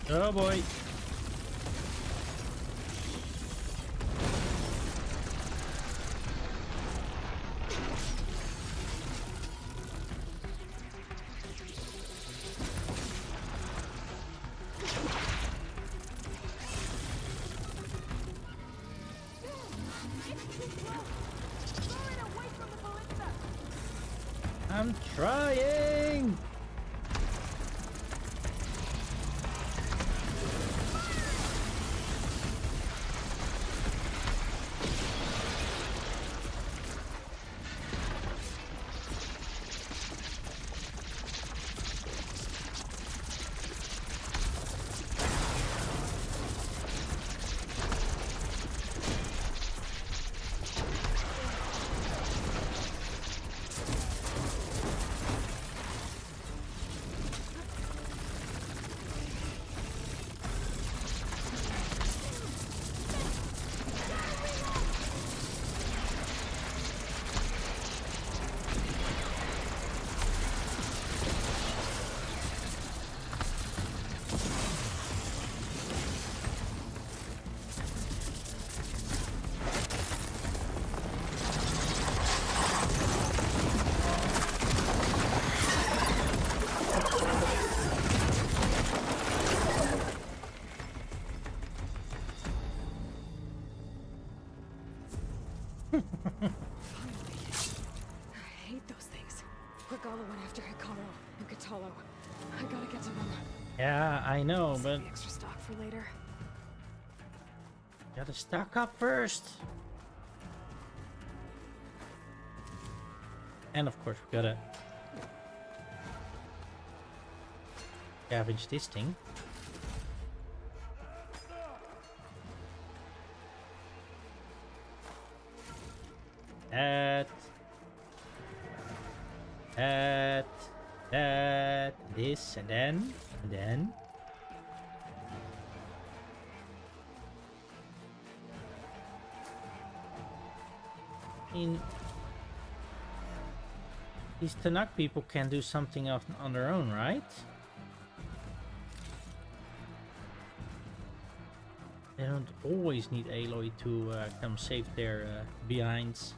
Oh boy. I'm trying! I hate those things. Regala went after Hikaru and Katalo. I gotta get to them. Yeah, I know, Save but the extra stock for later. gotta stock up first. And of course, we gotta scavenge this thing. That, this, and then. I mean, these Tanakh people can do something on their own, right? They don't always need Aloy to come save their behinds.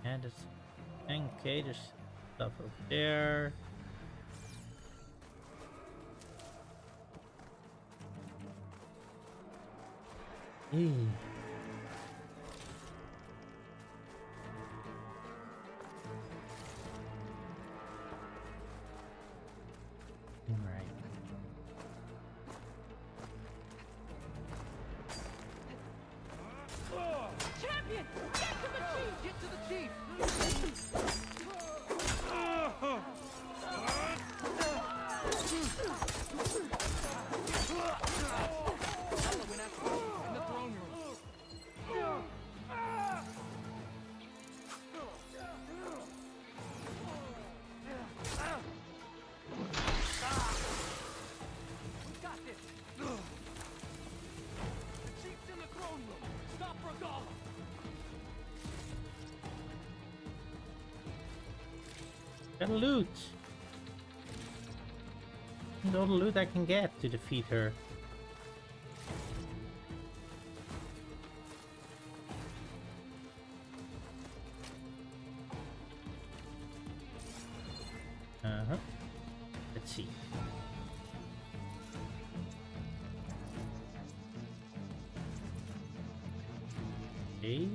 And it's okay, there's stuff over there. Champion! Get to the chief! Get to the chief! In the throne room. We got this. The chief's in the throne room. Stop Regala. Gotta loot. And all the loot I can get to defeat her. Let's see. Okay.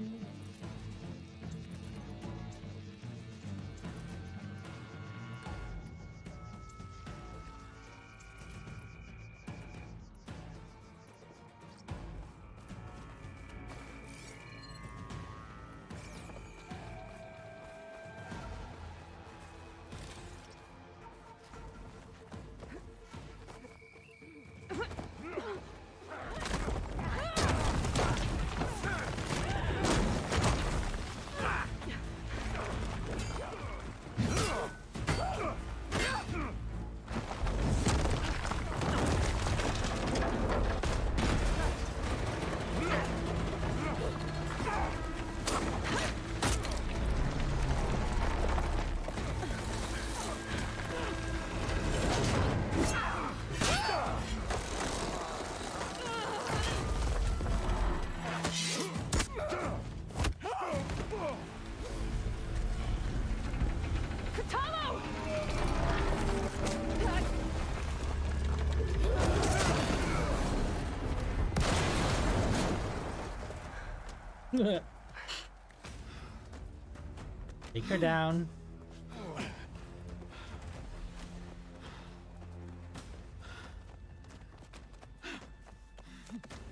Take her down.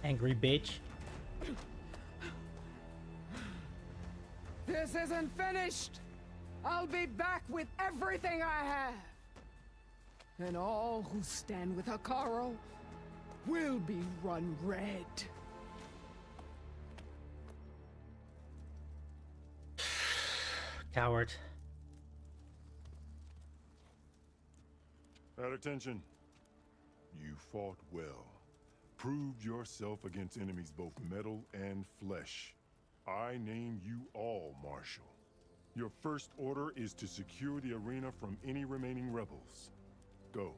Angry bitch. This isn't finished! I'll be back with everything I have! And all who stand with Hikaru will be run red. Coward. At attention. You fought well. Proved yourself against enemies both metal and flesh. I name you all Marshal. Your first order is to secure the arena from any remaining rebels. Go.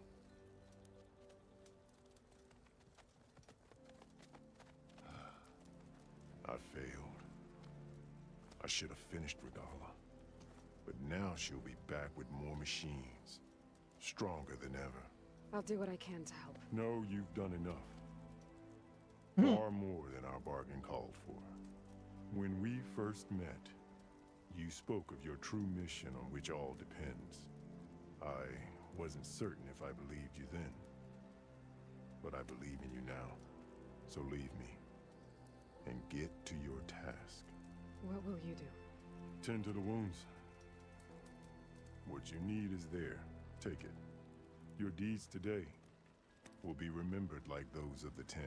I failed. I should have finished Regala. But now she'll be back with more machines. Stronger than ever. I'll do what I can to help. No, you've done enough. Far more than our bargain called for. When we first met, you spoke of your true mission on which all depends. I wasn't certain if I believed you then. But I believe in you now. So leave me. And get to your task. What will you do? Tend to the wounds. What you need is there. Take it. Your deeds today will be remembered like those of the 10.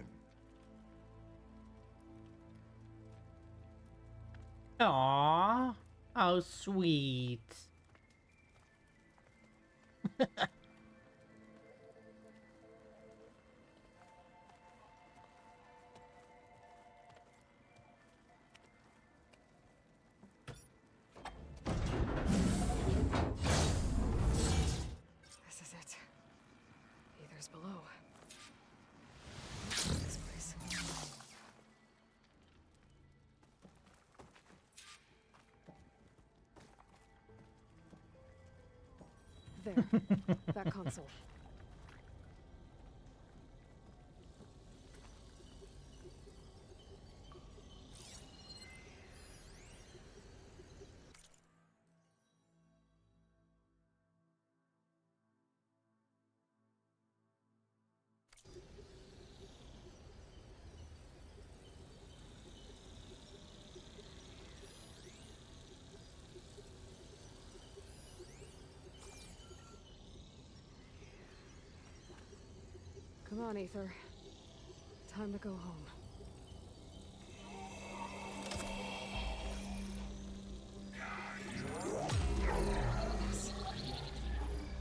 Aww, how sweet. This is it. Ether's below. This place. There. That console. Come on, Ether. Time to go home. Yes.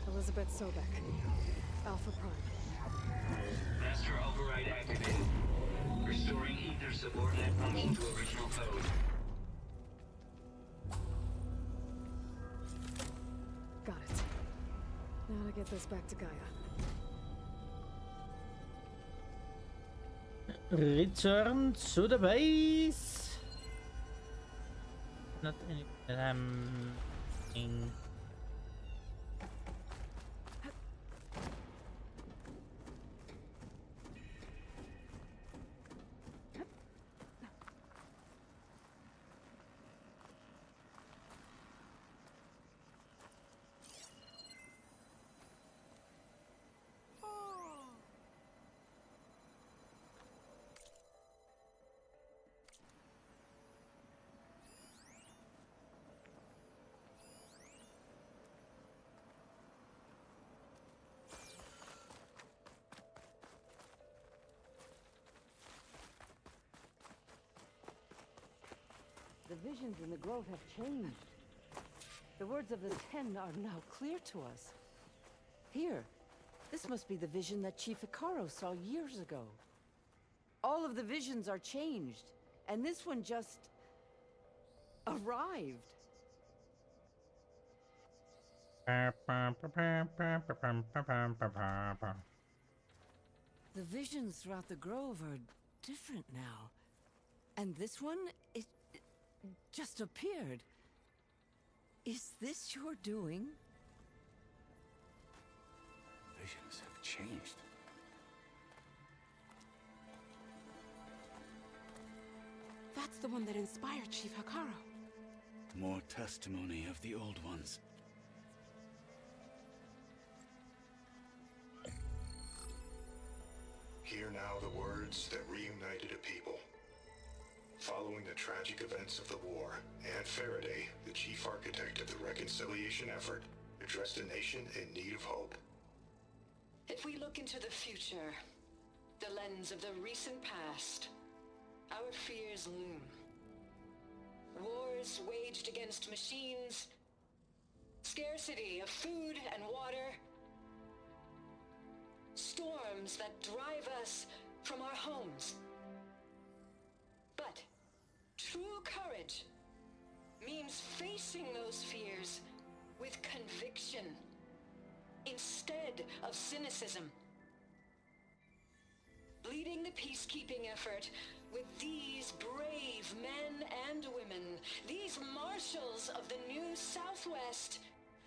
Elizabeth Sobek. Alpha Prime. Master override activated. Restoring ether subordinate function to original code. Got it. Now to get this back to Gaia. Return to the base. Not anything that I'm in. The visions in the grove have changed. The words of the 10 are now clear to us. Here, this must be the vision that Chief Hikaru saw years ago. All of the visions are changed, and this one just arrived. The visions throughout the grove are different now. And this one, it just appeared. Is this your doing? Visions have changed. That's the one that inspired Chief Hikaru. More testimony of the old ones. Hear now the words that reunited a people. Following the tragic events of the war, Anne Faraday, the chief architect of the reconciliation effort, addressed a nation in need of hope. If we look into the future, the lens of the recent past, our fears loom. Wars waged against machines, scarcity of food and water, storms that drive us from our homes. But true courage means facing those fears with conviction instead of cynicism. Leading the peacekeeping effort with these brave men and women, these marshals of the new Southwest,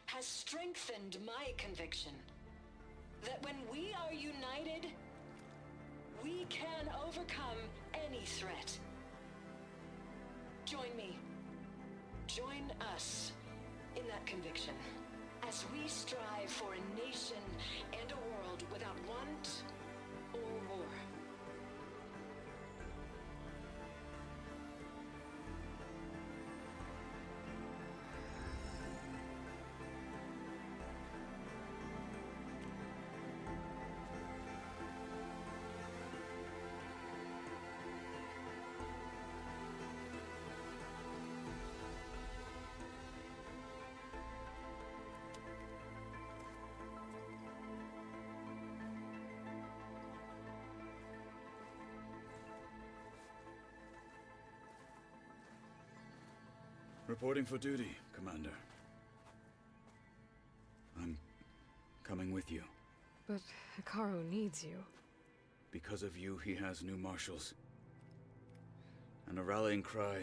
has strengthened my conviction that when we are united, we can overcome any threat. Join me. Join us in that conviction as we strive for a nation and a world without want or war. Reporting for duty, Commander. I'm coming with you. But Hikaru needs you. Because of you, he has new marshals. And a rallying cry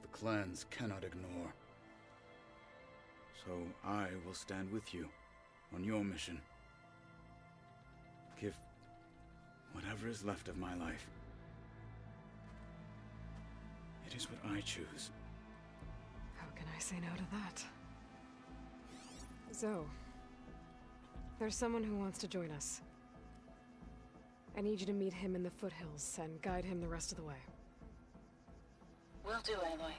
the clans cannot ignore. So I will stand with you on your mission. Give whatever is left of my life. It is what I choose. How can I say no to that? Zoe, there's someone who wants to join us. I need you to meet him in the foothills and guide him the rest of the way. Will do, Aloy.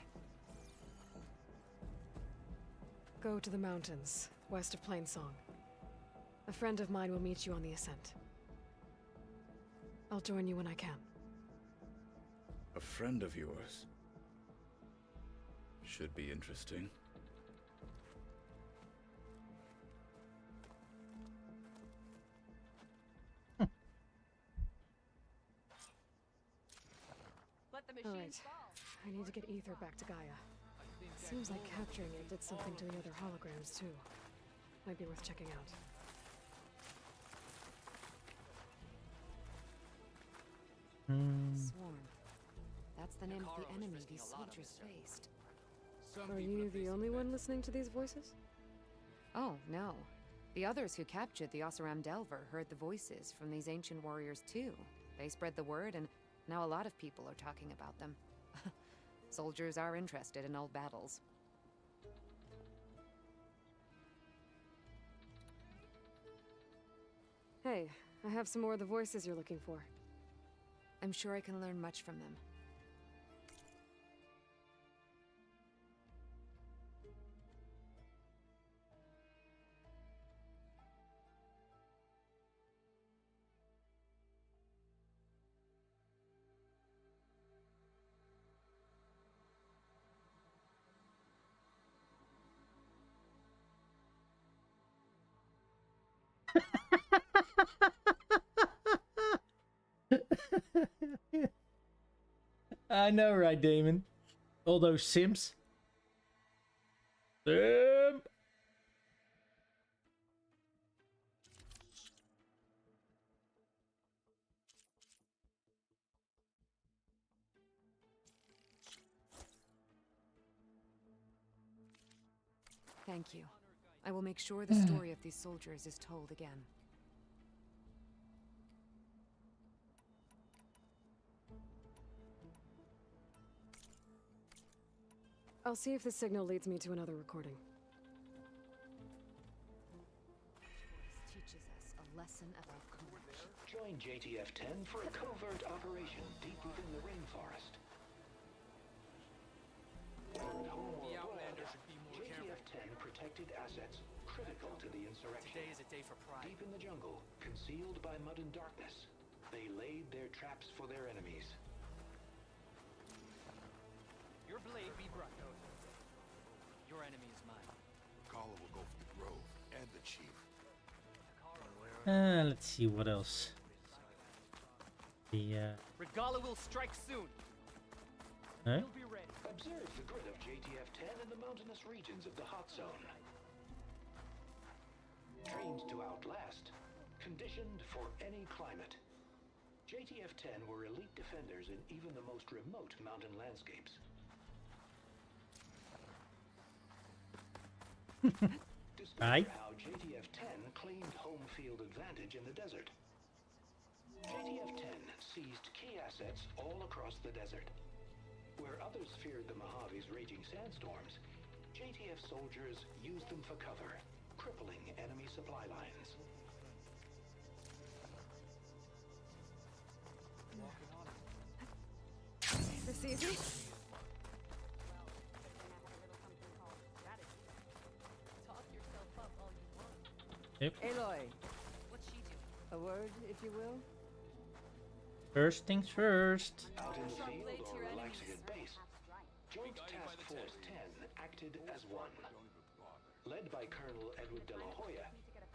Go to the mountains, west of Plainsong. A friend of mine will meet you on the ascent. I'll join you when I can. A friend of yours? Should be interesting. All right. I need to get Ether back to Gaia. Seems like capturing it did something to the other holograms, too. Might be worth checking out. Swarm. That's the name of the enemy these soldiers faced. Are you the only one listening to these voices? Oh, no. The others who captured the Oseram Delver heard the voices from these ancient warriors too. They spread the word, and now a lot of people are talking about them. Soldiers are interested in old battles. Hey, I have some more of the voices you're looking for. I'm sure I can learn much from them. I know, right, Damon? All those Sims. Sim. Thank you. I will make sure the story of these soldiers is told again. I'll see if this signal leads me to another recording. This teaches us a lesson about courage. Join JTF-10 for a covert operation deep within the rainforest. The Outlander should be more careful. JTF-10 protected assets critical to the insurrection. Today is a day for pride. Deep in the jungle, concealed by mud and darkness, they laid their traps for their enemies. Your blade be bright. Your enemy is mine. Carla will go for the grove and the chief. Let's see what else. The Regala will strike soon. huh? He'll be ready. Observe the grid of JTF-10 in the mountainous regions of the hot zone. Trained to outlast, conditioned for any climate. JTF-10 were elite defenders in even the most remote mountain landscapes. Right. Discover how JTF-10 claimed home field advantage in the desert. JTF-10 seized key assets all across the desert. Where others feared the Mojave's raging sandstorms, JTF soldiers used them for cover, crippling enemy supply lines. This easy? Yep. Aloy, What's she doing? a word, if you will? First things first. Out in the field or relaxing at base, Joint Task Force 10 acted as one. Led by Colonel Edward de la Hoya,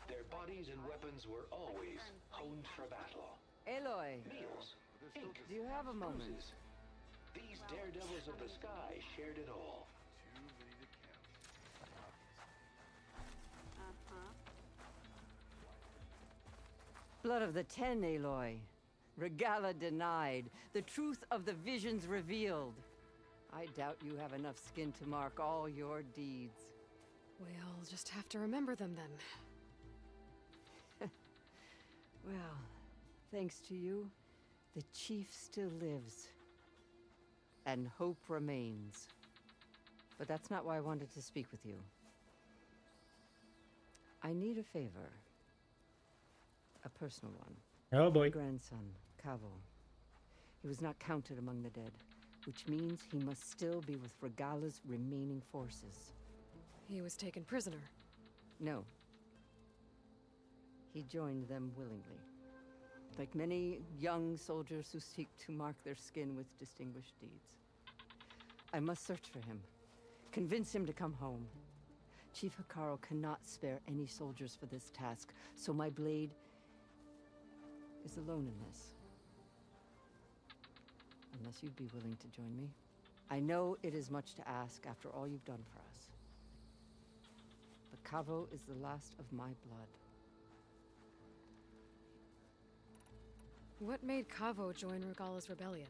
their bodies and weapons were always honed for battle. Aloy, Meals, ink, do you have a moment? bruises. These daredevils of the sky shared it all. Blood of the Ten, Aloy. Regala denied. The truth of the visions revealed. I doubt you have enough skin to mark all your deeds. We'll just have to remember them then. Well, thanks to you, the chief still lives. And hope remains. But that's not why I wanted to speak with you. I need a favor. A personal one. Oh boy. My grandson, Cavo. He was not counted among the dead, which means he must still be with Regala's remaining forces. He was taken prisoner. No. He joined them willingly. Like many young soldiers who seek to mark their skin with distinguished deeds. I must search for him. Convince him to come home. Chief Hikaru cannot spare any soldiers for this task, so my blade is alone in this. Unless you'd be willing to join me. I know it is much to ask after all you've done for us. But Cavo is the last of my blood. What made Cavo join Regala's rebellion?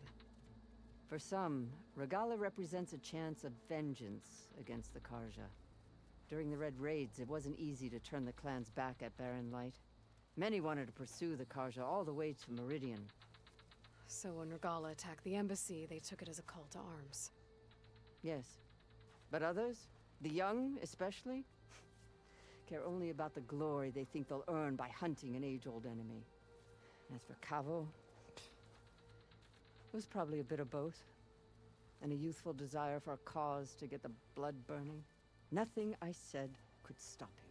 For some, Regala represents a chance of vengeance against the Karja. During the Red Raids, it wasn't easy to turn the clans back at Barren Light. Many wanted to pursue the Karja all the way to Meridian. So when Regala attacked the embassy, they took it as a call to arms. Yes. But others, the young especially, care only about the glory they think they'll earn by hunting an age-old enemy. As for Cavo, it was probably a bit of both. And a youthful desire for a cause to get the blood burning. Nothing I said could stop him.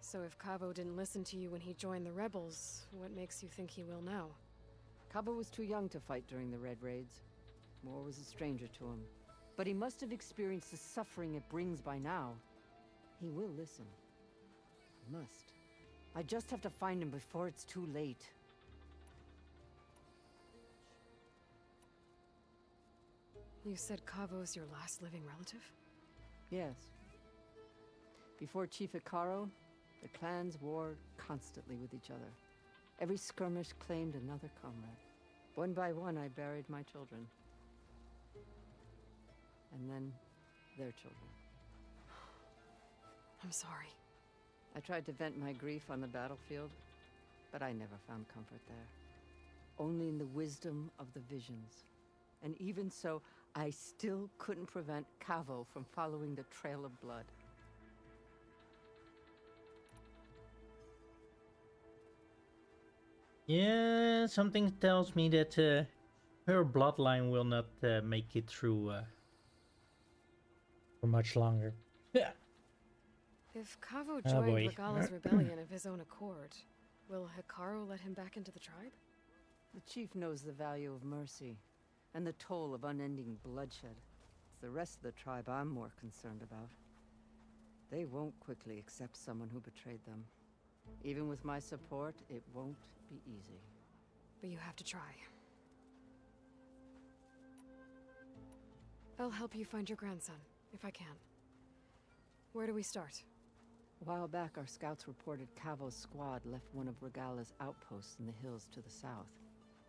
So if Cavo didn't listen to you when he joined the rebels, what makes you think he will now? Cavo was too young to fight during the Red Raids. War was a stranger to him. But he must have experienced the suffering it brings by now. He will listen. He must. I just have to find him before it's too late. You said Cavo's your last living relative? Yes. Before Chief Hikaru, the clans warred constantly with each other. Every skirmish claimed another comrade. One by one, I buried my children. And then, their children. I'm sorry. I tried to vent my grief on the battlefield, but I never found comfort there. Only in the wisdom of the visions. And even so, I still couldn't prevent Cavo from following the trail of blood. Yeah, something tells me that her bloodline will not make it through for much longer. Yeah. If Cavo Oh joined boy. Regala's rebellion of his own accord, will Hikaru let him back into the tribe? The chief knows the value of mercy, and the toll of unending bloodshed. It's the rest of the tribe I'm more concerned about. They won't quickly accept someone who betrayed them. Even with my support, it won't be easy. But you have to try. I'll help you find your grandson, if I can. Where do we start? A while back, our scouts reported Cavo's squad left one of Regala's outposts in the hills to the south.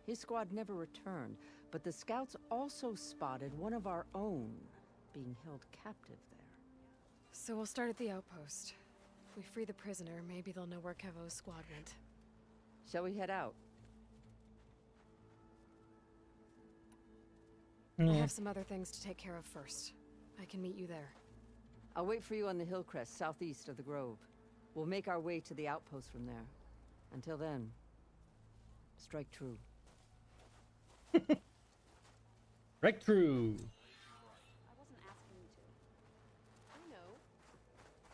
His squad never returned, but the scouts also spotted one of our own being held captive there. So we'll start at the outpost. If we free the prisoner, maybe they'll know where Cavo's squad went. Shall we head out? I have some other things to take care of first. I can meet you there. I'll wait for you on the hill crest southeast of the grove. We'll make our way to the outpost from there. Until then, strike true. Strike true. I wasn't asking you to. I know.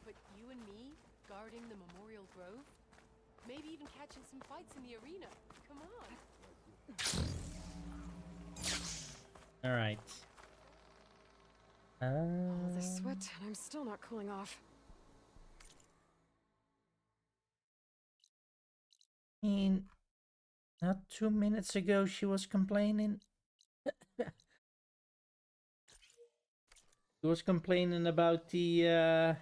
But you and me, guarding the Memorial Grove? Maybe even catching some fights in the arena. Come on. Alright. All this sweat, and I'm still not cooling off. I mean, not 2 minutes ago she was complaining. She was complaining about the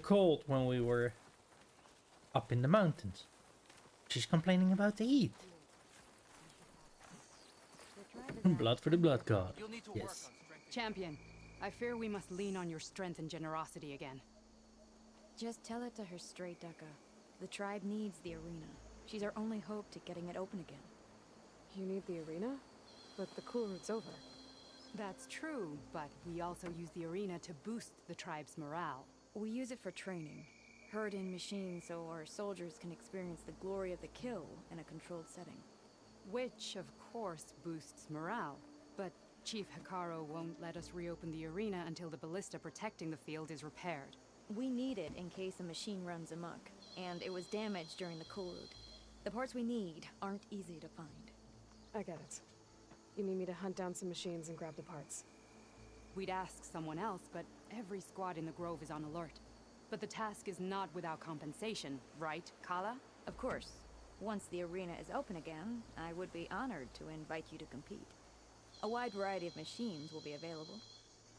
cold when we were up in the mountains. She's complaining about the heat. Blood for the blood god. Yes. Champion, I fear we must lean on your strength and generosity again. Just tell it to her straight, Ducka. The tribe needs the arena. She's our only hope to getting it open again. You need the arena? But the cool route's over. That's true, but we also use the arena to boost the tribe's morale. We use it for training. Herd in machines so our soldiers can experience the glory of the kill in a controlled setting. Which, of course, boosts morale. But Chief Hikaru won't let us reopen the arena until the ballista protecting the field is repaired. We need it in case a machine runs amok, and it was damaged during the cool route. The parts we need aren't easy to find. I get it. You need me to hunt down some machines and grab the parts. We'd ask someone else, but every squad in the Grove is on alert. But the task is not without compensation, right, Kala? Of course. Once the arena is open again, I would be honored to invite you to compete. A wide variety of machines will be available.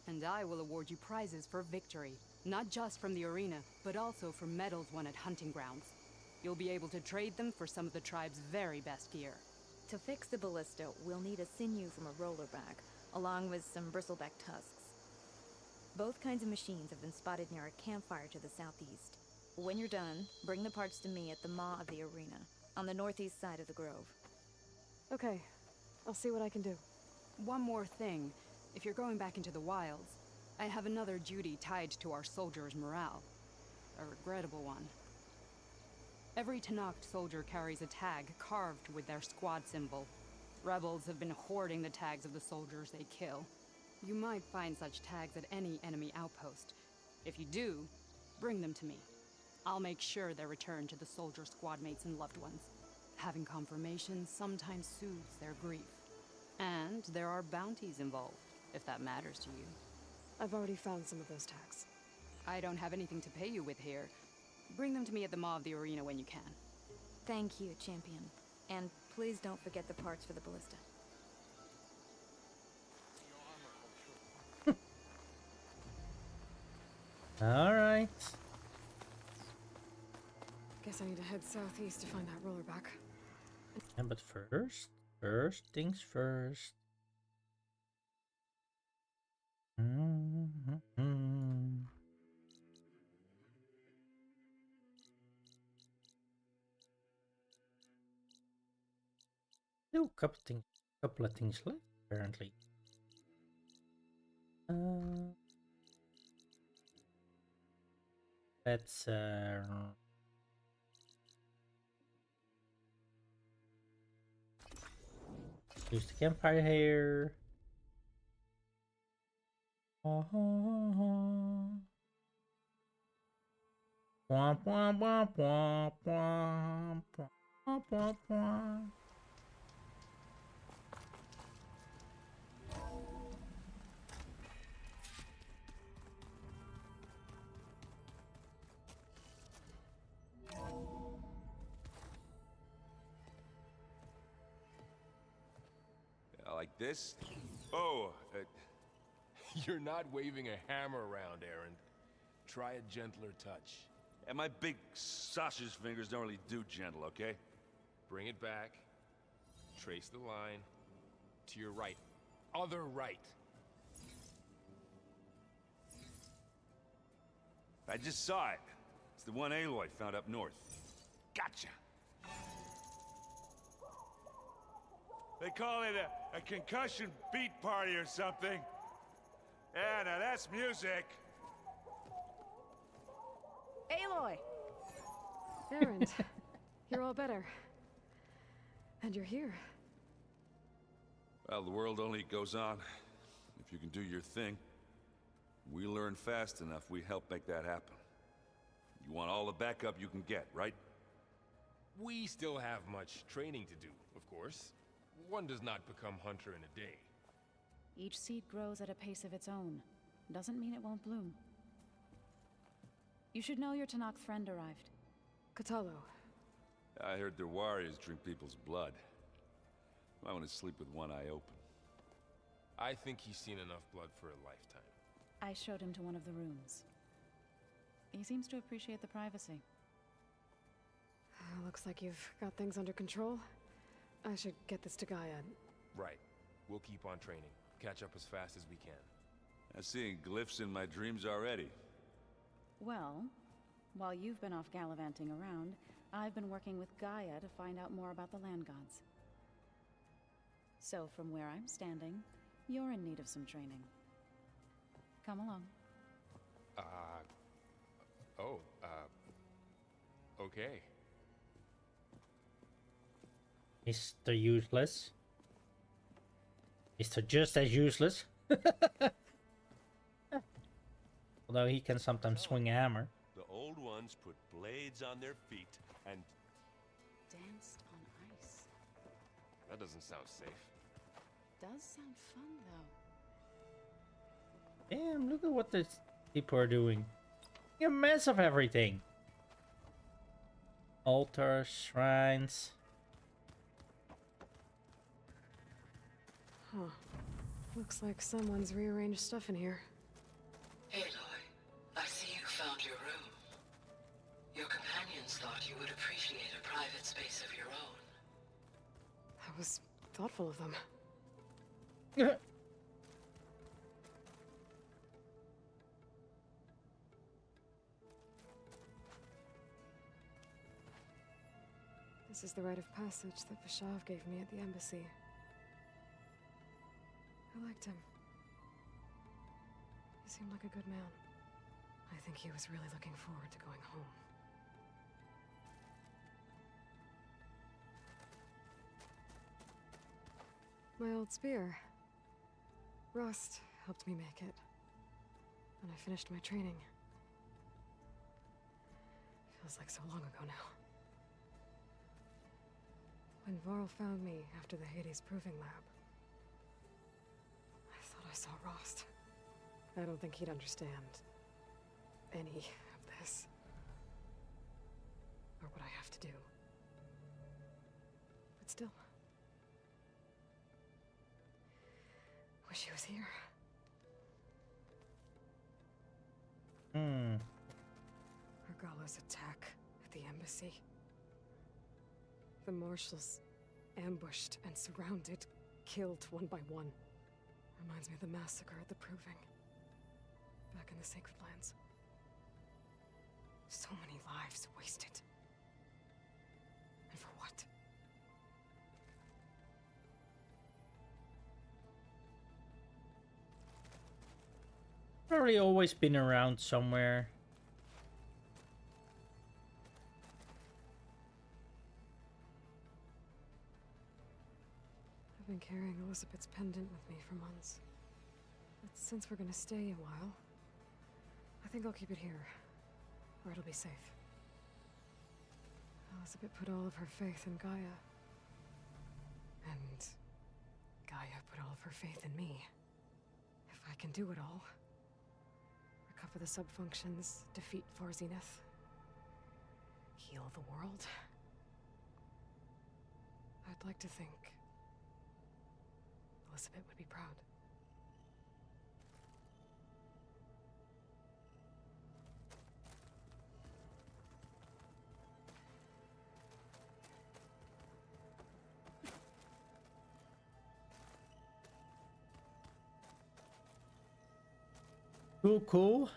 And I will award you prizes for victory. Not just from the arena, but also for medals won at hunting grounds. You'll be able to trade them for some of the tribe's very best gear. To fix the ballista, we'll need a sinew from a rollerback, along with some bristleback tusks. Both kinds of machines have been spotted near a campfire to the southeast. When you're done, bring the parts to me at the maw of the arena, on the northeast side of the grove. Okay, I'll see what I can do. One more thing. If you're going back into the wilds, I have another duty tied to our soldiers' morale. A regrettable one. Every Tenakth soldier carries a tag carved with their squad symbol. Rebels have been hoarding the tags of the soldiers they kill. You might find such tags at any enemy outpost. If you do, bring them to me. I'll make sure they're returned to the soldier squad mates and loved ones. Having confirmation sometimes soothes their grief. And there are bounties involved, if that matters to you. I've already found some of those tags. I don't have anything to pay you with here. Bring them to me at the maw of the arena when you can. Thank you, champion. And please don't forget the parts for the ballista. Alright. Guess I need to head southeast to find that rollerback. Yeah, but first things first. Do a couple things Couple of things left, apparently. Let's use the campfire here. Wah, wah, wah, wah, wah, wah, wah, wah, wah. Like this? Oh, you're not waving a hammer around, Aaron. Try a gentler touch. And my big sausage fingers don't really do gentle, okay? Bring it back. Trace the line. To your right. Other right. I just saw it. It's the one Aloy found up north. Gotcha! They call it a concussion beat party or something. Yeah, now that's music. Aloy! Aaron, you're all better. And you're here. Well, the world only goes on if you can do your thing. We learn fast enough, we help make that happen. You want all the backup you can get, right? We still have much training to do, of course. One does not become hunter in a day. Each seed grows at a pace of its own. Doesn't mean it won't bloom. You should know your Tanakh friend arrived. Kotallo. I heard their warriors drink people's blood. I want to sleep with one eye open. I think he's seen enough blood for a lifetime. I showed him to one of the rooms. He seems to appreciate the privacy. Looks like you've got things under control. I should get this to Gaia. Right. We'll keep on training. Catch up as fast as we can. I'm seeing glyphs in my dreams already. Well, while you've been off gallivanting around, I've been working with Gaia to find out more about the land gods. So from where I'm standing, you're in need of some training. Come along. Okay. Mr. Useless. Mr. Just as Useless. Although he can sometimes swing a hammer. The old ones put blades on their feet and... Danced on ice. That doesn't sound safe. Does sound fun, though. Damn, look at what these people are doing. A mess of everything. Altars, shrines. Huh. Looks like someone's rearranged stuff in here. Aloy, I see you found your room. Your companions thought you would appreciate a private space of your own. That was thoughtful of them. This is the rite of passage that Vashav gave me at the embassy. I liked him. He seemed like a good man. I think he was really looking forward to going home. My old spear. Rust helped me make it. And I finished my training. Feels like so long ago now. When Varl found me after the Hades Proving Lab, I thought I saw Rost. I don't think he'd understand any of this. Or what I have to do. But still. Wish he was here. Argala's attack at the embassy. The marshals ambushed and surrounded, killed one by one. Reminds me of the massacre at the Proving. Back in the Sacred Lands. So many lives wasted. And for what? Probably always been around somewhere. I've been carrying Elizabeth's pendant with me for months. But since we're gonna stay a while, I think I'll keep it here, where it'll be safe. Elizabeth put all of her faith in Gaia. And Gaia put all of her faith in me. If I can do it all, recover the subfunctions, defeat 4 Zenith, heal the world, I'd like to think Elizabeth would be proud. Cool, cool.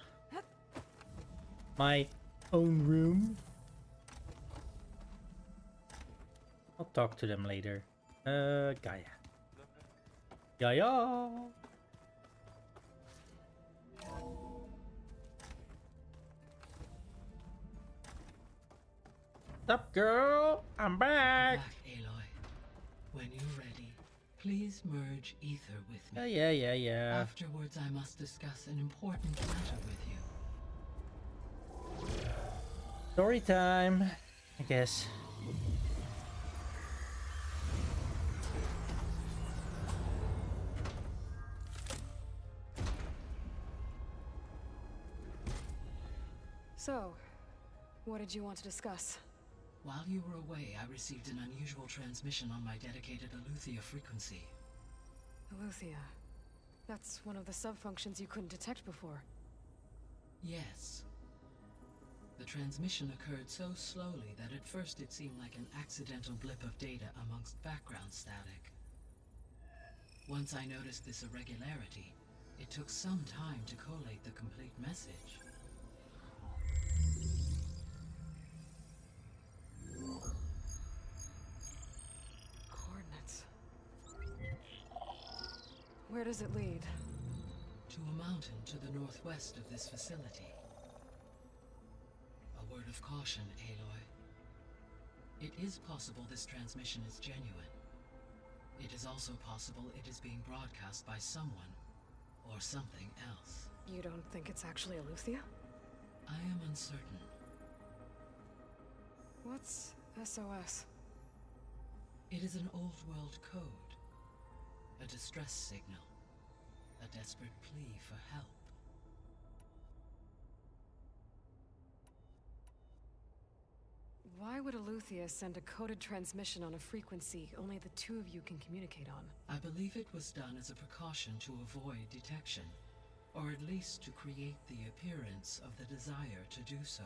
My own room. I'll talk to them later. Gaia. Gaia! What's up, girl? I'm back! Back, Aloy. When you're ready, please merge ether with me. Yeah. Afterwards, I must discuss an important matter with you. Story time, I guess. So, what did you want to discuss? While you were away, I received an unusual transmission on my dedicated Aletheia frequency. Aletheia. That's one of the subfunctions you couldn't detect before. Yes. The transmission occurred so slowly that at first it seemed like an accidental blip of data amongst background static. Once I noticed this irregularity, it took some time to collate the complete message. Coordinates. Where does it lead? To a mountain to the northwest of this facility. A word of caution, Aloy. It is possible this transmission is genuine. It is also possible it is being broadcast by someone or something else. You don't think it's actually Aletheia? I am uncertain. What's SOS? It is an old world code. A distress signal. A desperate plea for help. Why would Aletheia send a coded transmission on a frequency only the two of you can communicate on? I believe it was done as a precaution to avoid detection, or at least to create the appearance of the desire to do so.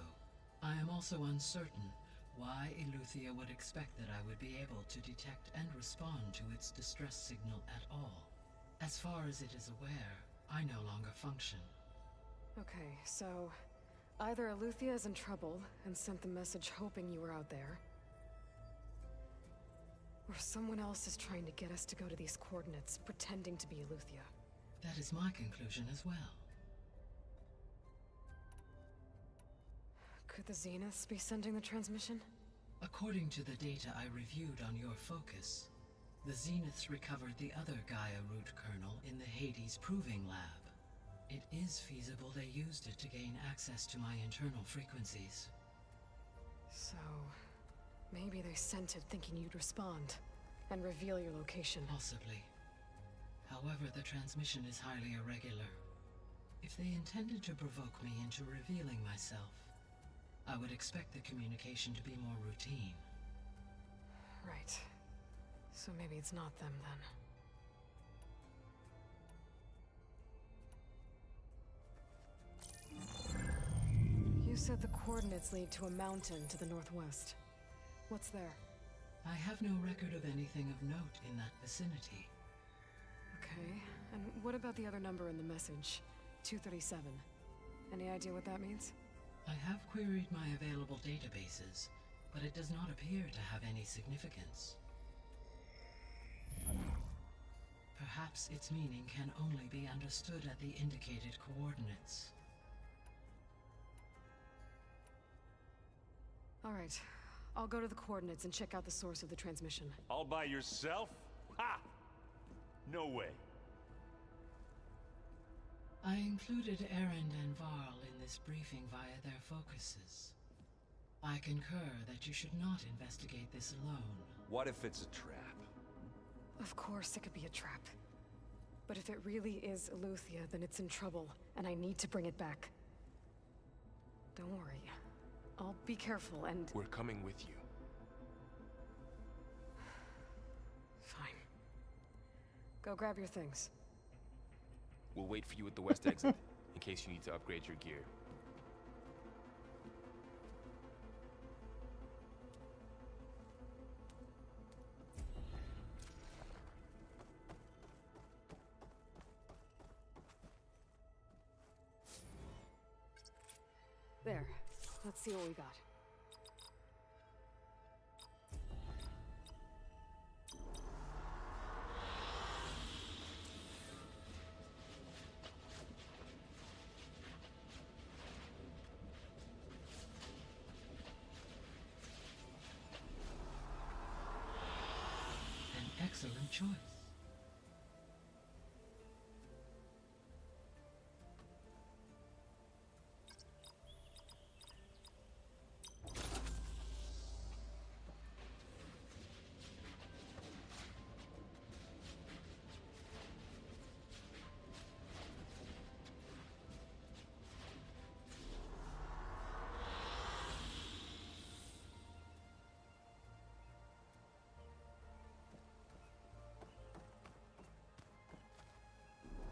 I am also uncertain why Aletheia would expect that I would be able to detect and respond to its distress signal at all. As far as it is aware, I no longer function. Okay, so either Aletheia is in trouble and sent the message hoping you were out there, or someone else is trying to get us to go to these coordinates, pretending to be Aletheia. That is my conclusion as well. Could the Zeniths be sending the transmission? According to the data I reviewed on your focus, the Zeniths recovered the other Gaia root kernel in the Hades Proving Lab. It is feasible they used it to gain access to my internal frequencies. So, maybe they sent it thinking you'd respond and reveal your location. Possibly. However, the transmission is highly irregular. If they intended to provoke me into revealing myself, I would expect the communication to be more routine. Right. So maybe it's not them then. You said the coordinates lead to a mountain to the northwest. What's there? I have no record of anything of note in that vicinity. Okay, and what about the other number in the message? 237. Any idea what that means? I have queried my available databases, but it does not appear to have any significance. perhaps its meaning can only be understood at the indicated coordinates. All right. I'll go to the coordinates and check out the source of the transmission. All by yourself? Ha! No way. I included Erend and Varl in this briefing via their focuses. I concur that you should not investigate this alone. What if it's a trap? Of course it could be a trap. But if it really is Eleuthia, then it's in trouble, and I need to bring it back. Don't worry. I'll be careful and... We're coming with you. Fine. Go grab your things. We'll wait for you at the west exit, in case you need to upgrade your gear. There. Let's see what we got. An excellent choice.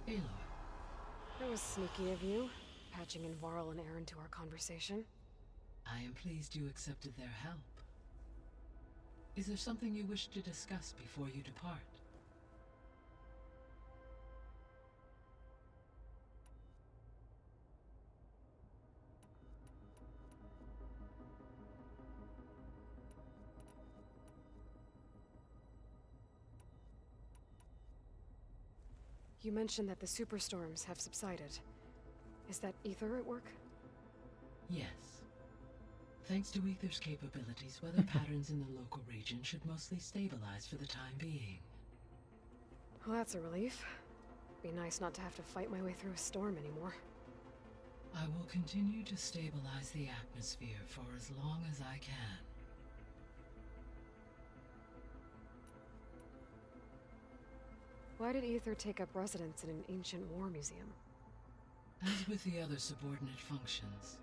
Aloy. That was sneaky of you, patching in Varl and Erend to our conversation. I am pleased you accepted their help. Is there something you wish to discuss before you depart? You mentioned that the superstorms have subsided. Is that Ether at work? Yes. Thanks to Ether's capabilities, weather patterns in the local region should mostly stabilize for the time being. Well, that's a relief. Be nice not to have to fight my way through a storm anymore. I will continue to stabilize the atmosphere for as long as I can. Why did Ether take up residence in an ancient war museum? As with the other subordinate functions,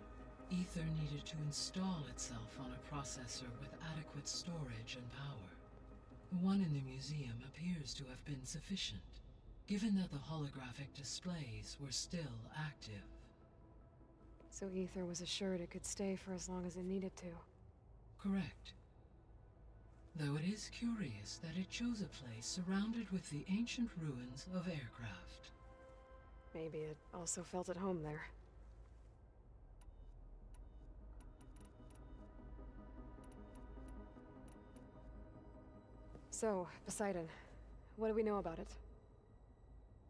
Ether needed to install itself on a processor with adequate storage and power. The one in the museum appears to have been sufficient, given that the holographic displays were still active. So Ether was assured it could stay for as long as it needed to. Correct. Though it is curious that it chose a place surrounded with the ancient ruins of aircraft. Maybe it also felt at home there. So, Poseidon, what do we know about it?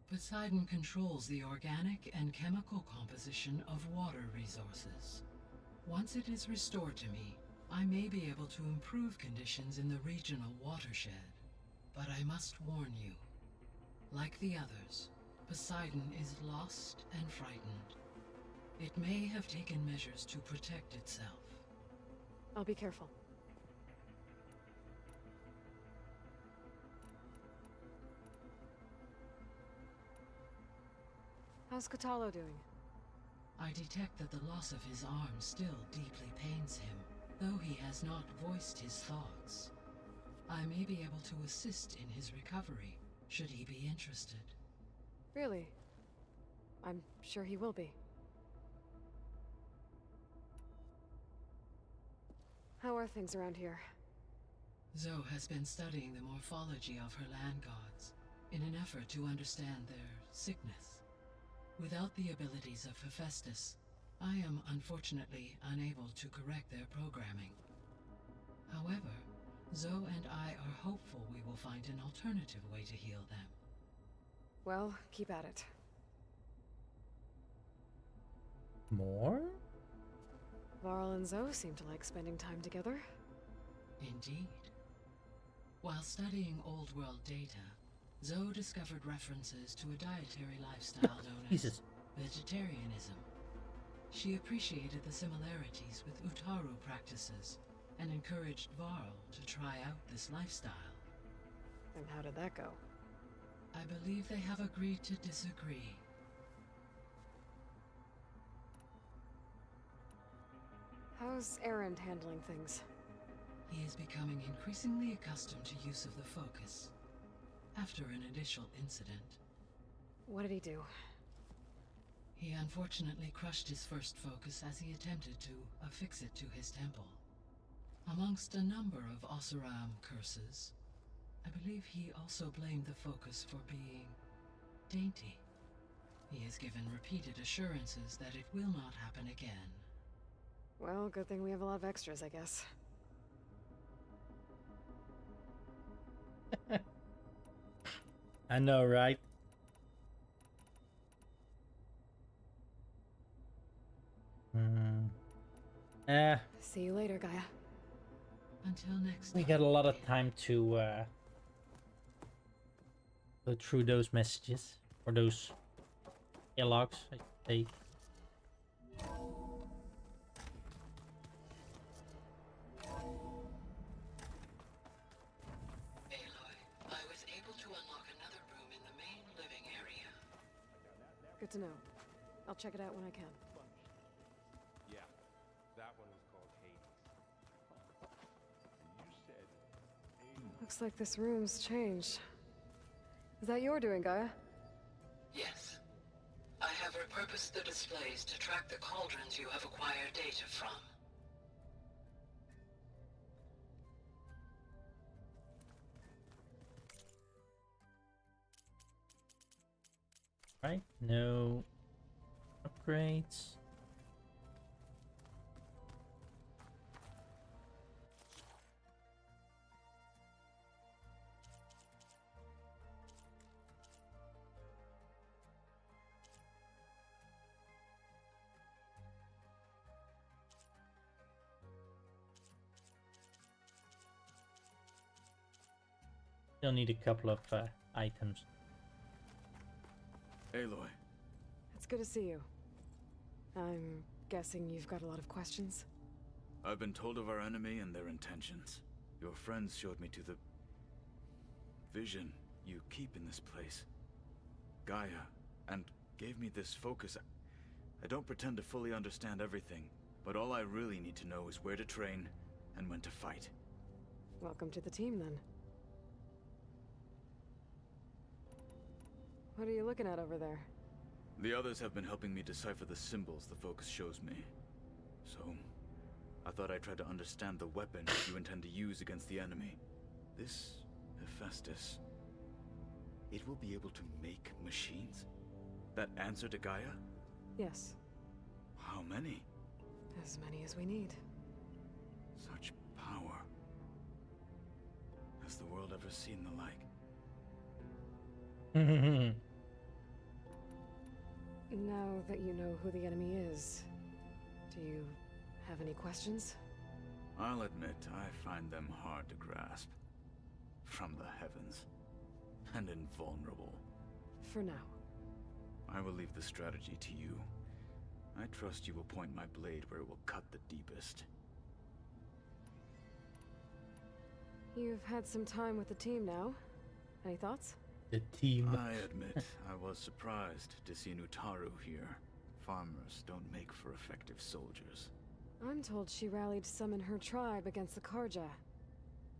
Poseidon controls the organic and chemical composition of water resources. Once it is restored to me, I may be able to improve conditions in the regional watershed. But I must warn you, like the others, Poseidon is lost and frightened. It may have taken measures to protect itself. I'll be careful. How's Kotallo doing? I detect that the loss of his arm still deeply pains him, though he has not voiced his thoughts. I may be able to assist in his recovery, should he be interested. Really? I'm sure he will be. How are things around here? Zoe has been studying the morphology of her land gods, in an effort to understand their sickness. Without the abilities of Hephaestus, I am unfortunately unable to correct their programming. However, Zoe and I are hopeful we will find an alternative way to heal them. Well, keep at it. More? Varl and Zoe seem to like spending time together. Indeed. While studying old world data, Zoe discovered references to a dietary lifestyle known as vegetarianism. She appreciated the similarities with Utaru practices and encouraged Varl to try out this lifestyle. And how did that go? I believe they have agreed to disagree. How's Erend handling things? He is becoming increasingly accustomed to use of the focus. After an initial incident. What did he do? He unfortunately crushed his first focus as he attempted to affix it to his temple. Amongst a number of Oseram curses, I believe he also blamed the focus for being dainty. He has given repeated assurances that it will not happen again. Well, good thing we have a lot of extras, I guess. I know, right? See you later, Gaia. Until next we got a lot of time to go through those messages, or those logs, I say. Good to know. I'll check it out when I can. Yeah, that one was called Hades. And you said Looks like this room's changed. Is that your doing, Gaia? Yes. I have repurposed the displays to track the cauldrons you have acquired data from. Right? No upgrades. Still need a couple of items. Aloy. It's good to see you. I'm guessing you've got a lot of questions? I've been told of our enemy and their intentions. Your friends showed me to the vision you keep in this place, Gaia, and gave me this focus. I don't pretend to fully understand everything, but all I really need to know is where to train and when to fight. Welcome to the team, then. What are you looking at over there? The others have been helping me decipher the symbols the focus shows me. So, I thought I'd try to understand the weapon you intend to use against the enemy. This Hephaestus, it will be able to make machines? That answer to Gaia? Yes. How many? As many as we need. Such power. Has the world ever seen the like? Now that you know who the enemy is, do you have any questions? I'll admit, I find them hard to grasp. From the heavens. And invulnerable. For now. I will leave the strategy to you. I trust you will point my blade where it will cut the deepest. You've had some time with the team now. Any thoughts? The team. I admit, I was surprised to see Utaru here. Farmers don't make for effective soldiers. I'm told she rallied some in her tribe against the Karja,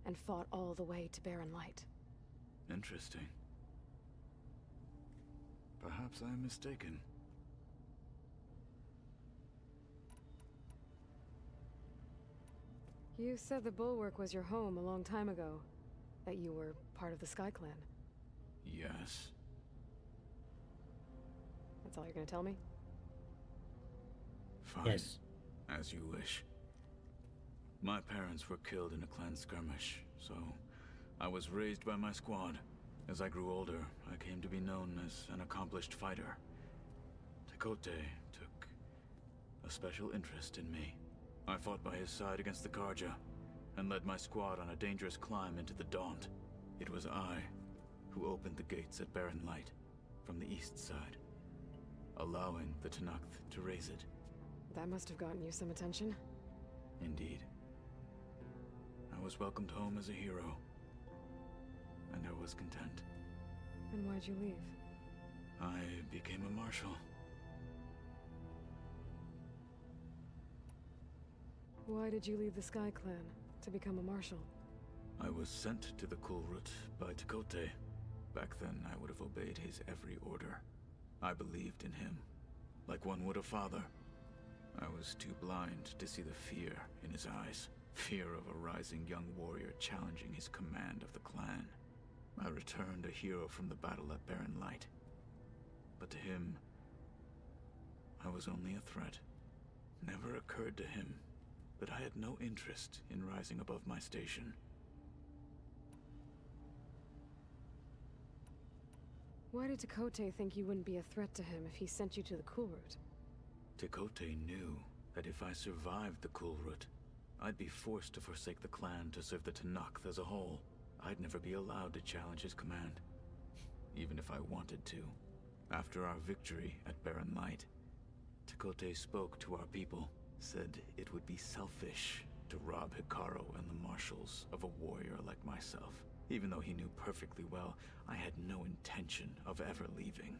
and fought all the way to Barren Light. Interesting. Perhaps I'm mistaken. You said the Bulwark was your home a long time ago. That you were part of the Sky Clan. Yes. That's all you're gonna tell me? Fine. Yes. As you wish. My parents were killed in a clan skirmish, so I was raised by my squad. As I grew older, I came to be known as an accomplished fighter. Tekote took a special interest in me. I fought by his side against the Karja, and led my squad on a dangerous climb into the Daunt. It was I who opened the gates at Barren Light from the east side, allowing the Tenakth to raise it. That must have gotten you some attention. Indeed. I was welcomed home as a hero, and I was content. And why'd you leave? I became a marshal. Why did you leave the Sky Clan to become a marshal? I was sent to the Kulrut by Tekote. Back then, I would have obeyed his every order. I believed in him, like one would a father. I was too blind to see the fear in his eyes. Fear of a rising young warrior challenging his command of the clan. I returned a hero from the battle at Barren Light. But to him, I was only a threat. Never occurred to him that I had no interest in rising above my station. Why did Tekote think you wouldn't be a threat to him if he sent you to the Kulrut? Tekote knew that if I survived the Kulrut, I'd be forced to forsake the clan to serve the Tenakth as a whole. I'd never be allowed to challenge his command, even if I wanted to. After our victory at Barren Light, Tekote spoke to our people, said it would be selfish to rob Hikaru and the marshals of a warrior like myself. Even though he knew perfectly well, I had no intention of ever leaving.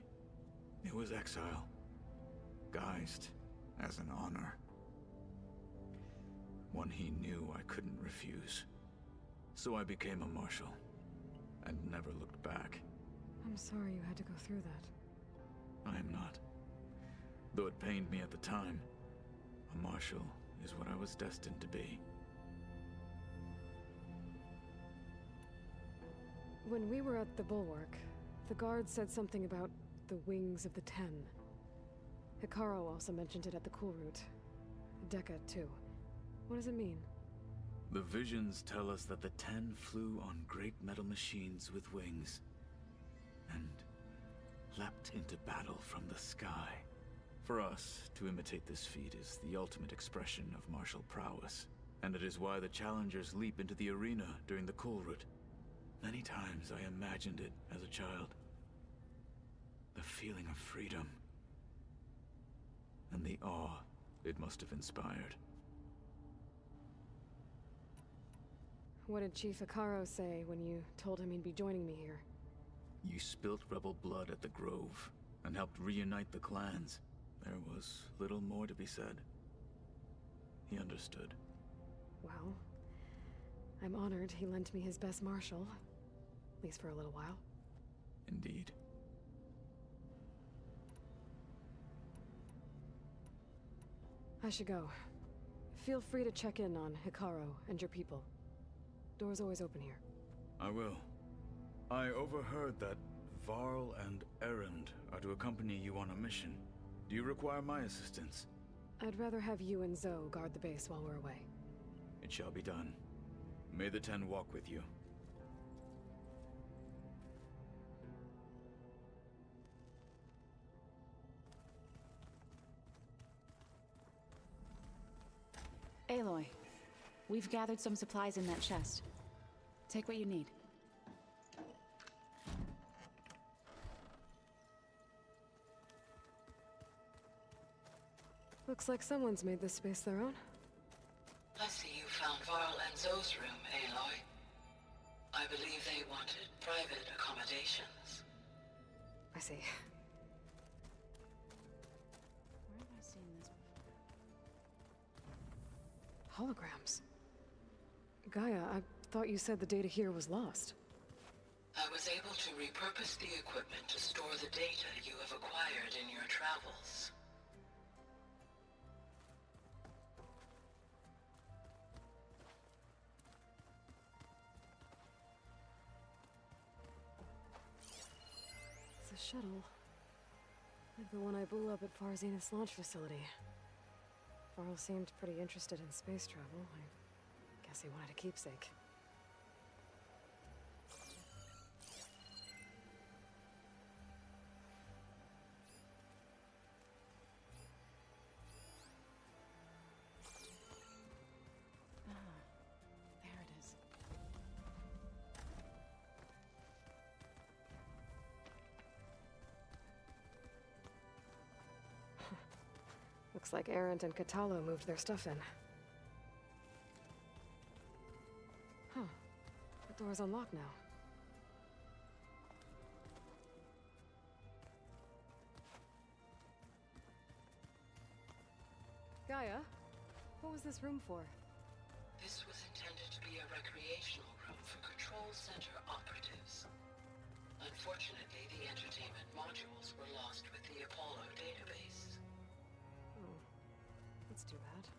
It was exile, guised as an honor. One he knew I couldn't refuse. So I became a marshal, and never looked back. I'm sorry you had to go through that. I am not. Though it pained me at the time, a marshal is what I was destined to be. When we were at the Bulwark, the guard said something about the Wings of the Ten. Hikaru also mentioned it at the Kulrut. Dekka, too. What does it mean? The visions tell us that the Ten flew on great metal machines with wings, and leapt into battle from the sky. For us, to imitate this feat is the ultimate expression of martial prowess, and it is why the challengers leap into the arena during the Kulrut. Many times I imagined it as a child. The feeling of freedom, and the awe it must have inspired. What did Chief Hikaru say when you told him he'd be joining me here? You spilt rebel blood at the Grove, and helped reunite the clans. There was little more to be said. He understood. Well, I'm honored he lent me his best marshal. At least for a little while. Indeed. I should go. Feel free to check in on Hikaru and your people. Door's always open here. I will. I overheard that Varl and Erend are to accompany you on a mission. Do you require my assistance? I'd rather have you and Zoe guard the base while we're away. It shall be done. May the Ten walk with you. Aloy, we've gathered some supplies in that chest. Take what you need. Looks like someone's made this space their own. I see you found Varl and Zoe's room, Aloy. I believe they wanted private accommodations. I see. Where have I seen this before? Holograms. Gaia, I thought you said the data here was lost. I was able to repurpose the equipment to store the data you have acquired in your travels. It's a shuttle. Like the one I blew up at Far Zenith's launch facility. Varl seemed pretty interested in space travel. I guess he wanted a keepsake. Looks like Erend and Catalo moved their stuff in. Huh. The door's unlocked now. Gaia, what was this room for? This was intended to be a recreational room for Control Center operatives. Unfortunately, the entertainment modules were lost with the Apollo database. Oh, that's too bad.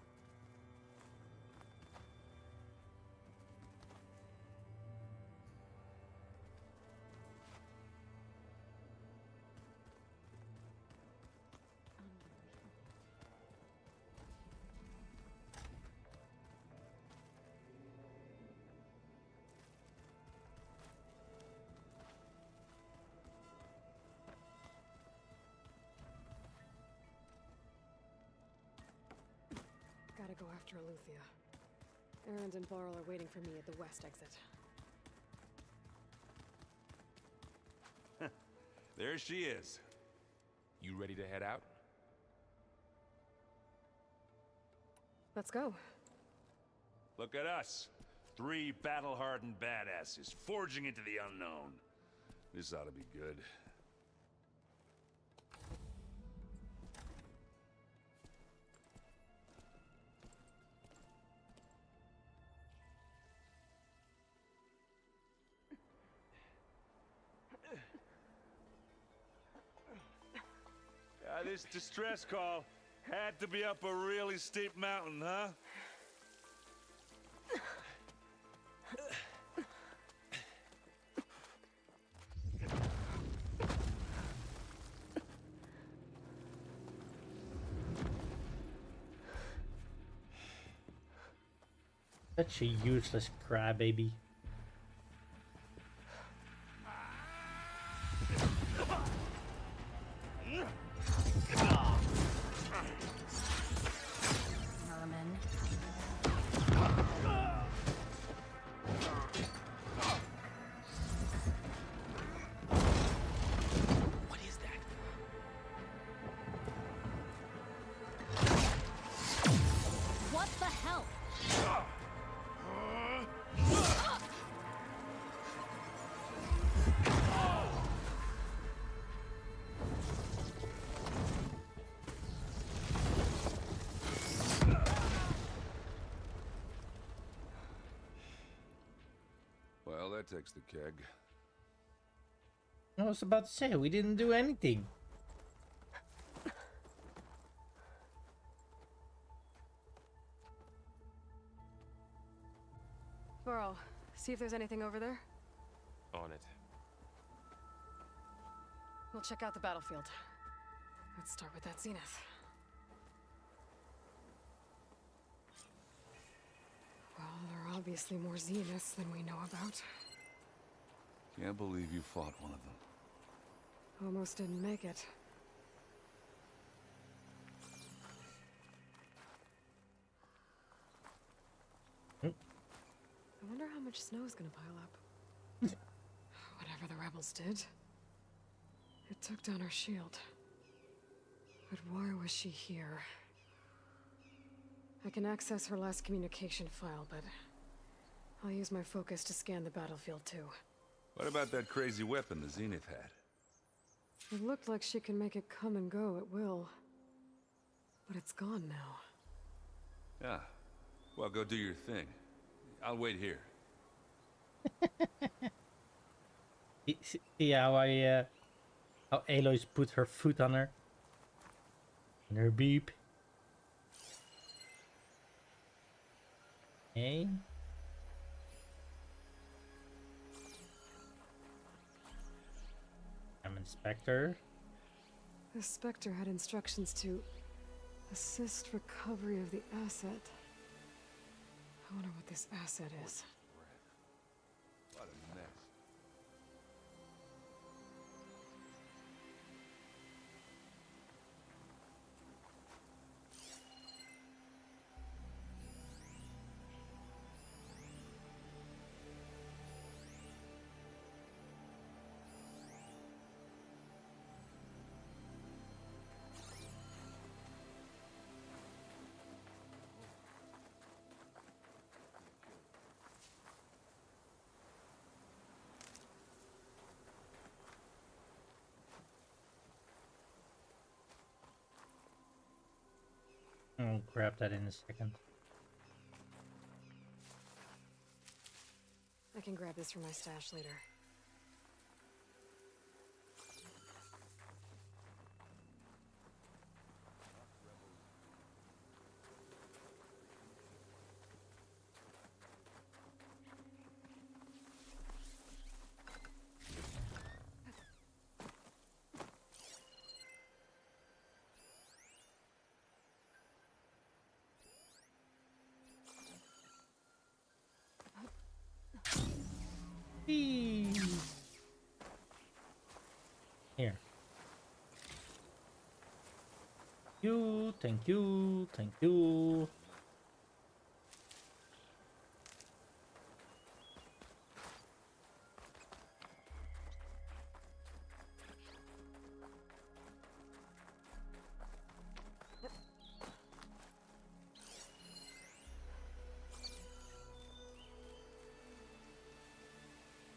Gotta go after Eleuthia. Erend and Barl are waiting for me at the west exit. There she is. You ready to head out? Let's go. Look at us. 3 battle-hardened badasses forging into the unknown. This ought to be good. This distress call had to be up a really steep mountain, huh? Such a useless crybaby. Merman. What is that? What the hell? Well, that takes the keg. I was about to say, we didn't do anything. Barl, see if there's anything over there. On it. We'll check out the battlefield. Let's start with that zenith. Well, there are obviously more zeniths than we know about. Can't believe you fought one of them. Almost didn't make it. I wonder how much snow is gonna pile up. Whatever the rebels did, it took down our shield. But why was she here? I can access her last communication file, but I'll use my focus to scan the battlefield too. What about that crazy weapon the Zenith had? It looked like she can make it come and go at will. But it's gone now. Yeah. Well, go do your thing. I'll wait here. See how Aloy's put her foot on her? And her beep. Hey. I'm Inspector. The Spectre had instructions to assist recovery of the asset. I wonder what this asset is. What a mess. I'll grab that in a second. I can grab this from my stash later. Here. Thank you, thank you.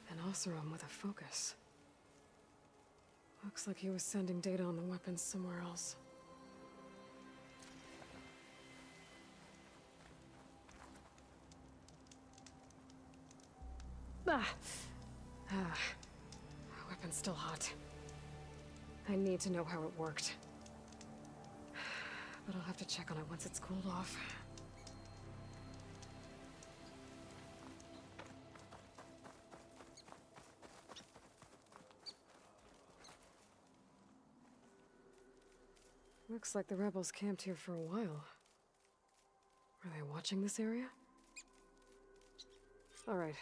An Oseram with a focus. Looks like he was sending data on the weapons somewhere else. Weapon's still hot. I need to know how it worked. But I'll have to check on it once it's cooled off. Looks like the rebels camped here for a while. Are they watching this area? Alright.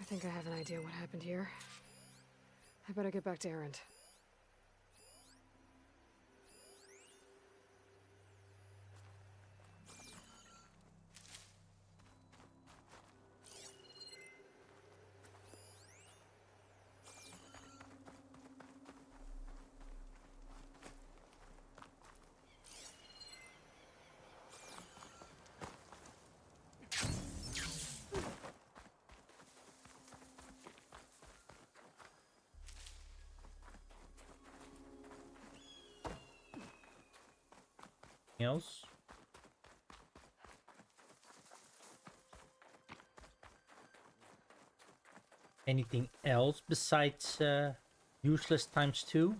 I think I have an idea what happened here. I better get back to Erend. Else? Anything else besides useless ×2?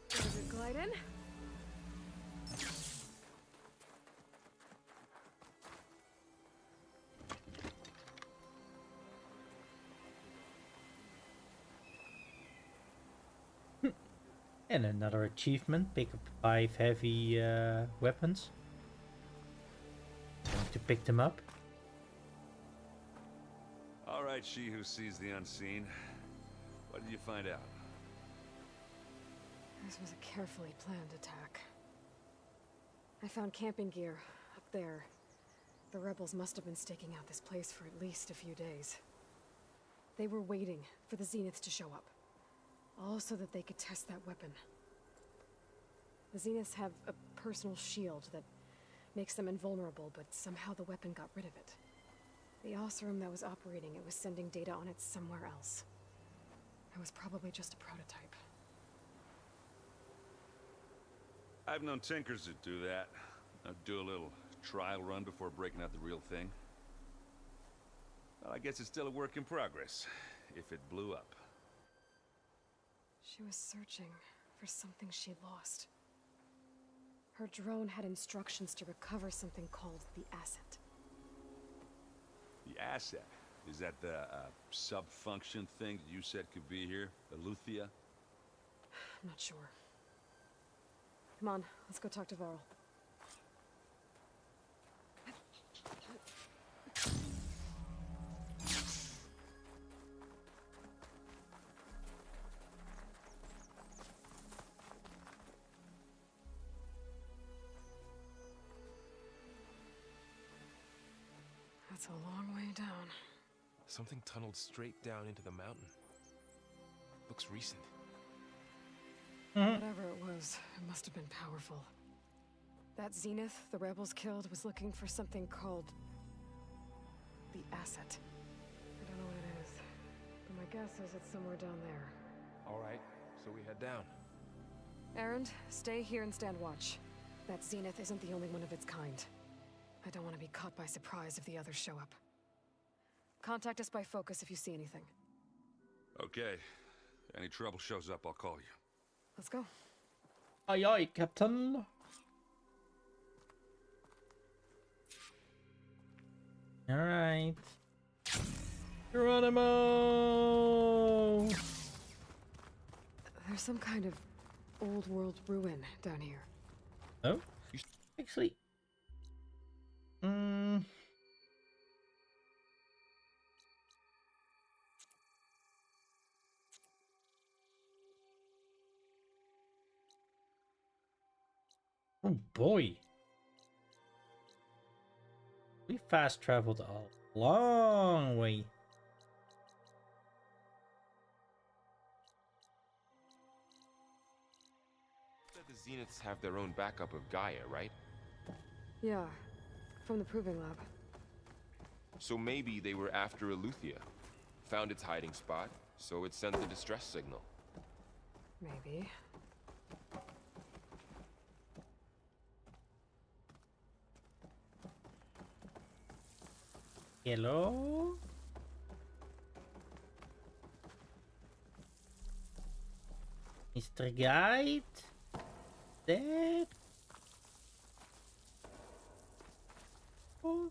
Does it glide in? And another achievement, pick up 5 heavy weapons. Going to pick them up. All right, she who sees the unseen. What did you find out? This was a carefully planned attack. I found camping gear up there. The rebels must have been staking out this place for at least a few days. They were waiting for the Zeniths to show up. All so that they could test that weapon. The Zeniths have a personal shield that makes them invulnerable, but somehow the weapon got rid of it. The Oseram that was operating it was sending data on it somewhere else. It was probably just a prototype. I've known tinkers that do that. Do a little trial run before breaking out the real thing. Well, I guess it's still a work in progress, if it blew up. She was searching for something she lost. Her drone had instructions to recover something called the asset. The asset? Is that the sub-function thing that you said could be here? The Luthia? I'm not sure. Come on, let's go talk to Varl. That's a long way down. Something tunneled straight down into the mountain. Looks recent. Whatever it was, it must have been powerful. That Zenith the rebels killed was looking for something called the asset. I don't know what it is, but my guess is it's somewhere down there. All right, so we head down. Erend, stay here and stand watch. That Zenith isn't the only one of its kind. I don't want to be caught by surprise if the others show up. Contact us by focus if you see anything. Okay. Any trouble shows up, I'll call you. Let's go. Aye aye, Captain. Alright. Geronimo! There's some kind of old world ruin down here. Oh? Actually... Oh boy. We fast traveled a long way. The Zeniths have their own backup of Gaia, right? Yeah, from the proving lab. So maybe they were after Eleuthia. Found its hiding spot, so it sent the distress signal. Maybe. Hello? Mr. Guide? Dead? Oh.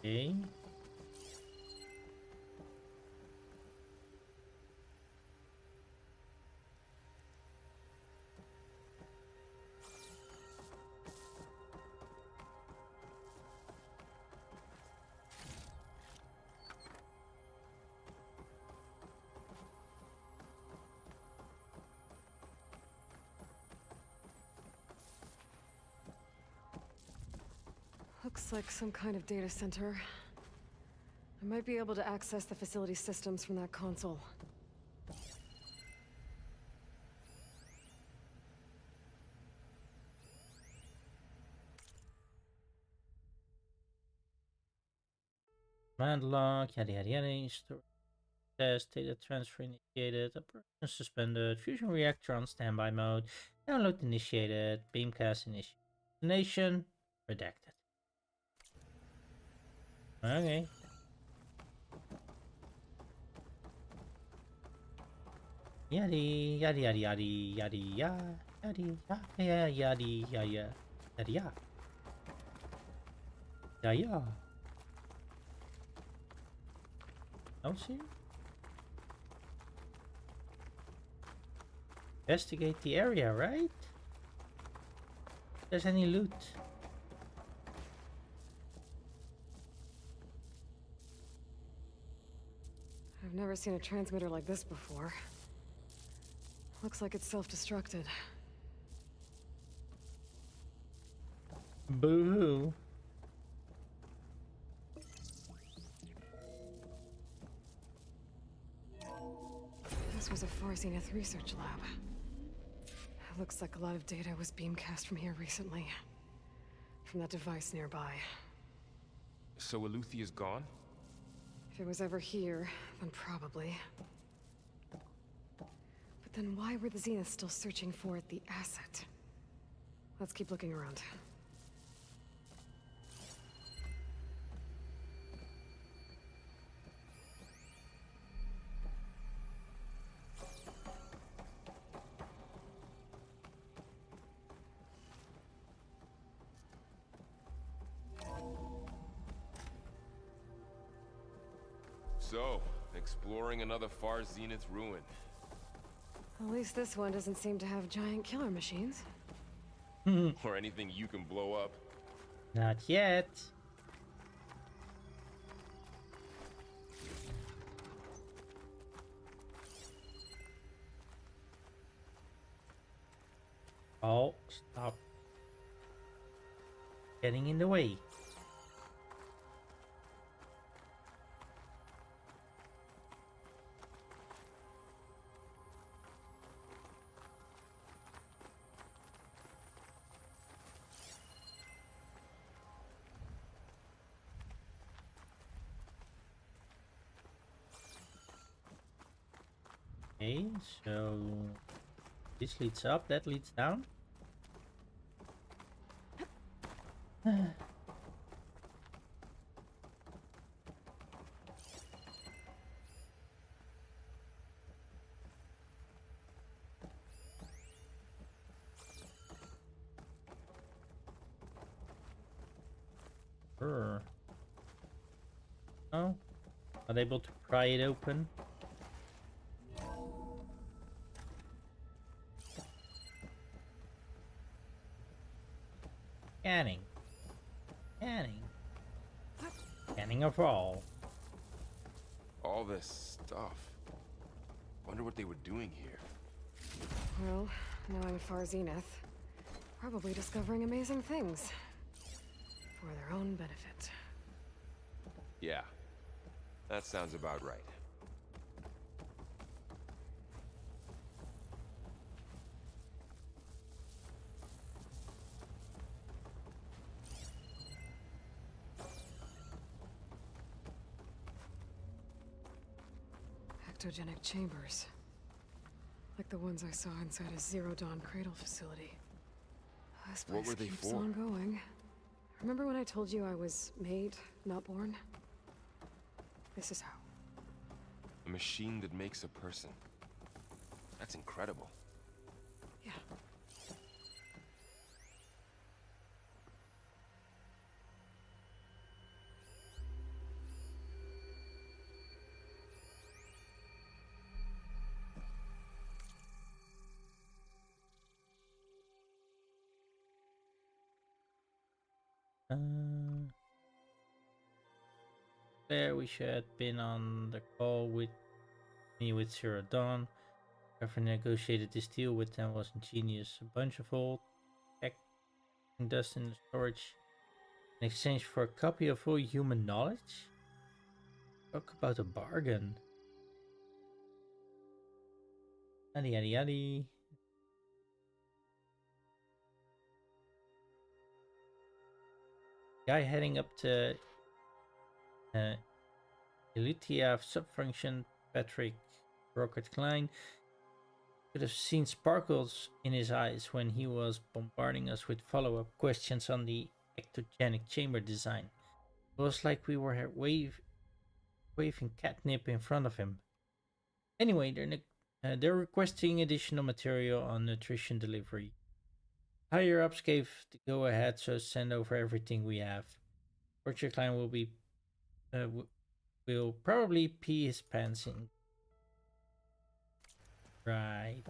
Okay. Looks like some kind of data center. I might be able to access the facility systems from that console. Command log, yada yada yada. Store test, data transfer initiated, operation suspended, fusion reactor on standby mode, download initiated, beamcast initiated. Destination redacted. Okay. Yaddy yaddy yaddy yaddy yaddy yaddy yaddy yaddy yaddy yaddy yaddy yaddy. Don't see. Investigate the area, right? If there's any loot. I've never seen a transmitter like this before. Looks like it's self-destructed. Boo-hoo. This was a Far Zenith research lab. Looks like a lot of data was beamcast from here recently. From that device nearby. So Eleuthia's gone? If it was ever here, then probably. But then why were the Zeniths still searching for the asset? Let's keep looking around. So, exploring another Far Zenith ruin. At least this one doesn't seem to have giant killer machines. Or anything you can blow up. Not yet. Oh, stop. getting in the way. Okay, so this leads up, that leads down. Sure. Oh, not able to pry it open. Scanning. Scanning. Scanning of all. All this stuff. Wonder what they were doing here. Well, knowing Far Zenith, probably discovering amazing things. For their own benefit. Yeah, that sounds about right. Ectogenic chambers. Like the ones I saw inside a Zero Dawn cradle facility. This place What were they keeps for? on going. Remember when I told you I was made, not born? This is how. A machine that makes a person. That's incredible. Yeah. There we should have been on the call with me with Zero Dawn. Whoever negotiated this deal with them was ingenious. A bunch of old tech and dust in the storage in exchange for a copy of all human knowledge? Talk about a bargain. Yaddy yaddy yaddy. Guy heading up to Elitia subfunction Patrick Rocket Klein could have seen sparkles in his eyes when he was bombarding us with follow-up questions on the ectogenic chamber design. It was like we were waving catnip in front of him. Anyway, they're requesting additional material on nutrition delivery. Higher ups gave the go ahead, so send over everything we have. Rocket Klein will probably pee his pants in. Right.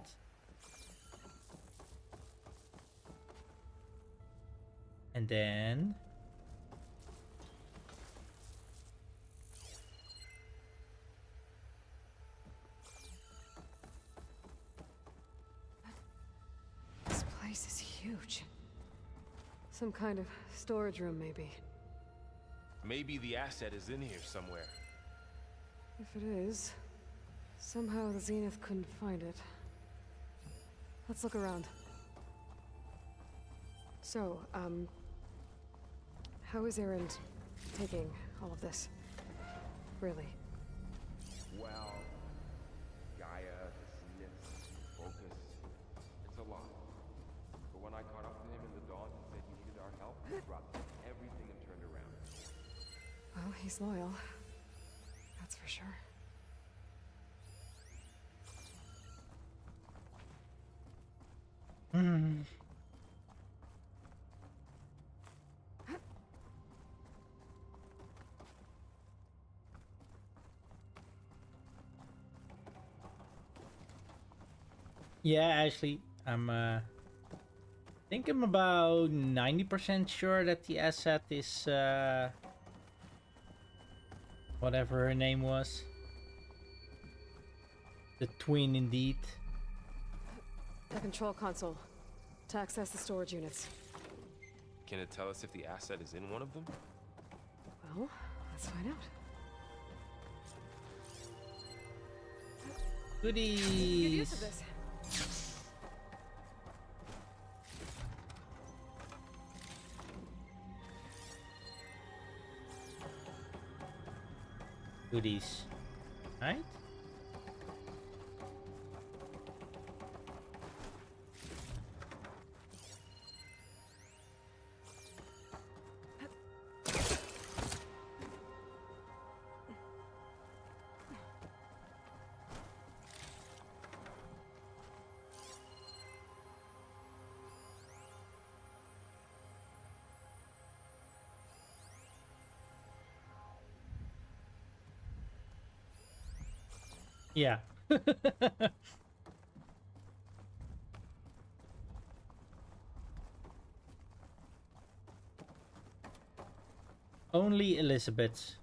And then This place is huge. Some kind of storage room, maybe. Maybe the asset is in here somewhere. If it is, somehow the Zenith couldn't find it. Let's look around. So, how is Erend taking all of this? Really? Well, Gaia, the Zenith, Focus, it's a lot. But when I caught up to him in the dawn and said he needed our help, he dropped everything and turned around. Well, he's loyal. That's for sure. Hmm. Yeah, actually, I think I'm about 90% sure that the asset is whatever her name was. The twin, indeed. The control console. To access the storage units. Can it tell us if the asset is in one of them? Well, let's find out. Goodies. Good use of this. Goodies. Right? Yeah. Only Elizabeth.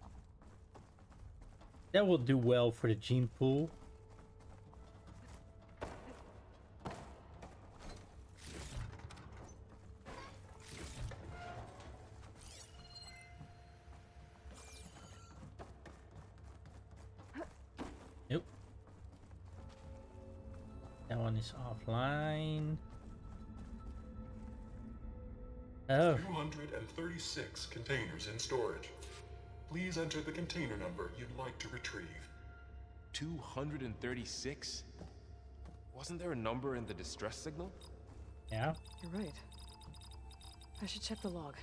That will do well for the gene pool. Nope. That one is offline. Oh. 236 containers in storage. Please enter the container number you'd like to retrieve. 236? Wasn't there a number in the distress signal? Yeah. You're right. I should check the log.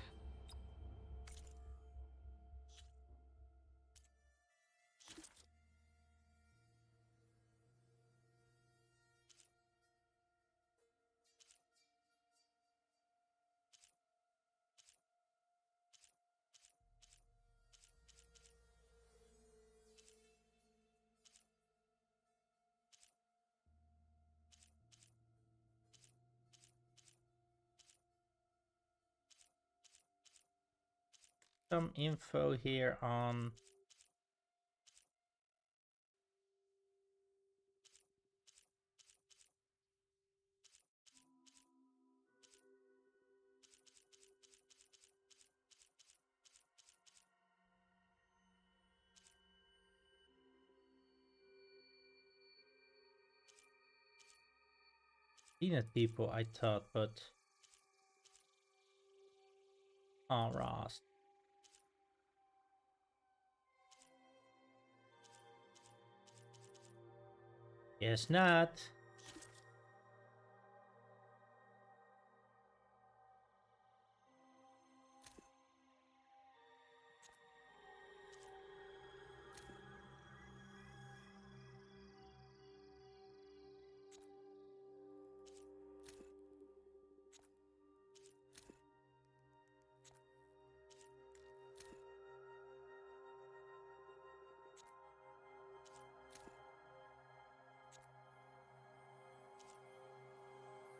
Some info here on peanut people, I thought, but oh, Ross. Guess not.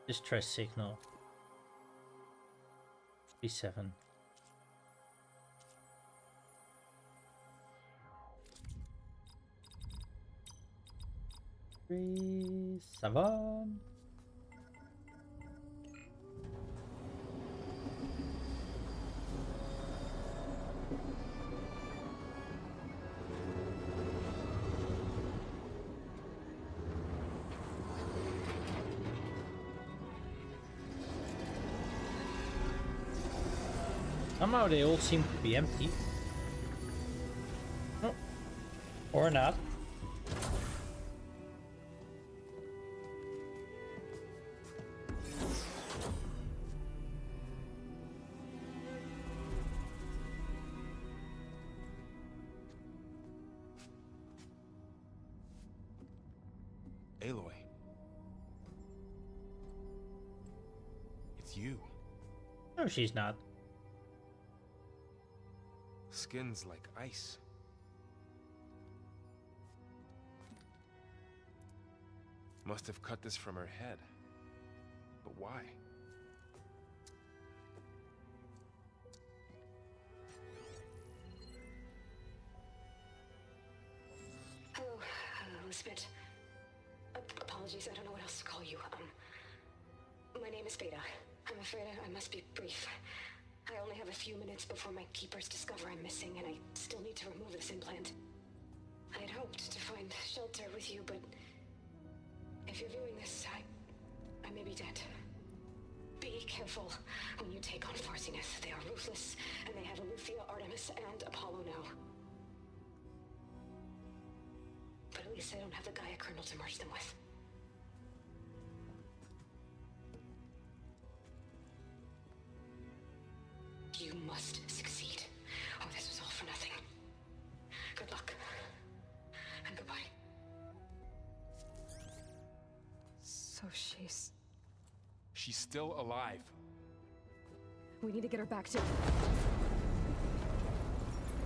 Distress signal. B7. Savon. Somehow they all seem to be empty. Oh. Or not. Aloy. It's you. No, she's not. Skin's like ice. Must have cut this from her head. But why? Hello, Elizabeth. Apologies, I don't know what else to call you. My name is Beta. I'm afraid I must be brief. few minutes before my keepers discover I'm missing, and I still need to remove this implant. I had hoped to find shelter with you, but if you're viewing this, I may be dead. Be careful when you take on Farsineth. They are ruthless, and they have Eleuthia, Artemis, and Apollo now. But at least I don't have the Gaia kernel to merge them with. You must succeed. Oh, this was all for nothing. Good luck. And goodbye. So she's... She's still alive. We need to get her back to...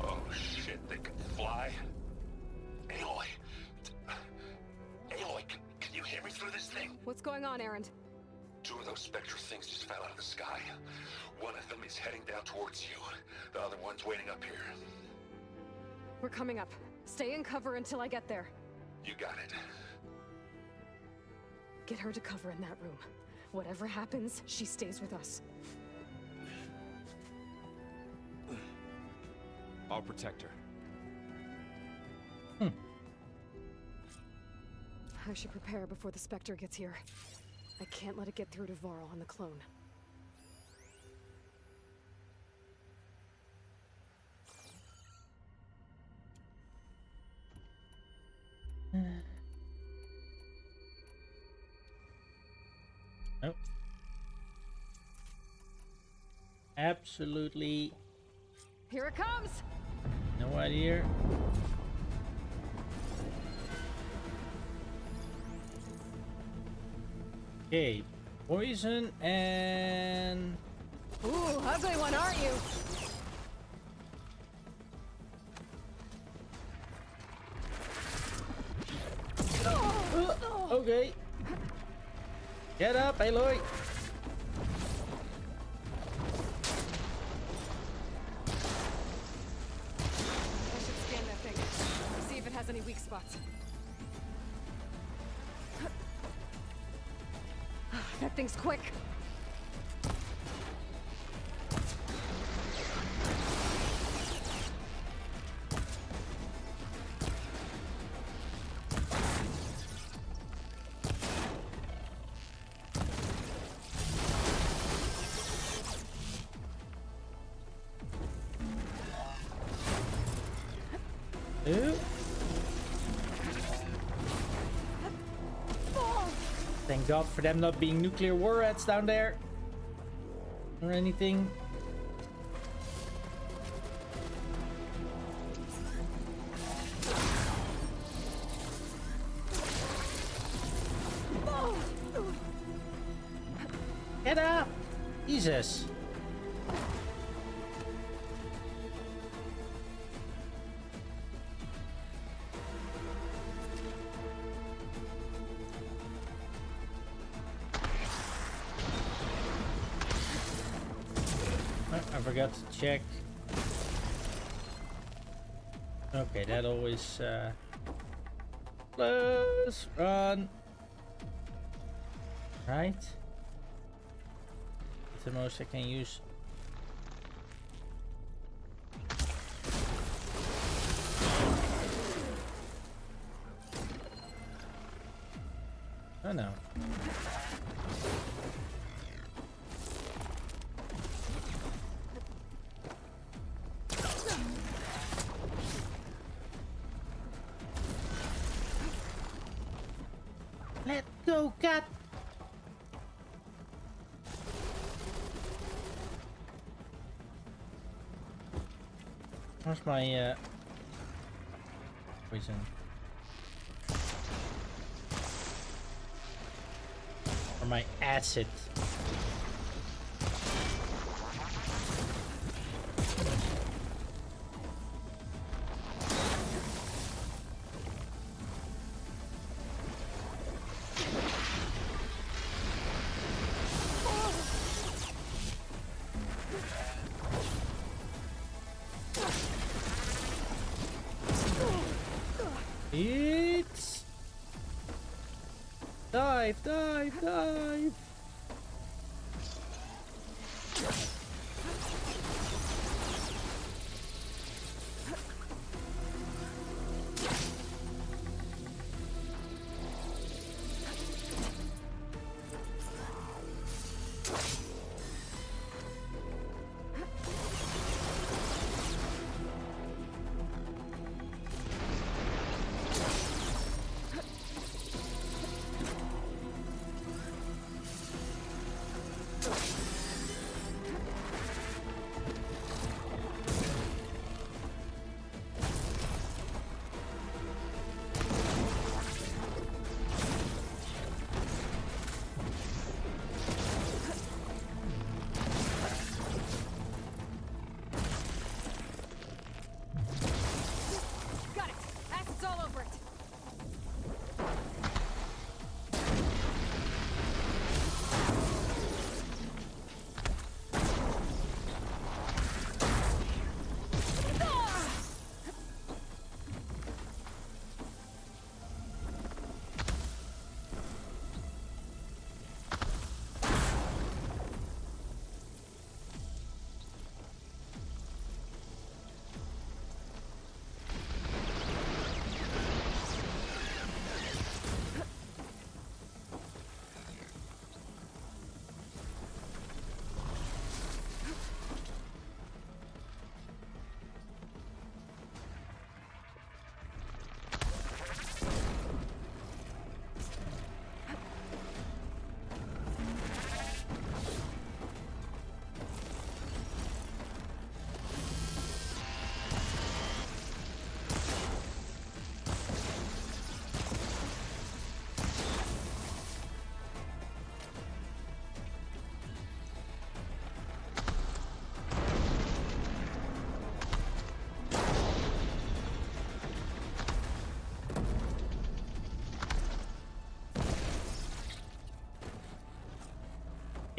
Oh shit, they can fly? Aloy. Aloy, can you hear me through this thing? What's going on, Erend? 2 of those spectral things just fell out of the sky. One of them is heading down towards you. The other one's waiting up here. We're coming up. Stay in cover until I get there. You got it. Get her to cover in that room. Whatever happens, she stays with us. I'll protect her. I should prepare before the Spectre gets here. I can't let it get through to Varl and the clone. Nope. Absolutely Here it comes! no idea. Okay, poison and... Ooh, ugly one, aren't you? Okay. Get up, Aloy. I should scan that thing. See if it has any weak spots. That thing's quick. Ooh. Thank God for them not being nuclear warheads down there. Or anything. Get up! Jesus. I forgot to check. Okay, that always close, run. Right. It's the most I can use. Oh no. Let go, cat. Where's my poison? Or my acid? It's dive, dive, dive.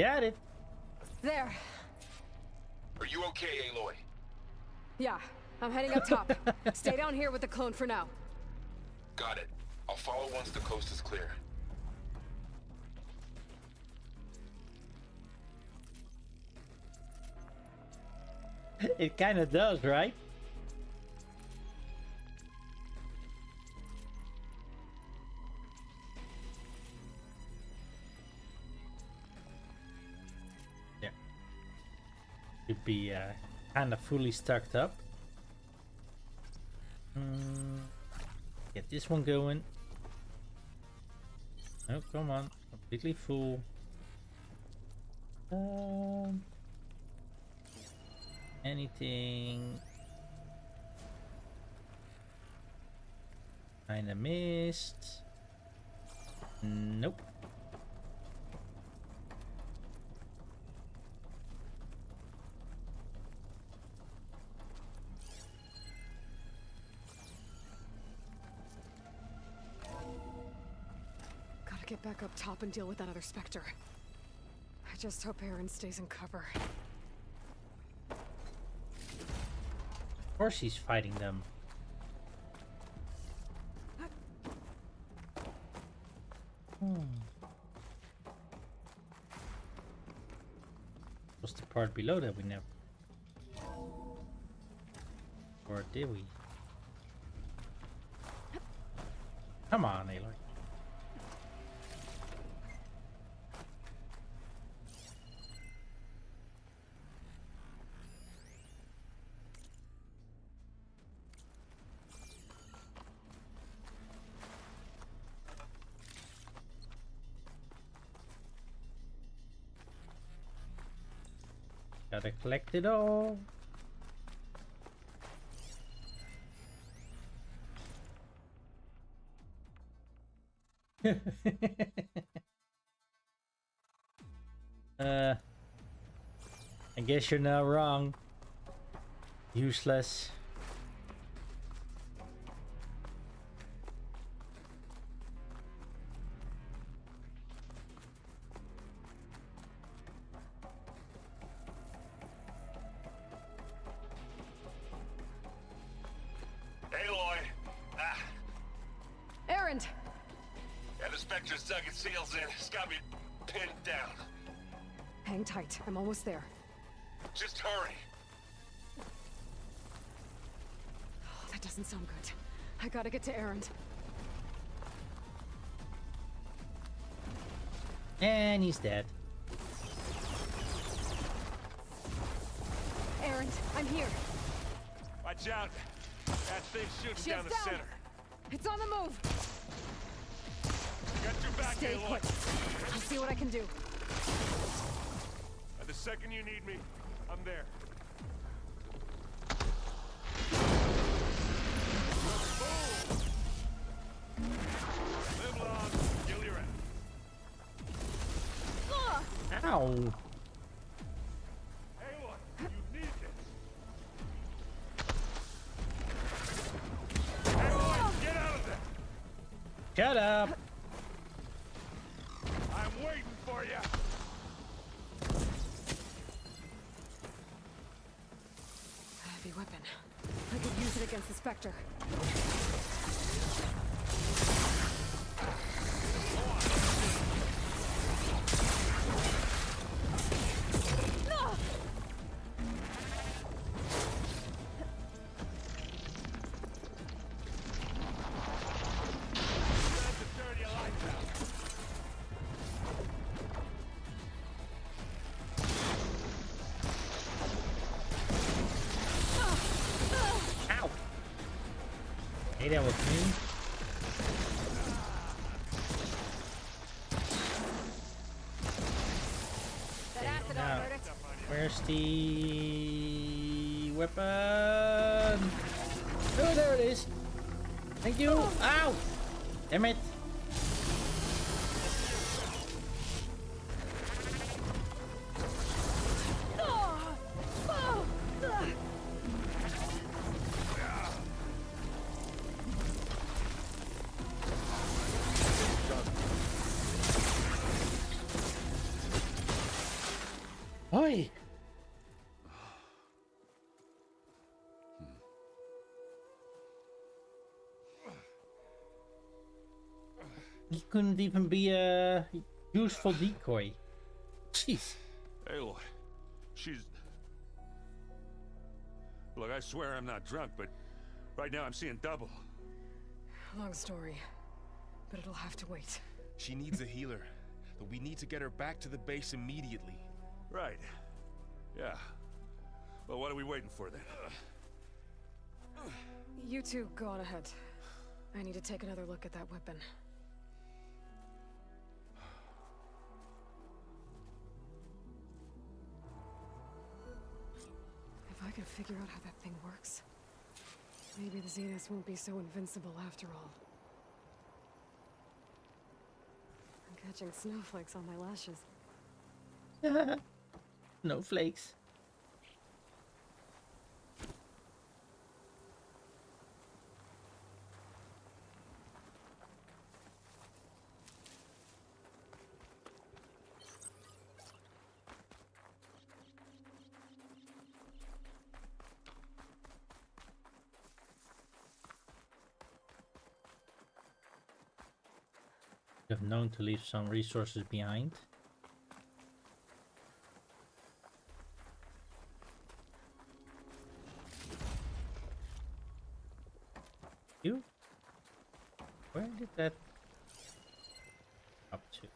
Got it. There. Are you okay, Aloy? Yeah, I'm heading up top. Stay down here with the clone for now. Got it. I'll follow once the coast is clear. It kind of does, right? Yeah. Should be kind of fully stocked up. Get this one going. Oh, come on. Completely full. Anything kinda missed? Nope. Gotta get back up top and deal with that other Spectre. I just hope Aaron stays in cover. Of course he's fighting them. What's the part below that we never... Or did we? Come on, Aloy. Gotta collect it all. I guess you're not wrong. Useless. Spectre's dug its heels in. It's got me pinned down. Hang tight. I'm almost there. Just hurry. Oh, that doesn't sound good. I gotta get to Aaron. And he's dead. Aaron, I'm here. Watch out. That thing's shooting down the center. It's on the move. Got your back, Stay Aloy. put. I'll see what I can do. And the second you need me, I'm there. Live long, kill your ass. Ow. Aloy, you need this. Aloy, get out of there. Shut up. I'm waiting for you. A heavy weapon. I could use it against the Spectre. Hey, that was me. Now, where's the weapon? Oh, there it is. Thank you. Ow! Damn it. He couldn't even be a useful decoy. Jeez. Aloy, she's... Look, I swear I'm not drunk, but right now I'm seeing double. Long story, but it'll have to wait. She needs a healer, but we need to get her back to the base immediately. Right. Yeah. Well, what are we waiting for then? You two go on ahead. I need to take another look at that weapon. If I can figure out how that thing works, maybe the Zeniths won't be so invincible after all. I'm catching snowflakes on my lashes. Snowflakes. Have known to leave some resources behind. You? Where did that up to?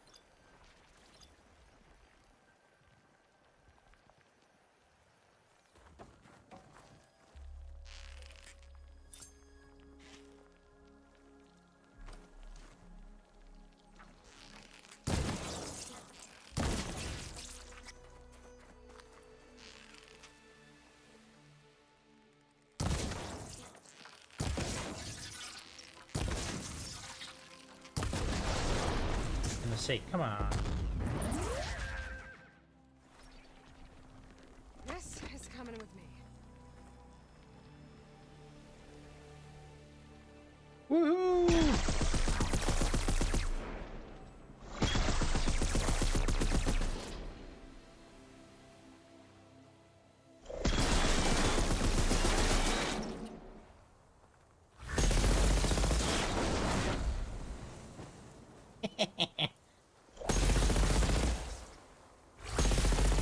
Say, come on. This is coming with me. Woohoo!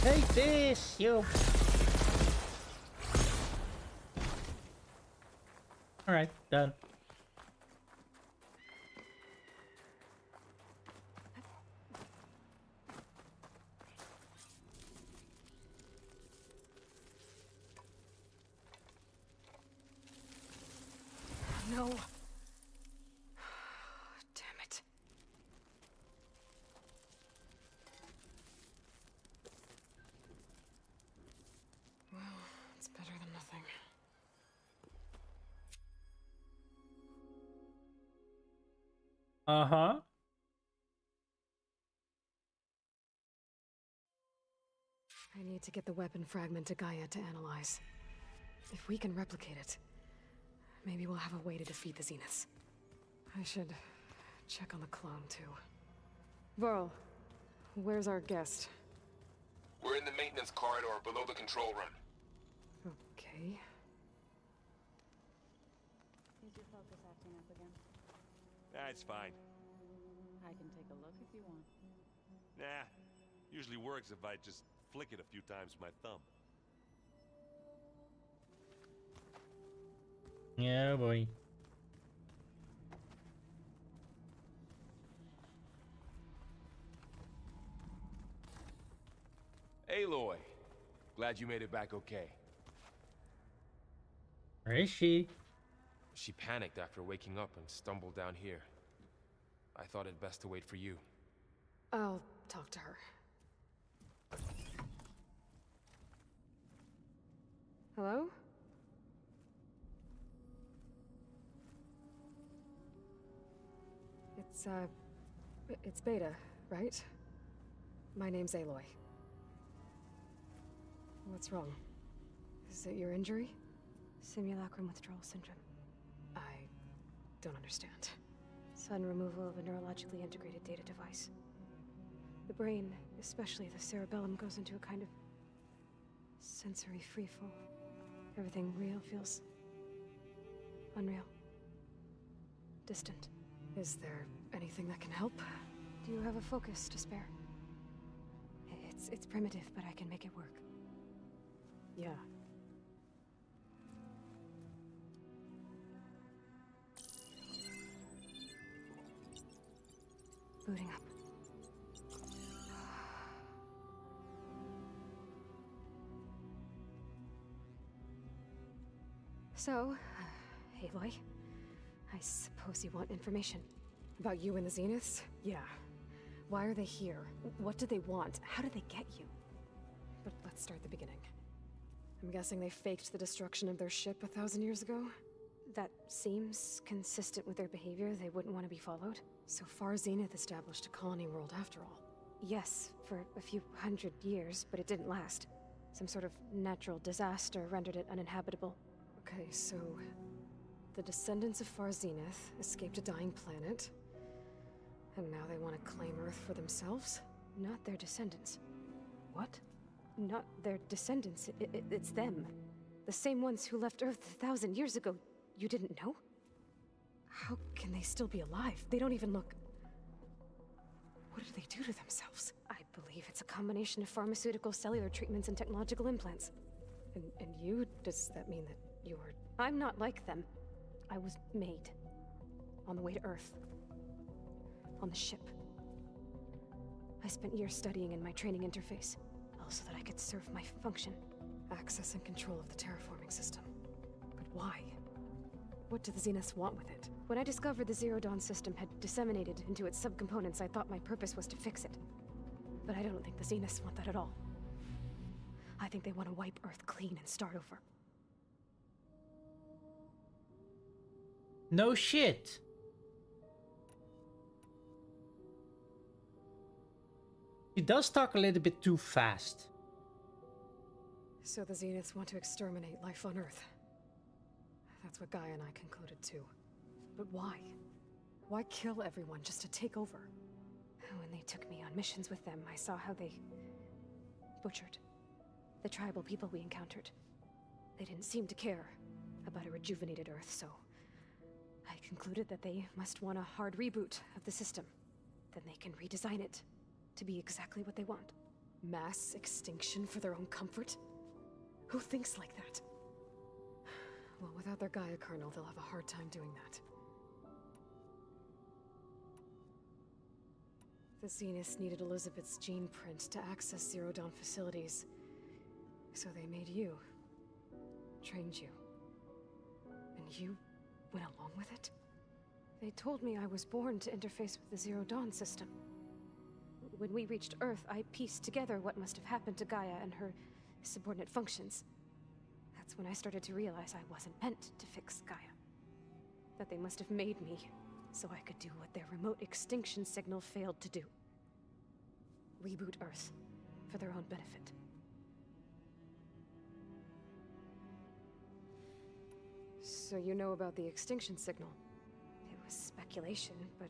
Take this, you. All right, done. No. Damn it. Well, it's better than nothing. Uh-huh. I need to get the weapon fragment to Gaia to analyze. If we can replicate it, maybe we'll have a way to defeat the Zeniths. I should check on the clone, too. Varl, where's our guest? We're in the maintenance corridor below the control room. Okay. Is your focus acting up again? That's fine. I can take a look if you want. Nah, usually works if I just flick it a few times with my thumb. Yeah, boy. Aloy, glad you made it back okay. Where is she? She panicked after waking up and stumbled down here. I thought it best to wait for you. I'll talk to her. Hello? It's Beta, right? My name's Aloy. What's wrong? Is it your injury? Simulacrum withdrawal syndrome. I don't understand. Sudden removal of a neurologically integrated data device. The brain, especially the cerebellum, goes into a kind of sensory freefall. Everything real feels unreal. Distant. Is there anything that can help? Do you have a focus to spare? It's primitive, but I can make it work. Yeah. Booting up. So, Aloy, I suppose you want information. About you and the Zeniths? Yeah. Why are they here? What do they want? How did they get you? But let's start at the beginning. I'm guessing they faked the destruction of their ship 1,000 years ago? That seems consistent with their behavior. They wouldn't want to be followed. So far, Zenith established a colony world after all. Yes, for a few hundred years, but it didn't last. Some sort of natural disaster rendered it uninhabitable. Okay, so the descendants of Far Zenith escaped a dying planet, and now they want to claim Earth for themselves? Not their descendants. What? Not their descendants. It's them. The same ones who left Earth 1,000 years ago. You didn't know? How can they still be alive? They don't even look... What did they do to themselves? I believe it's a combination of pharmaceutical, cellular treatments, and technological implants. And you? Does that mean that you're... I'm not like them. I was made. On the way to Earth. On the ship. I spent years studying in my training interface, all so that I could serve my function. Access and control of the terraforming system. But why? What do the Zeniths want with it? When I discovered the Zero Dawn system had disseminated into its subcomponents, I thought my purpose was to fix it. But I don't think the Zeniths want that at all. I think they want to wipe Earth clean and start over. No shit. He does talk a little bit too fast. So the Zeniths want to exterminate life on Earth. That's what Gaia and I concluded too. But why? Why kill everyone just to take over? When they took me on missions with them, I saw how they butchered the tribal people we encountered. They didn't seem to care about a rejuvenated Earth, so I concluded that they must want a hard reboot of the system. Then they can redesign it to be exactly what they want. Mass extinction for their own comfort? Who thinks like that? Well, without their Gaia kernel, they'll have a hard time doing that. The Zeniths needed Elizabeth's gene print to access Zero Dawn facilities. So they made you. Trained you. And you went along with it? They told me I was born to interface with the Zero Dawn system. When we reached Earth, I pieced together what must have happened to Gaia and her subordinate functions. That's when I started to realize I wasn't meant to fix Gaia. That they must have made me so I could do what their remote extinction signal failed to do. Reboot Earth for their own benefit. So you know about the extinction signal? It was speculation, but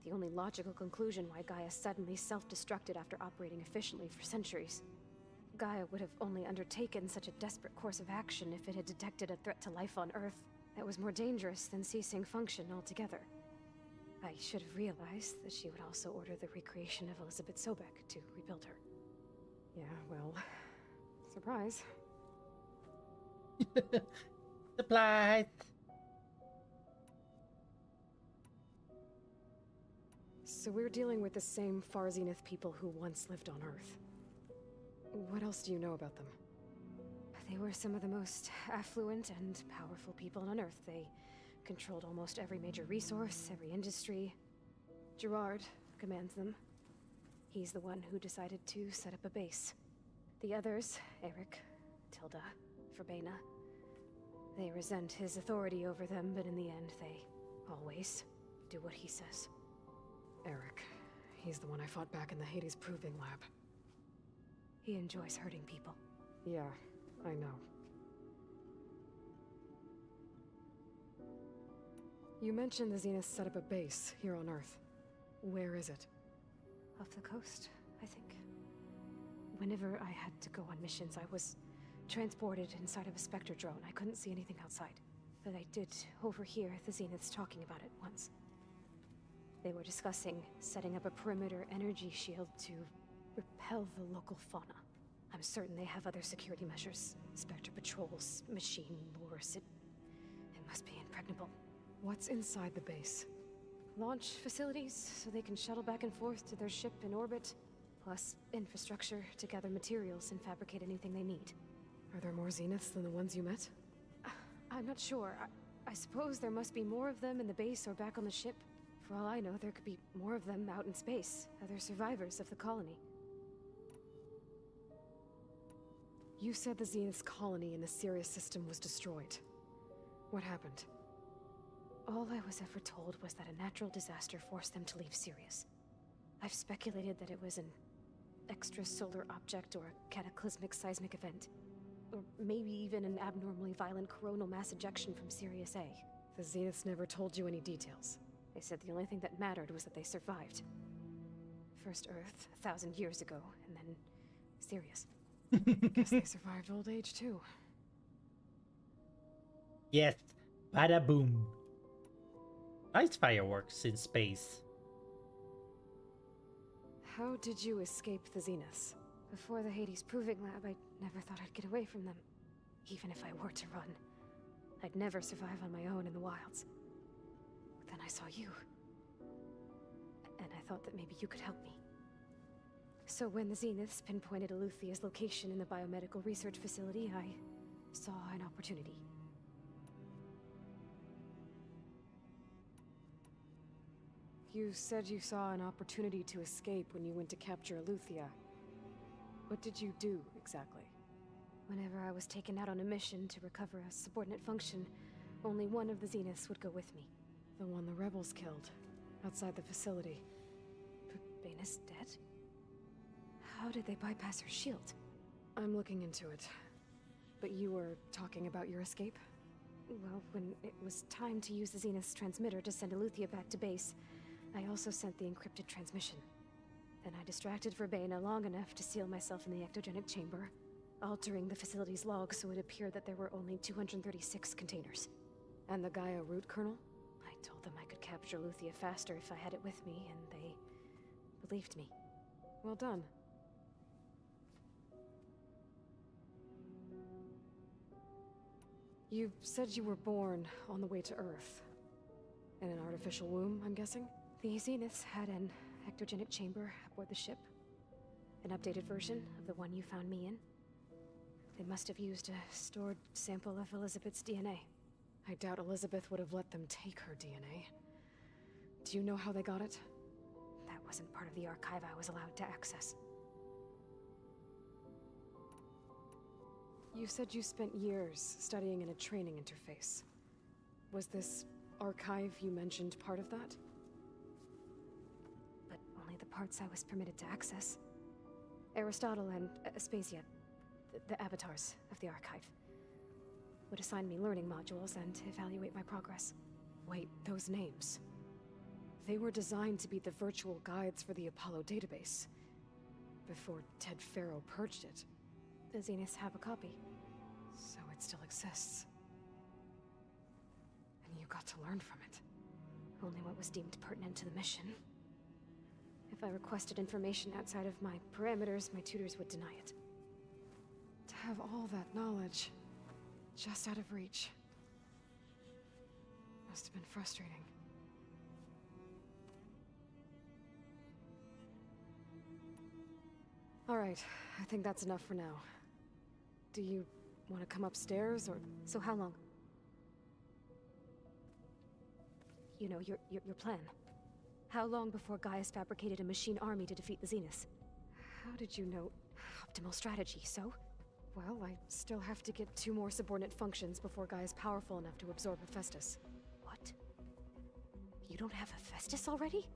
the only logical conclusion why Gaia suddenly self-destructed after operating efficiently for centuries. Gaia would have only undertaken such a desperate course of action if it had detected a threat to life on Earth that was more dangerous than ceasing function altogether. I should have realized that she would also order the recreation of Elizabeth Sobek to rebuild her. Yeah, well, surprise. Supplied. So we're dealing with the same Far Zenith people who once lived on Earth. What else do you know about them? They were some of the most affluent and powerful people on Earth. They controlled almost every major resource, every industry. Gerard commands them. He's the one who decided to set up a base. The others, Eric, Tilda, Verbena, they resent his authority over them, but in the end, they always do what he says. Eric. He's the one I fought back in the Hades Proving Lab. He enjoys hurting people. Yeah, I know. You mentioned the Zenith set up a base here on Earth. Where is it? Off the coast, I think. Whenever I had to go on missions, I was transported inside of a Spectre drone. I couldn't see anything outside. But I did overhear the Zeniths talking about it once. They were discussing setting up a perimeter energy shield to repel the local fauna. I'm certain they have other security measures. Spectre patrols, machine lures. It must be impregnable. What's inside the base? Launch facilities, so they can shuttle back and forth to their ship in orbit. Plus, infrastructure to gather materials and fabricate anything they need. Are there more Zeniths than the ones you met? I'm not sure. I suppose there must be more of them in the base or back on the ship. For all I know, there could be more of them out in space, other survivors of the colony. You said the Zenith's colony in the Sirius system was destroyed. What happened? All I was ever told was that a natural disaster forced them to leave Sirius. I've speculated that it was an extrasolar object or a cataclysmic seismic event. Or maybe even an abnormally violent coronal mass ejection from Sirius A. The Zeniths never told you any details. They said the only thing that mattered was that they survived. First Earth, 1,000 years ago, and then Sirius. Guess they survived old age too. Yes, bada boom. Nice fireworks in space. How did you escape the Zeniths? Before the Hades Proving Lab, I never thought I'd get away from them. Even if I were to run. I'd never survive on my own in the wilds. But then I saw you. And I thought that maybe you could help me. So when the Zeniths pinpointed Eluthia's location in the biomedical research facility, I saw an opportunity. You said you saw an opportunity to escape when you went to capture Eluthia. What did you do, exactly? Whenever I was taken out on a mission to recover a subordinate function, only one of the Zeniths would go with me. The one the rebels killed, outside the facility. Baina's dead? How did they bypass her shield? I'm looking into it. But you were talking about your escape? Well, when it was time to use the Zenith's transmitter to send Eluthia back to base, I also sent the encrypted transmission. Then I distracted Verbena long enough to seal myself in the ectogenic chamber, altering the facility's log so it appeared that there were only 236 containers. And the Gaia root kernel? I told them I could capture Luthia faster if I had it with me, and they believed me. Well done. You said you were born on the way to Earth. In an artificial womb, I'm guessing? The Zeniths had an ectogenic chamber aboard the ship. An updated version of the one you found me in. They must have used a stored sample of Elizabeth's DNA. I doubt Elizabeth would have let them take her DNA. Do you know how they got it? That wasn't part of the archive I was allowed to access. You said you spent years studying in a training interface. Was this archive you mentioned part of that? But only the parts I was permitted to access. Aristotle and Aspasia, the avatars of the archive, would assign me learning modules and evaluate my progress. Wait, those names. They were designed to be the virtual guides for the Apollo database. Before Ted Faro purged it. The Zeniths have a copy. So it still exists. And you got to learn from it. Only what was deemed pertinent to the mission. If I requested information outside of my parameters, my tutors would deny it. To have all that knowledge, just out of reach. Must have been frustrating. All right, I think that's enough for now. Do you want to come upstairs, or... So how long? You know, your plan. How long before Gaius fabricated a machine army to defeat the Zeniths? How did you know? Optimal strategy, so? Well, I still have to get 2 more subordinate functions before Gaia's powerful enough to absorb Hephaestus. What? You don't have Hephaestus already?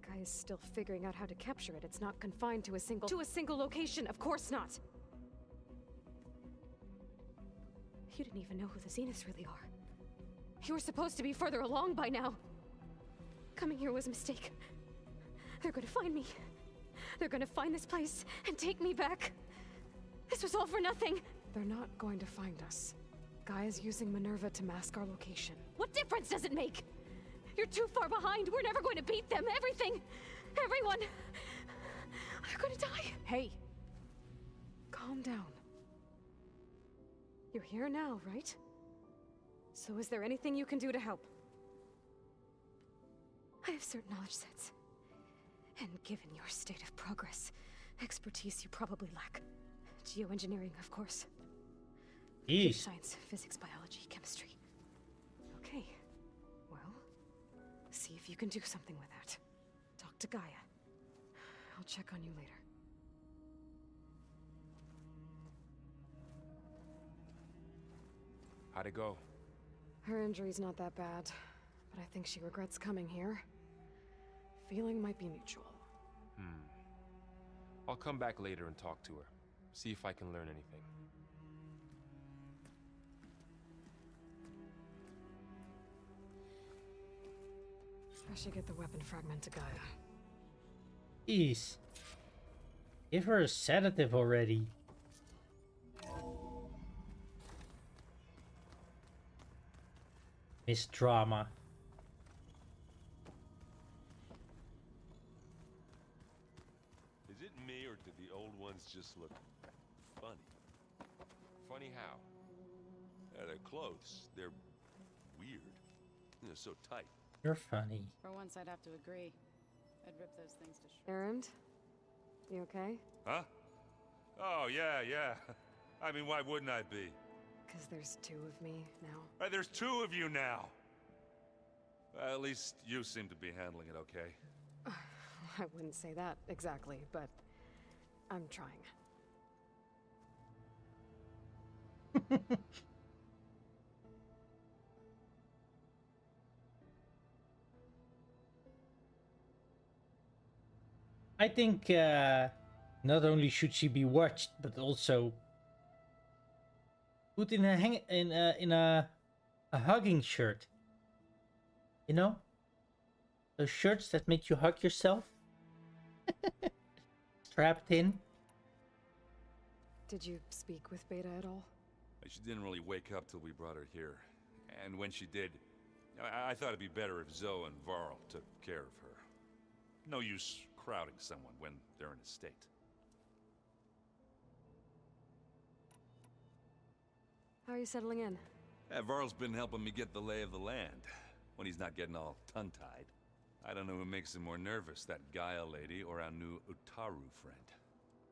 Gaia's still figuring out how to capture it. It's not confined to a single... To a single location, of course not! You didn't even know who the Zeniths really are. You were supposed to be further along by now! Coming here was a mistake. They're gonna find me. They're gonna find this place and take me back. This was all for nothing! They're not going to find us. Gaia's using Minerva to mask our location. What difference does it make? You're too far behind. We're never going to beat them. Everything, everyone, are going to die. Hey, calm down. You're here now, right? So is there anything you can do to help? I have certain knowledge sets. And given your state of progress, expertise you probably lack. Geoengineering, of course. Computer science, physics, biology, chemistry. Okay. Well, see if you can do something with that. Talk to Gaia. I'll check on you later. How'd it go? Her injury's not that bad, but I think she regrets coming here. Feeling might be mutual. I'll come back later and talk to her. See if I can learn anything. I should get the weapon fragment to Gaia. Jeez. Give her a sedative already. Miss Drama. Is it me, or did the old ones just look funny? Funny how? Their clothes, they're weird. They're so tight. You're funny. For once, I'd have to agree. I'd rip those things to shreds. Erend? You okay? Huh? Oh, yeah. I mean, why wouldn't I be? Because there's two of me now. There's two of you now! Well, at least you seem to be handling it okay. I wouldn't say that exactly, but I'm trying. I think not only should she be watched, but also put in a hugging shirt. You know, those shirts that make you hug yourself, strapped in. Did you speak with Beta at all? She didn't really wake up till we brought her here, and when she did, I thought it'd be better if Zoe and Varl took care of her. No use crowding someone when they're in a state. How are you settling in? Varl's been helping me get the lay of the land, when he's not getting all tongue-tied. I don't know who makes him more nervous, that Gaia lady or our new Utaru friend.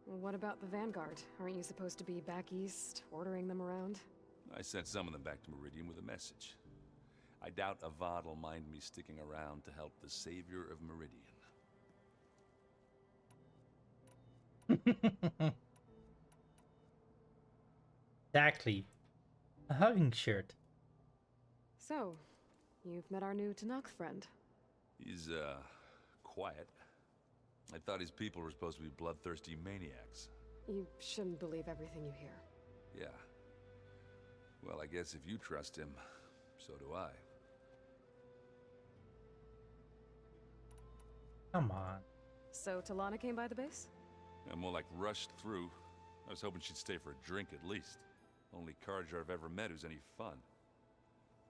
Well, what about the Vanguard? Aren't you supposed to be back east, ordering them around? I sent some of them back to Meridian with a message. I doubt Avad will mind me sticking around to help the savior of Meridian. Exactly. A hugging shirt. So, you've met our new Tanakh friend. He's, quiet. I thought his people were supposed to be bloodthirsty maniacs. You shouldn't believe everything you hear. Yeah. Well, I guess if you trust him, so do I. Come on. So, Talana came by the base? I'm more like rushed through. I was hoping she'd stay for a drink at least. Only Carja I've ever met who's any fun.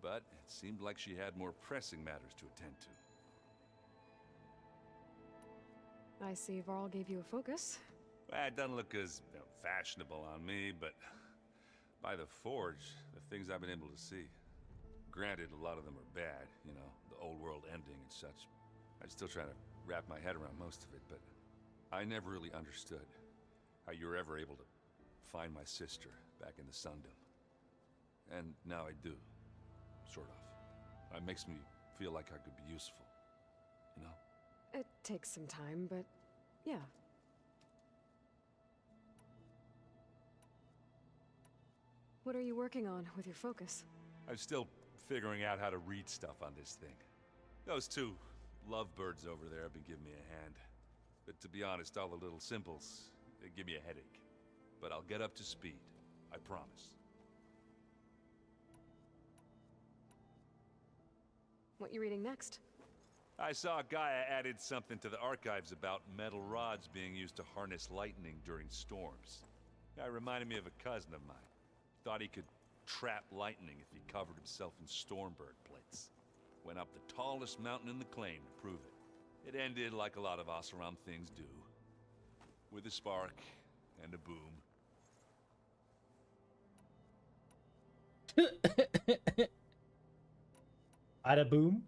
But it seemed like she had more pressing matters to attend to. I see Varl gave you a focus. Well, it doesn't look as fashionable on me, but by the Forge, the things I've been able to see. Granted, a lot of them are bad, you know, the old world ending and such. I'm still trying to wrap my head around most of it, but I never really understood how you were ever able to find my sister back in the Sundom. And now I do, sort of. It makes me feel like I could be useful, you know? It takes some time, but yeah. What are you working on with your focus? I'm still figuring out how to read stuff on this thing. Those two lovebirds over there have been giving me a hand. But to be honest, all the little symbols, they give me a headache. But I'll get up to speed, I promise. What you reading next? I saw Gaia added something to the archives about metal rods being used to harness lightning during storms. Guy reminded me of a cousin of mine. Thought he could trap lightning if he covered himself in Stormbird plates. Went up the tallest mountain in the claim to prove it. It ended like a lot of Oseram things do. With a spark and a boom. Bada boom.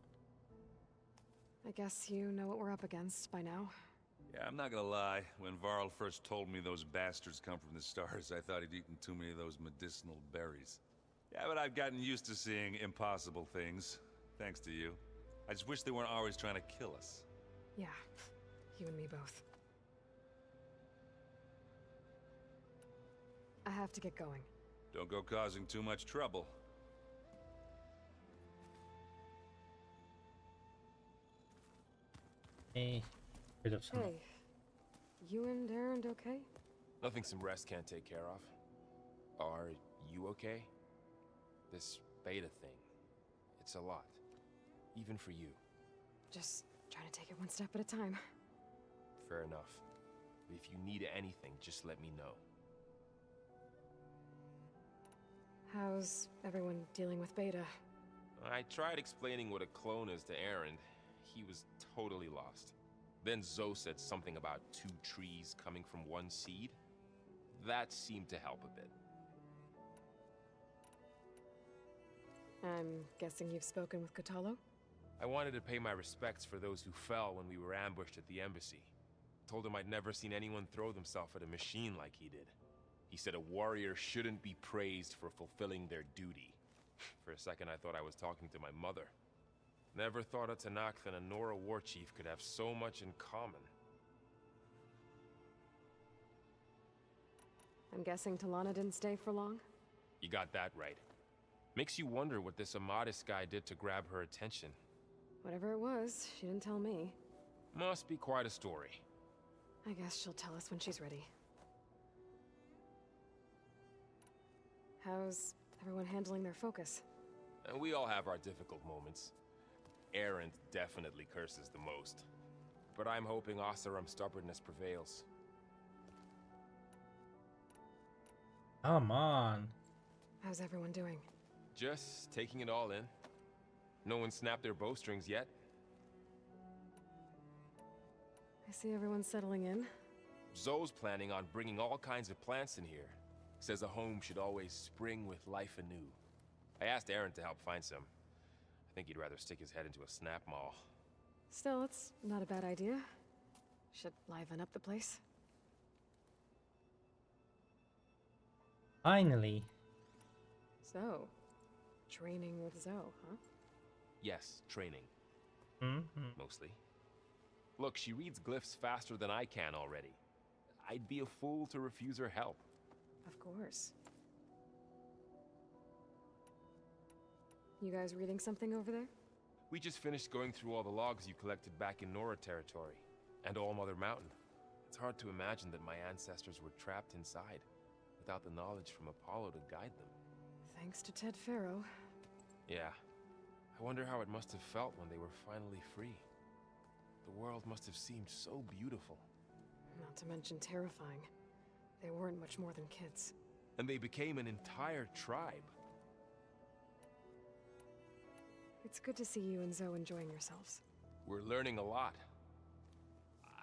I guess you know what we're up against by now. Yeah, I'm not gonna lie. When Varl first told me those bastards come from the stars, I thought he'd eaten too many of those medicinal berries. Yeah, but I've gotten used to seeing impossible things, thanks to you. I just wish they weren't always trying to kill us. Yeah, you and me both. I have to get going. Don't go causing too much trouble. Rid of some. Hey, you and Aaron okay? Nothing some rest can't take care of. Are you okay? This beta thing, it's a lot. Even for you. Just trying to take it one step at a time. Fair enough. If you need anything, just let me know. How's everyone dealing with Beta? I tried explaining what a clone is to Aaron. He was totally lost. Then Zoe said something about 2 trees coming from 1 seed. That seemed to help a bit. I'm guessing you've spoken with Kotallo? I wanted to pay my respects for those who fell when we were ambushed at the embassy. Told him I'd never seen anyone throw themselves at a machine like he did. He said a warrior shouldn't be praised for fulfilling their duty. For a second I thought I was talking to my mother. Never thought a Tanakh and a Nora war chief could have so much in common. I'm guessing Talana didn't stay for long? You got that right. Makes you wonder what this Amadis guy did to grab her attention. Whatever it was, she didn't tell me. Must be quite a story. I guess she'll tell us when she's ready. How's everyone handling their focus? And we all have our difficult moments. Aaron definitely curses the most. But I'm hoping Oseram's stubbornness prevails. Come on. How's everyone doing? Just taking it all in. No one snapped their bowstrings yet. I see everyone settling in. Zoe's planning on bringing all kinds of plants in here. Says a home should always spring with life anew. I asked Aaron to help find some. I think he'd rather stick his head into a snap mall. Still, it's not a bad idea. Should liven up the place. Finally. So, training with Zoe, huh? Yes, training. Mm-hmm. Mostly. Look, she reads glyphs faster than I can already. I'd be a fool to refuse her help. Of course. You guys reading something over there? We just finished going through all the logs you collected back in Nora territory, and All Mother Mountain. It's hard to imagine that my ancestors were trapped inside, without the knowledge from Apollo to guide them. Thanks to Ted Faro. Yeah. I wonder how it must have felt when they were finally free. The world must have seemed so beautiful. Not to mention terrifying. They weren't much more than kids. And they became an entire tribe. It's good to see you and Zoe enjoying yourselves. We're learning a lot.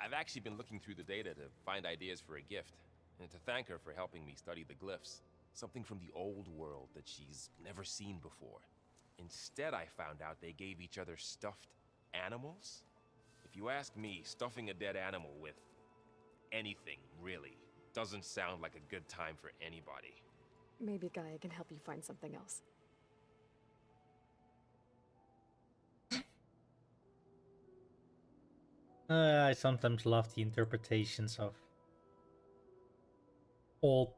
I've actually been looking through the data to find ideas for a gift, and to thank her for helping me study the glyphs. Something from the old world that she's never seen before. Instead, I found out they gave each other stuffed animals. If you ask me, stuffing a dead animal with anything, really, doesn't sound like a good time for anybody. Maybe Gaia can help you find something else. I sometimes love the interpretations of old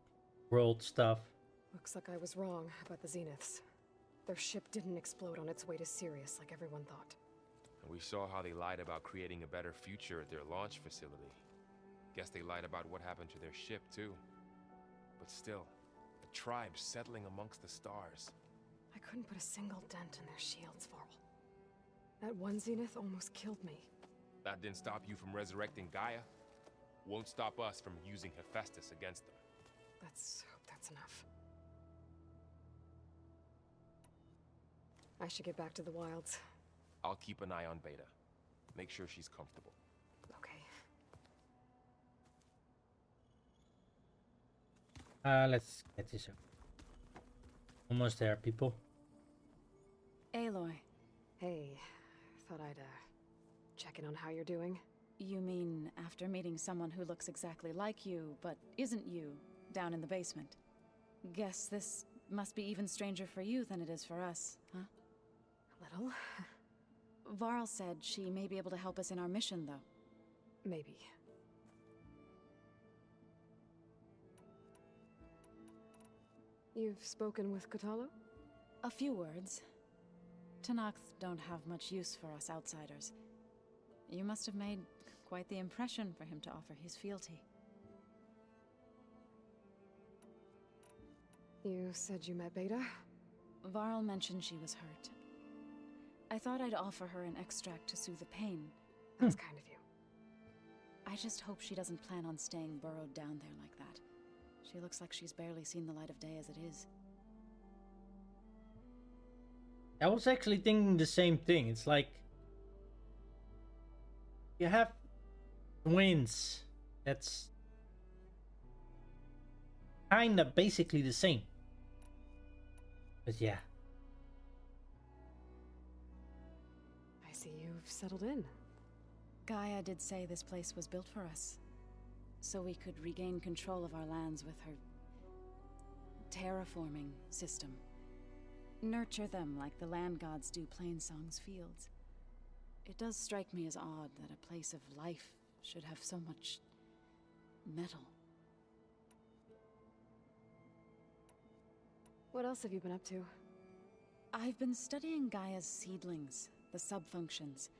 world stuff. Looks like I was wrong about the Zeniths. Their ship didn't explode on its way to Sirius like everyone thought. And we saw how they lied about creating a better future at their launch facility. Guess they lied about what happened to their ship, too. But still, a tribe settling amongst the stars. I couldn't put a single dent in their shields, Varl. That one Zenith almost killed me. That didn't stop you from resurrecting Gaia. Won't stop us from using Hephaestus against them. Let's hope that's enough. I should get back to the wilds. I'll keep an eye on Beta. Make sure she's comfortable. Okay. Let's get this up. Almost there, people. Aloy. Hey, thought I'd check in on how you're doing. You mean after meeting someone who looks exactly like you, but isn't you, down in the basement? Guess this must be even stranger for you than it is for us, huh? A little. Varl said she may be able to help us in our mission, though. Maybe. You've spoken with Kotallo? A few words. Tenakth don't have much use for us outsiders. You must have made quite the impression for him to offer his fealty. You said you met Beta? Varl mentioned she was hurt. I thought I'd offer her an extract to soothe the pain. That's kind of you. I just hope she doesn't plan on staying burrowed down there like that. She looks like she's barely seen the light of day as it is. I was actually thinking the same thing. It's like you have twins. That's kinda basically the same. But yeah. I see you've settled in. Gaia did say this place was built for us, so we could regain control of our lands with her terraforming system. Nurture them like the land gods do Plainsong's fields. It does strike me as odd that a place of life should have so much metal. What else have you been up to? I've been studying Gaia's seedlings, the subfunctions.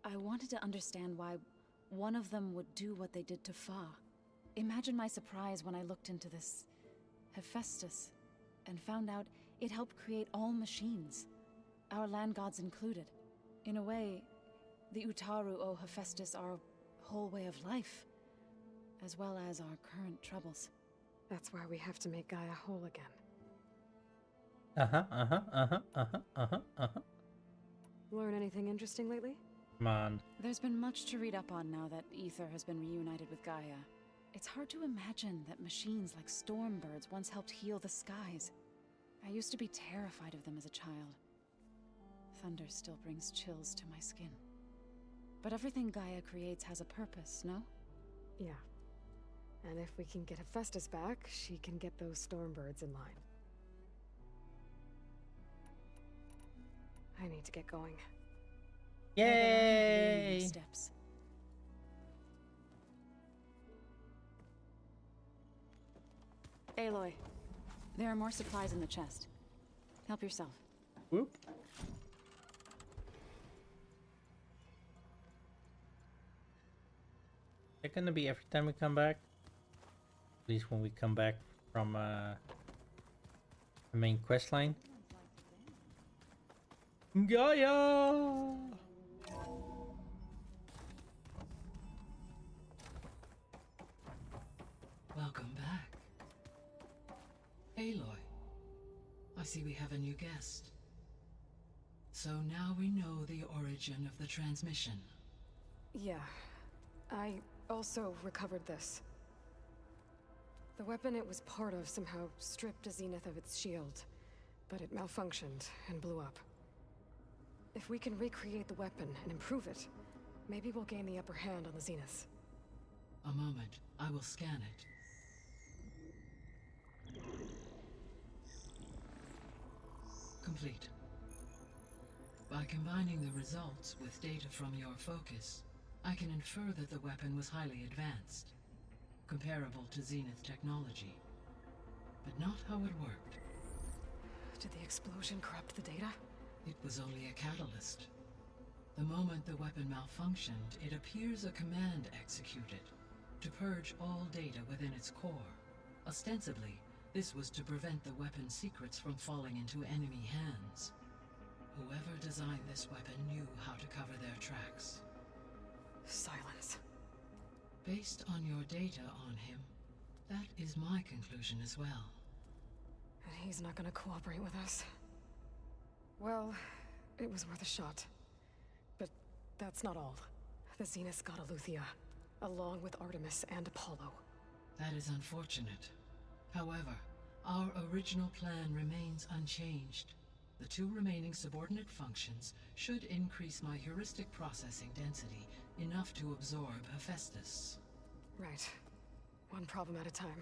I wanted to understand why one of them would do what they did to Fa. Imagine my surprise when I looked into this Hephaestus and found out it helped create all machines, our land gods included. In a way, the Utaru owe Hephaestus our whole way of life, as well as our current troubles. That's why we have to make Gaia whole again. Learn anything interesting lately? Come on. There's been much to read up on now that Ether has been reunited with Gaia. It's hard to imagine that machines like Stormbirds once helped heal the skies. I used to be terrified of them as a child. Thunder still brings chills to my skin. But everything Gaia creates has a purpose, no? Yeah. And if we can get Hephaestus back, she can get those Stormbirds in line. I need to get going. Yay! Steps. Aloy, there are more supplies in the chest. Help yourself. Whoop. Is it gonna be every time we come back? At least when we come back from the main quest line. Gaia! Welcome back. Aloy, I see we have a new guest. So now we know the origin of the transmission. Yeah. I also recovered this. The weapon it was part of somehow stripped a Zenith of its shield, but it malfunctioned and blew up. If we can recreate the weapon and improve it, maybe we'll gain the upper hand on the Zeniths. A moment, I will scan it. Complete. By combining the results with data from your focus, I can infer that the weapon was highly advanced, comparable to Zenith technology, but not how it worked. Did the explosion corrupt the data? It was only a catalyst. The moment the weapon malfunctioned, it appears a command executed to purge all data within its core. Ostensibly, this was to prevent the weapon's secrets from falling into enemy hands. Whoever designed this weapon knew how to cover their tracks. Silence. Based on your data on him, that is my conclusion as well. And he's not gonna cooperate with us. Well, it was worth a shot. that's not all. The Zenith god Eleuthia, along with Artemis and Apollo. That is unfortunate. However, our original plan remains unchanged. The 2 remaining subordinate functions should increase my heuristic processing density enough to absorb Hephaestus. Right. One problem at a time.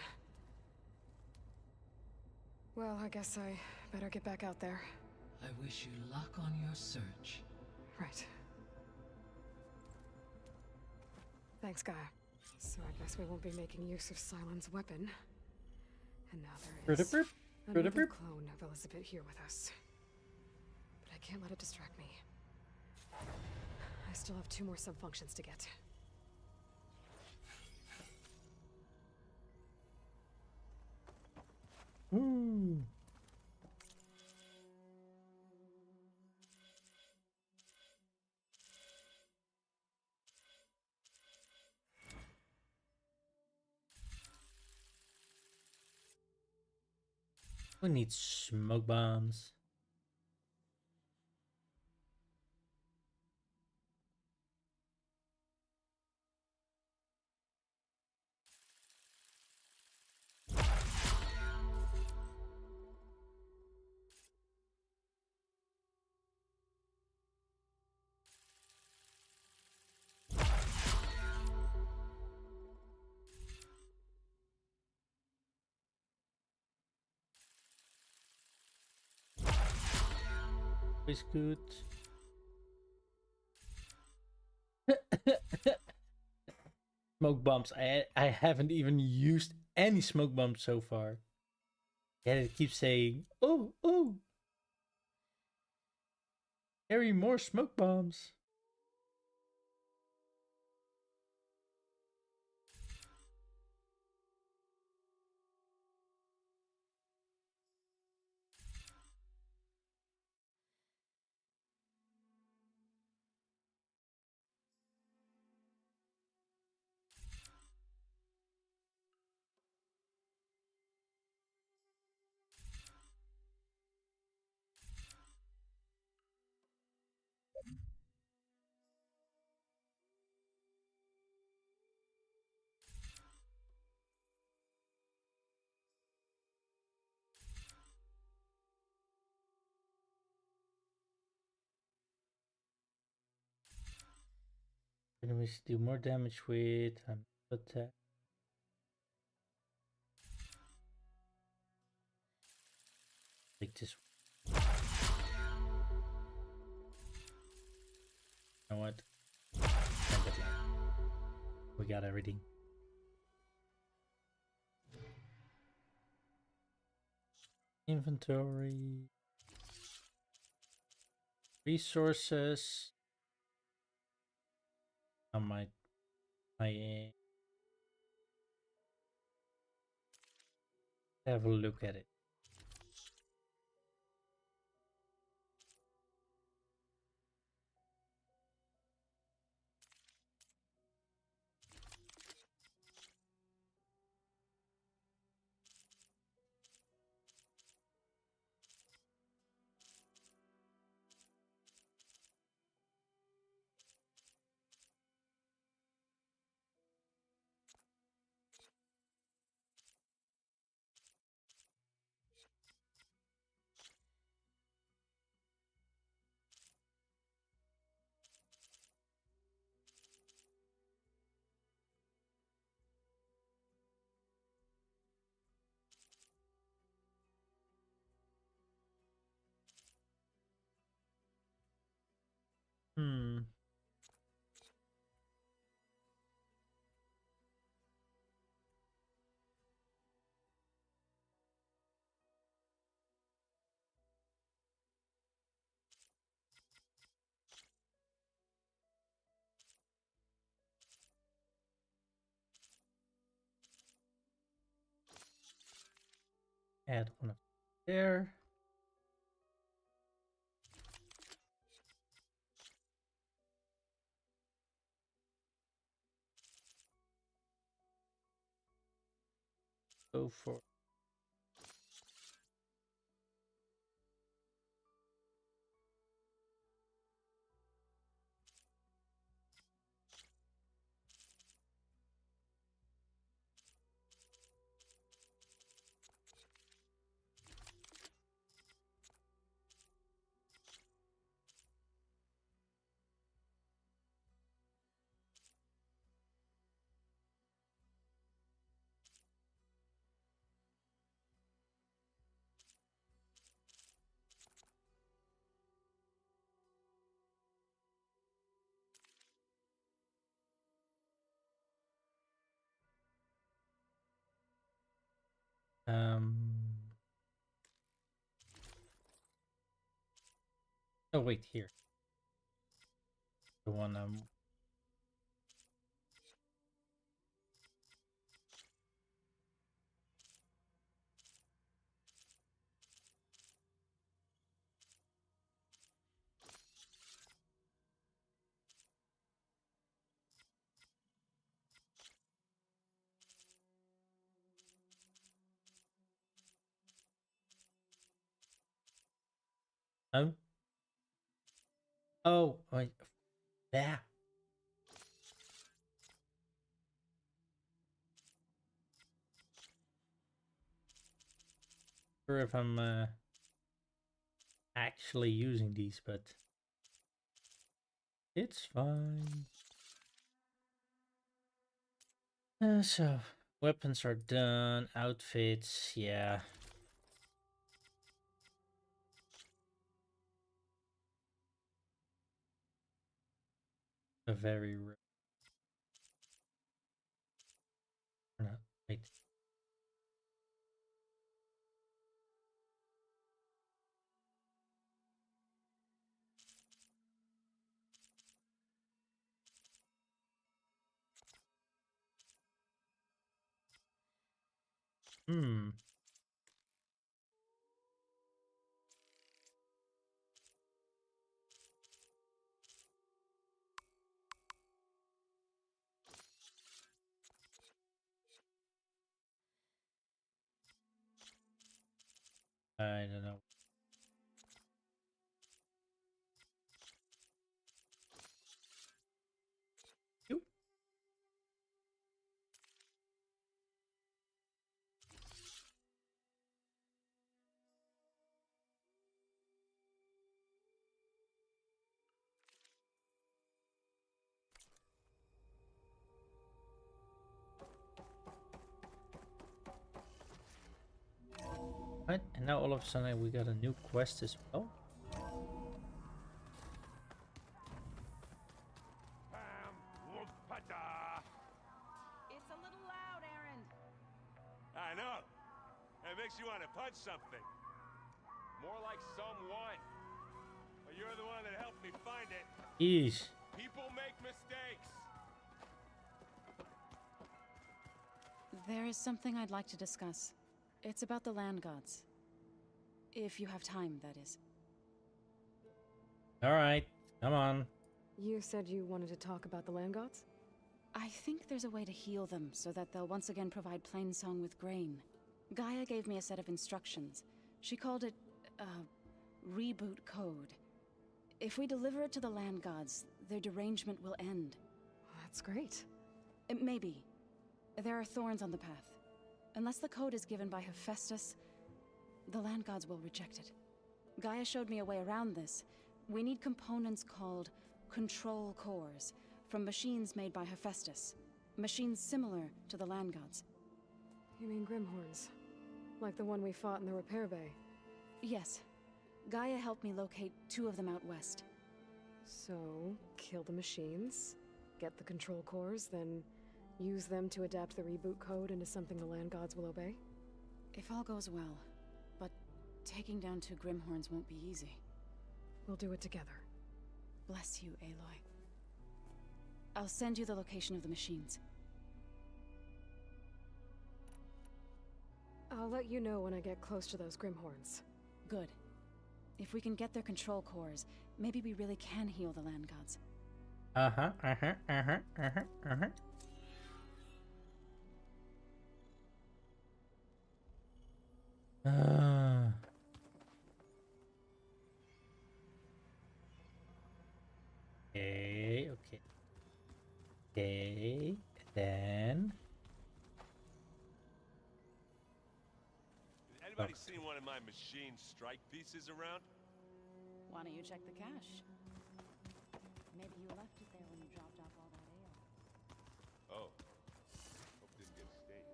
Well, I guess I better get back out there. I wish you luck on your search. Right. Thanks, Gaia. So I guess we won't be making use of Cylon's weapon. And now there is another clone of Elizabeth here with us. But I can't let it distract me. I still have 2 more sub-functions to get. Ooh. We need smoke bombs. Is good. Smoke bombs. I haven't even used any smoke bombs so far. Yet it keeps saying, "Oh, oh, carry more smoke bombs." Enemies do more damage with attack. Like this. You know what? We got everything. Inventory. Resources. On my have a look at it. Hmm. Add one of there. Go for Oh wait, here. The one oh. Oh, wait. Yeah. Sure if I'm actually using these, but it's fine. So weapons are done. Outfits, yeah. A very no, wait. Hmm. I don't know. Oop. Right, and now all of a sudden we got a new quest as well. It's a little loud, Aaron. I know. It makes you want to punch something. More like someone. But you're the one that helped me find it. Jeez. People make mistakes. There is something I'd like to discuss. It's about the land gods. If you have time, that is. Alright, come on. You said you wanted to talk about the land gods? I think there's a way to heal them so that they'll once again provide Plainsong with grain. Gaia gave me a set of instructions. She called it, reboot code. If we deliver it to the land gods, their derangement will end. That's great. Maybe. There are thorns on the path. Unless the code is given by Hephaestus, the land gods will reject it. Gaia showed me a way around this. We need components called control cores from machines made by Hephaestus. Machines similar to the land gods. You mean Grimhorns? Like the one we fought in the repair bay? Yes. Gaia helped me locate 2 of them out west. So, kill the machines, get the control cores, then use them to adapt the reboot code into something the land gods will obey? If all goes well. But taking down 2 Grimhorns won't be easy. We'll do it together. Bless you, Aloy. I'll send you the location of the machines. I'll let you know when I get close to those Grimhorns. Good. If we can get their control cores, maybe we really can heal the land gods. Okay, okay. Okay, then... Has anybody seen one of my machine strike pieces around? Why don't you check the cache? Maybe you left it there when you dropped off all that ale. Oh. Hope it didn't get stained.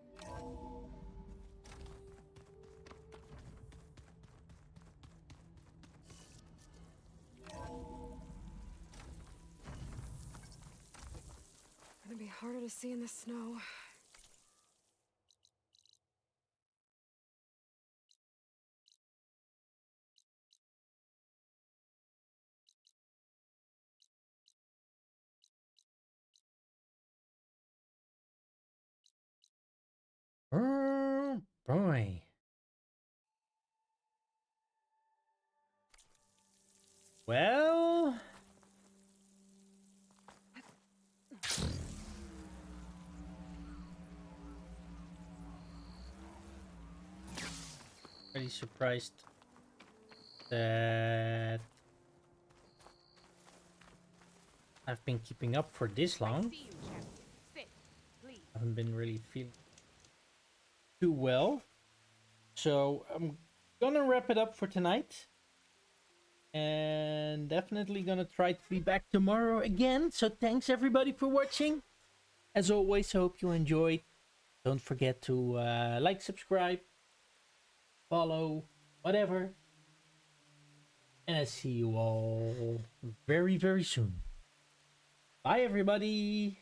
Gonna be harder to see in the snow. Boy. Well... Pretty surprised that I've been keeping up for this long. I haven't been really feeling too well. So I'm gonna wrap it up for tonight. And definitely gonna try to be back tomorrow again. So thanks everybody for watching. As always, I hope you enjoyed. Don't forget to like, subscribe, follow, whatever. And I see you all very, very soon. Bye, everybody.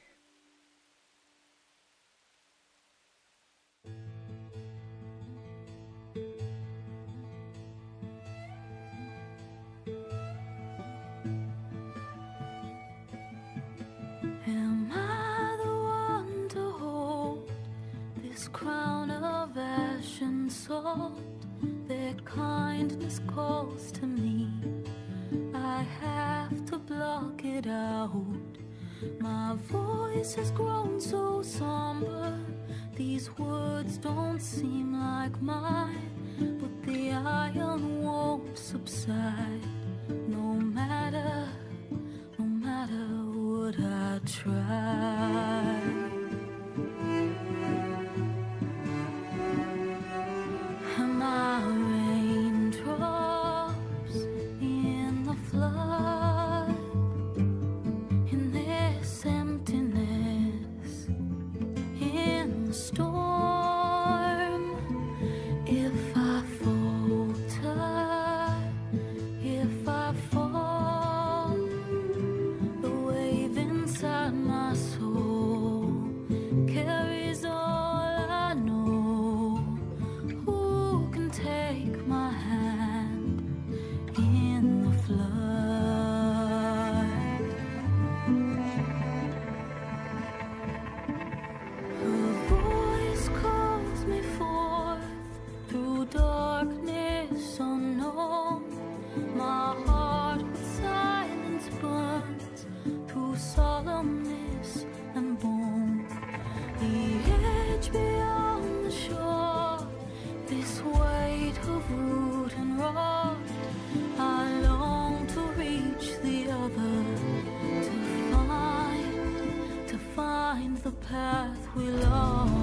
Am I the one to hold this crown of ash and salt? Their kindness calls to me. I have to block it out. My voice has grown so somber. These words don't seem like mine, but the iron won't subside. No matter what I try. Am I raindrops in the flood? In this emptiness, in the storm. If I falter, if I fall, the wave inside my soul carries all I know. Who can take my hand in the flood? Her voice calls me forth through darkness unknown. My heart with silence burns through solemnness and bone. The edge beyond the shore, this weight of root and rod. I long to reach the other, to find the path we lost.